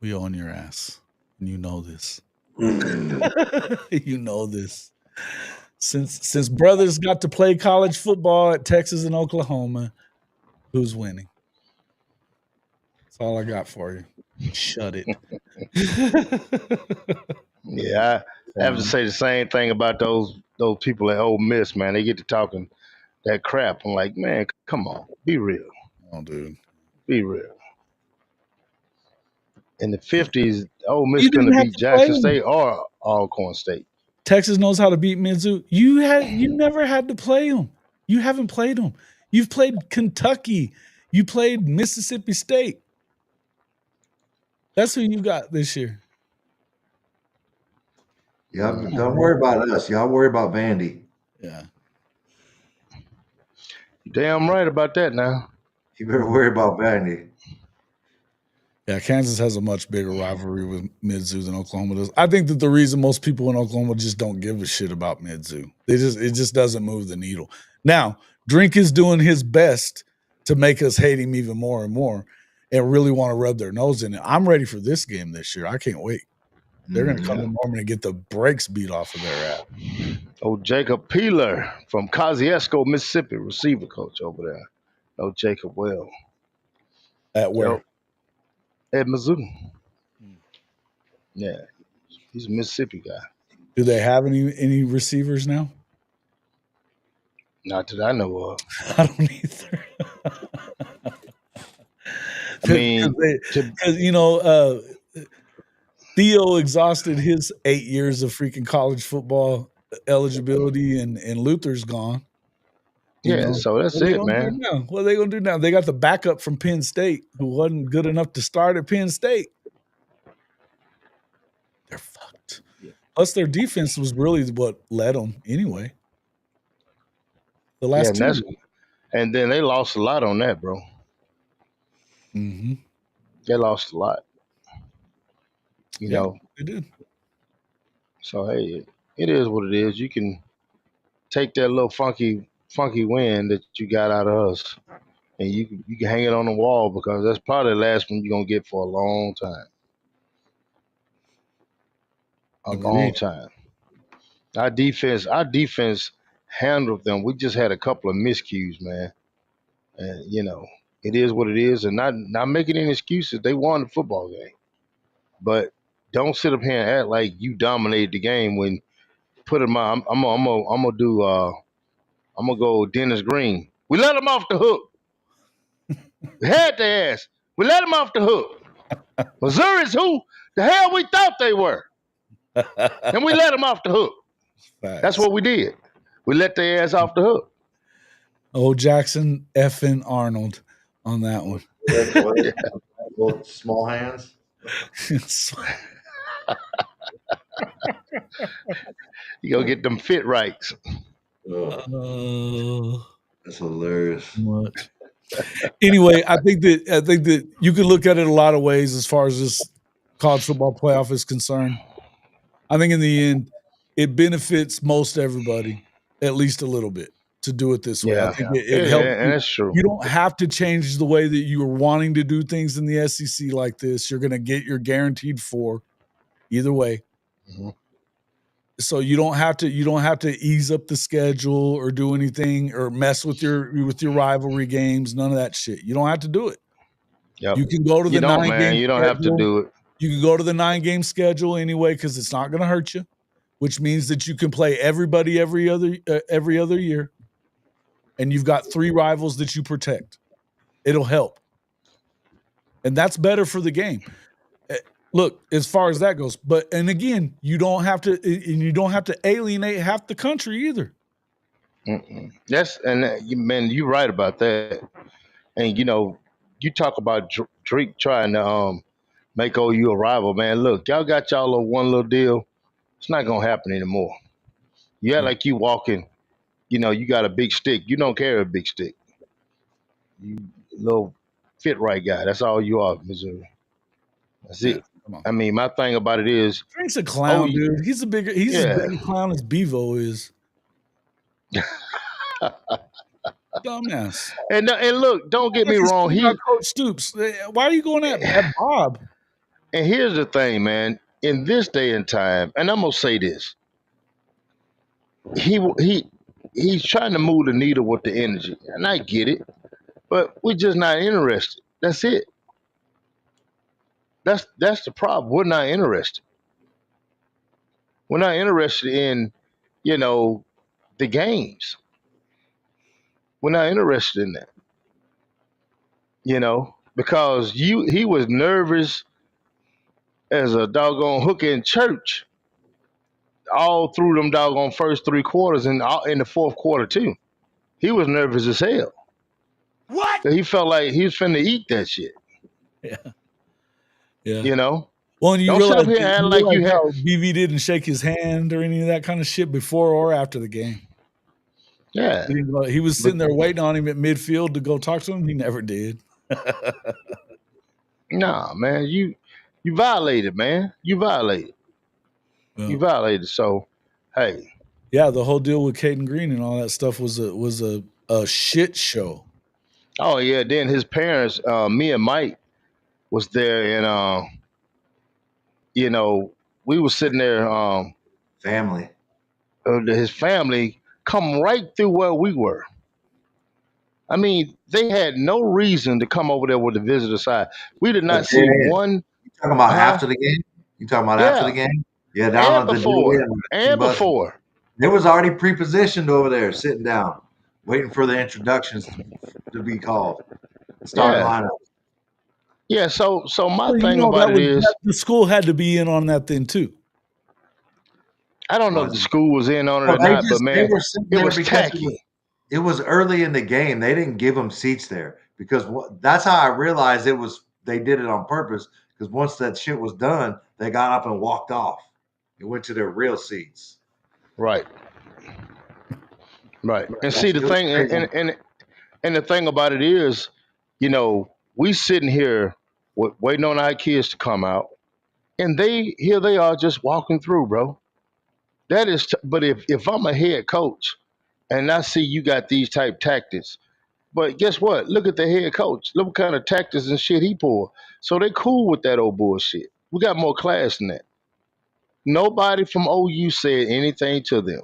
S1: we own your ass, and you know this. You know this. Since brothers got to play college football at Texas and Oklahoma, who's winning? That's all I got for you. Shut it.
S2: Yeah, I have to say the same thing about those people at Ole Miss, man. They get to talking that crap. I'm like, man, come on, be real.
S1: Oh, dude,
S2: be real. In the 50s, Ole Miss couldn't beat Jackson State or Alcorn State.
S1: Texas knows how to beat Mizzou. You never had to play them. You haven't played them. You've played Kentucky. You played Mississippi State. That's who you got this year.
S3: Yeah, don't worry about us. Y'all worry about Vandy.
S1: Yeah.
S2: You're damn right about that now.
S3: You better worry about Vandy.
S1: Yeah, Kansas has a much bigger rivalry with Mizzou than Oklahoma does. I think that the reason most people in Oklahoma just don't give a shit about Mizzou, it just doesn't move the needle. Now, Drink is doing his best to make us hate him even more and more and really want to rub their nose in it. I'm ready for this game this year. I can't wait. They're going to come to Norman and get the brakes beat off of their ass.
S2: Oh, Jacob Peeler from Kosciuszko, Mississippi, receiver coach over there. Oh, Jacob well.
S1: At where?
S2: At Mizzou. Yeah, he's a Mississippi guy.
S1: Do they have any receivers now?
S2: Not that I know of.
S1: I don't either.
S2: I mean,
S1: because Theo exhausted his 8 years of freaking college football eligibility, and Luther's gone.
S2: So that's it, man.
S1: What are they going to do now? They got the backup from Penn State who wasn't good enough to start at Penn State. They're fucked. Yeah. Plus, their defense was really what led them anyway. The last two.
S2: And then they lost a lot on that, bro.
S1: Mm-hmm.
S2: They lost a lot. You know.
S1: They did.
S2: So, hey, it is what it is. You can take that little funky win that you got out of us, and you can hang it on the wall because that's probably the last one you're going to get for a long time. Long time. Our defense handled them. We just had a couple of miscues, man. And, it is what it is. And not making any excuses. They won the football game. But don't sit up here and act like you dominated the game when put them out. I'm gonna go Dennis Green. We let them off the hook. We had their ass. We let them off the hook. Missouri's who the hell we thought they were. And we let them off the hook. Facts. That's what we did. We let their ass off the hook.
S1: Oh, Jackson effing Arnold on that one.
S3: Both small hands.
S2: You go get them fit rights.
S3: That's hilarious.
S1: Much. Anyway, I think that you can look at it a lot of ways as far as this college football playoff is concerned. I think in the end, it benefits most everybody, at least a little bit, to do it this way.
S2: Yeah.
S1: I think it helps.
S2: And that's true.
S1: You don't have to change the way that you are wanting to do things in the SEC like this. You're going to get your guaranteed 4 either way.
S2: Mhm.
S1: So you don't have to ease up the schedule or do anything or mess with your rivalry games. None of that shit. You don't have to do it.
S2: Yep.
S1: You can go to the
S2: You don't,
S1: 9
S2: man.
S1: game
S2: You don't
S1: schedule.
S2: have to do it.
S1: You can go to the 9 game schedule anyway because it's not going to hurt you, which means that you can play everybody every other year, and you've got 3 rivals that you protect. It'll help, and that's better for the game. Look, as far as that goes, and again, you don't have to alienate half the country either.
S2: Mm-mm. Man, you're right about that. And you talk about Drake trying to make OU a rival, man. Look, y'all got y'all one little deal. It's not gonna happen anymore. You act like you walking, you got a big stick. You don't carry a big stick. You little fit right guy. That's all you are, Missouri. That's it.
S1: Come on.
S2: I mean, my thing about it is,
S1: Drake's a clown,
S2: OU
S1: dude. He's as big a clown as Bevo is. Dumbass.
S2: and look, don't get me wrong.
S1: Coach Stoops. Why are you going at Bob?
S2: And here's the thing, man. In this day and time, and I'm gonna say this, he's trying to move the needle with the energy, and I get it, but we're just not interested. That's it. That's the problem. We're not interested. We're not interested in, the games. We're not interested in that. Because he was nervous as a doggone hooker in church all through them doggone first 3 quarters and in the fourth quarter too. He was nervous as hell.
S4: What?
S2: He felt like he was finna eat that shit.
S1: Yeah.
S2: Well,
S1: and you
S2: don't sit up
S1: realize,
S2: here and act like you
S1: how BV didn't shake his hand or any of that kind of shit before or after the game.
S2: Yeah.
S1: He was sitting there waiting on him at midfield to go talk to him. He never did.
S2: Nah, man, you violated, man. You violated.
S1: Well,
S2: You violated. So, hey.
S1: Yeah, the whole deal with Caden Green and all that stuff was a shit show.
S2: Oh yeah. Then his parents, me and Mike, was there, and we were sitting there.
S3: Family.
S2: His family come right through where we were. I mean, they had no reason to come over there with the visitor side. We did not see one.
S3: You talking about after the game? You talking about after the game? Yeah, down
S2: and before. And before.
S3: It was already prepositioned over there, sitting down, waiting for the introductions to be called. Starting lineup.
S2: Yeah, so my thing about it is
S1: the school had to be in on that then too.
S2: I don't know if the school was in on it or not, but man, it was tacky.
S3: It was early in the game. They didn't give them seats there because that's how I realized they did it on purpose, because once that shit was done, they got up and walked off. It went to their real seats.
S2: Right. And see the thing, and the thing about it is, we sitting here waiting on our kids to come out, and they are just walking through, bro. That is, but if I'm a head coach and I see you got these type tactics, but guess what? Look at the head coach. Look what kind of tactics and shit he pulled. So they cool with that old bullshit. We got more class than that. Nobody from OU said anything to them,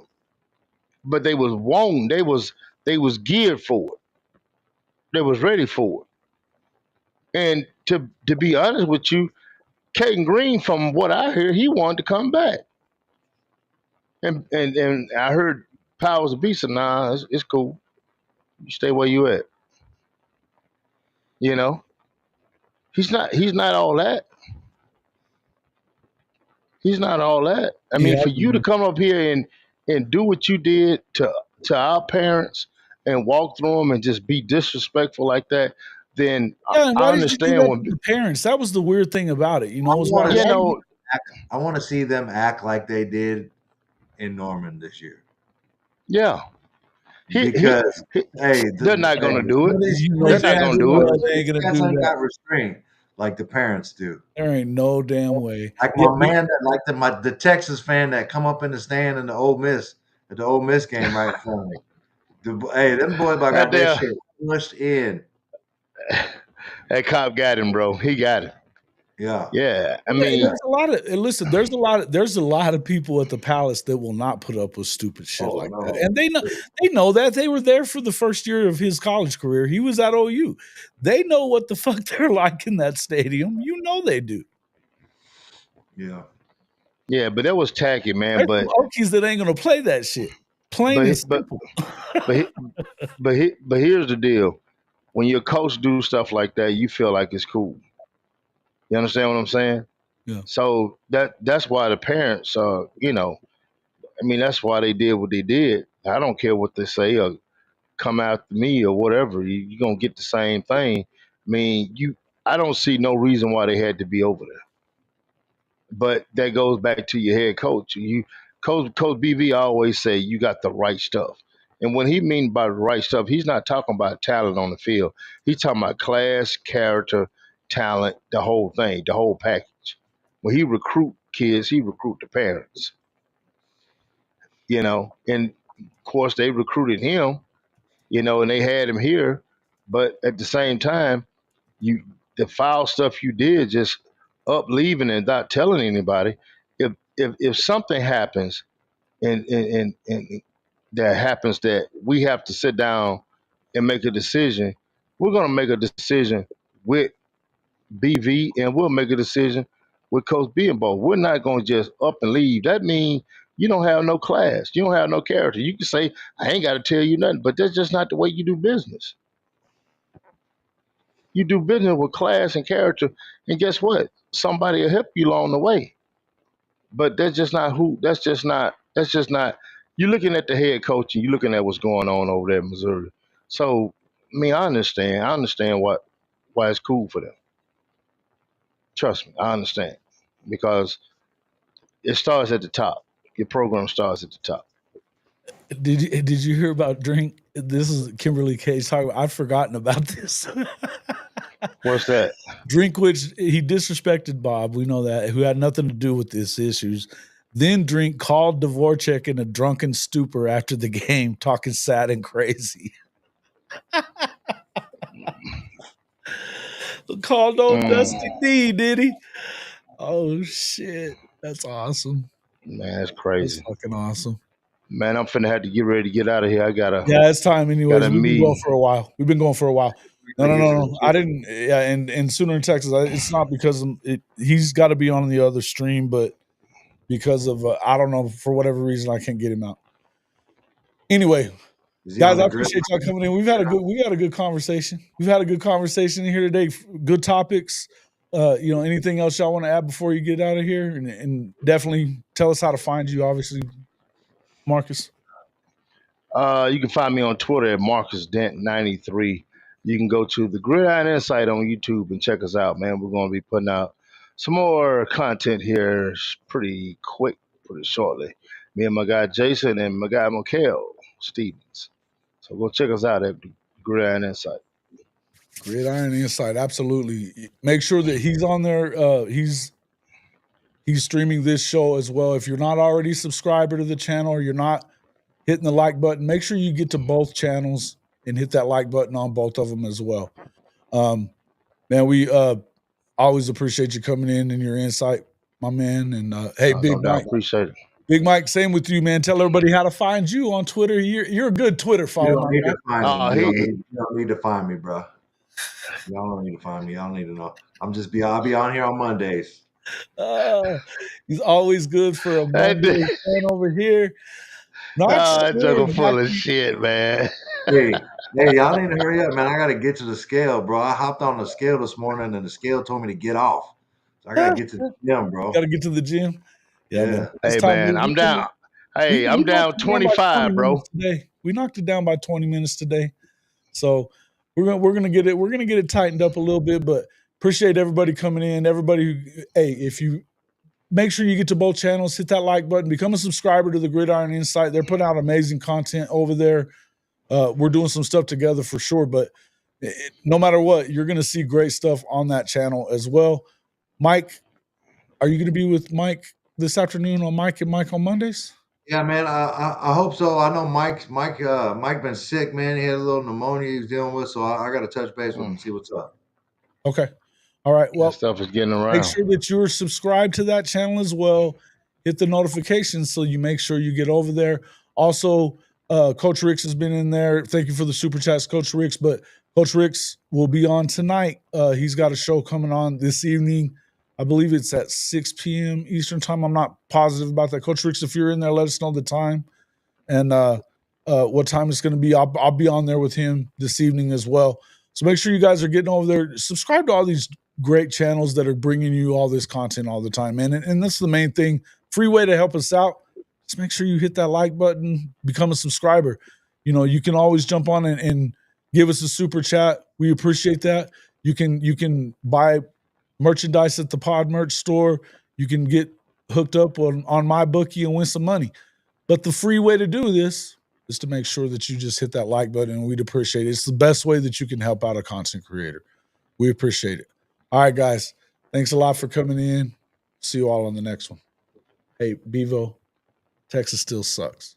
S2: but they was warned. They was geared for it. They was ready for it. And to be honest with you, Caden Green, from what I hear, he wanted to come back. And I heard Powers of Beast said, nah, it's cool. You stay where you at. He's not all that. He's not all that. I mean, for you to come up here and do what you did to our parents and walk through them and just be disrespectful like that, then I understand when
S1: the parents. That was the weird thing about it.
S3: I want to see them act like they did in Norman this year.
S2: Yeah.
S3: because hey,
S2: they're not going to do it.
S1: They're
S2: not gonna do it.
S1: They ain't gonna do
S3: ain't
S1: that.
S3: got restraint like the parents do.
S1: There ain't no damn way.
S3: Like my man that like the Texas fan that come up in the stand in the Ole Miss at the Ole Miss game right in front of me. Hey, them boys got that shit pushed in.
S2: That cop got him, bro. He got it.
S3: Yeah.
S2: Yeah. I mean,
S1: there's a lot of listen. There's a lot of people at the Palace that will not put up with stupid shit that, and they know that they were there for the first year of his college career. He was at OU. They know what the fuck they're like in that stadium. You know they do.
S3: Yeah.
S2: Yeah, but that was tacky, man.
S1: There's some Okies that ain't gonna play that shit. Plain and simple.
S2: But here's the deal: when your coach do stuff like that, you feel like it's cool. You understand what I'm saying?
S1: Yeah.
S2: So that's why the parents, that's why they did what they did. I don't care what they say or come after me or whatever. You're gonna get the same thing. I don't see no reason why they had to be over there. But that goes back to your head coach. Coach BV always say you got the right stuff. And when he mean by the right stuff, he's not talking about talent on the field. He's talking about class, character, talent, the whole thing, the whole package. When he recruit kids, he recruit the parents. And of course they recruited him, and they had him here. But at the same time, the foul stuff you did, just up leaving and not telling anybody. If something happens and that happens that we have to sit down and make a decision, we're gonna make a decision with BV and we'll make a decision with Coach B and both. We're not gonna just up and leave. That means you don't have no class, you don't have no character. You can say, I ain't gotta tell you nothing, but that's just not the way you do business. You do business with class and character, and guess what? Somebody will help you along the way. But that's just not who. That's just not. You're looking at the head coach and you're looking at what's going on over there in Missouri. So, I understand. I understand why it's cool for them. Trust me, I understand because it starts at the top. Your program starts at the top.
S1: Did you hear about Drink? This is Kimberly Cage talking. I've forgotten about this.
S2: What's that?
S1: Drinkwitz, he disrespected Bob. We know that, who had nothing to do with these issues. Then Drink called Dvorak in a drunken stupor after the game, talking sad and crazy. Called old Dusty D, did he? Oh shit, that's awesome.
S2: Man, that's crazy.
S1: That's fucking awesome.
S2: Man, I'm finna have to get ready to get out of here.
S1: Yeah, it's time anyways. We've been going for a while. No. I didn't. Yeah, and Sooner in Texas, it's not because he's got to be on the other stream, but because of I don't know, for whatever reason I can't get him out. Anyway, guys, I appreciate y'all coming in. We had a good conversation. We've had a good conversation here today. Good topics. Anything else y'all want to add before you get out of here? And definitely tell us how to find you. Obviously, Marcus.
S2: You can find me on Twitter at Marcus Dent 93. You can go to the Gridiron Insight on YouTube and check us out, man. We're going to be putting out some more content here pretty shortly. Me and my guy Jason and my guy Michael Stevens. So go check us out at the Gridiron Insight.
S1: Gridiron Insight, absolutely. Make sure that he's on there. He's streaming this show as well. If you're not already a subscriber to the channel or you're not hitting the like button, make sure you get to both channels and hit that like button on both of them as well. Man, we always appreciate you coming in and your insight, my man. And hey, Big Mike,
S2: appreciate it.
S1: Big Mike, same with you, man. Tell everybody how to find you on Twitter. You're a good Twitter follower.
S3: You don't need to find me, bro. Y'all don't need to find me. Y'all need to know. I'll be on here on Mondays.
S1: He's always good for a Monday over here.
S2: That joke full of shit, man.
S3: Hey, y'all need to hurry up, man. I got to get to the scale, bro. I hopped on the scale this morning, and the scale told me to get off. So I got to get to the gym, bro.
S1: Got to get to the gym? Yeah. Man.
S2: Hey, man, I'm down. Hey, I'm down 25, bro.
S1: Today. We knocked it down by 20 minutes today. So we're gonna get it tightened up a little bit, but appreciate everybody coming in. Everybody if you make sure you get to both channels, hit that like button, become a subscriber to the Gridiron Insight. They're putting out amazing content over there. we're doing some stuff together for sure. But no matter what, you're going to see great stuff on that channel as well. Mike, are you going to be with Mike this afternoon on Mike and Mike on Mondays?
S3: Yeah, man. I hope so. I know Mike been sick, man. He had a little pneumonia he was dealing with, so I got to touch base with him and see what's up.
S1: Okay. All right. Well,
S2: That stuff is getting around.
S1: make sure that you're subscribed to that channel as well. Hit the notifications so you make sure you get over there. Also, Coach Ricks has been in there. Thank you for the super chats, Coach Ricks. But Coach Ricks will be on tonight. He's got a show coming on this evening. I believe it's at 6 p.m. Eastern time. I'm not positive about that. Coach Ricks, if you're in there, let us know the time and what time it's going to be. I'll be on there with him this evening as well. So make sure you guys are getting over there. Subscribe to all these great channels that are bringing you all this content all the time, man. And that's the main thing. Free way to help us out. Just make sure you hit that like button, become a subscriber. You know, you can always jump on and give us a super chat. We appreciate that. You can buy merchandise at the Pod Merch store. You can get hooked up on MyBookie and win some money. But the free way to do this is to make sure that you just hit that like button, and we'd appreciate it. It's the best way that you can help out a content creator. We appreciate it. All right, guys. Thanks a lot for coming in. See you all on the next one. Hey, Bevo, Texas still sucks.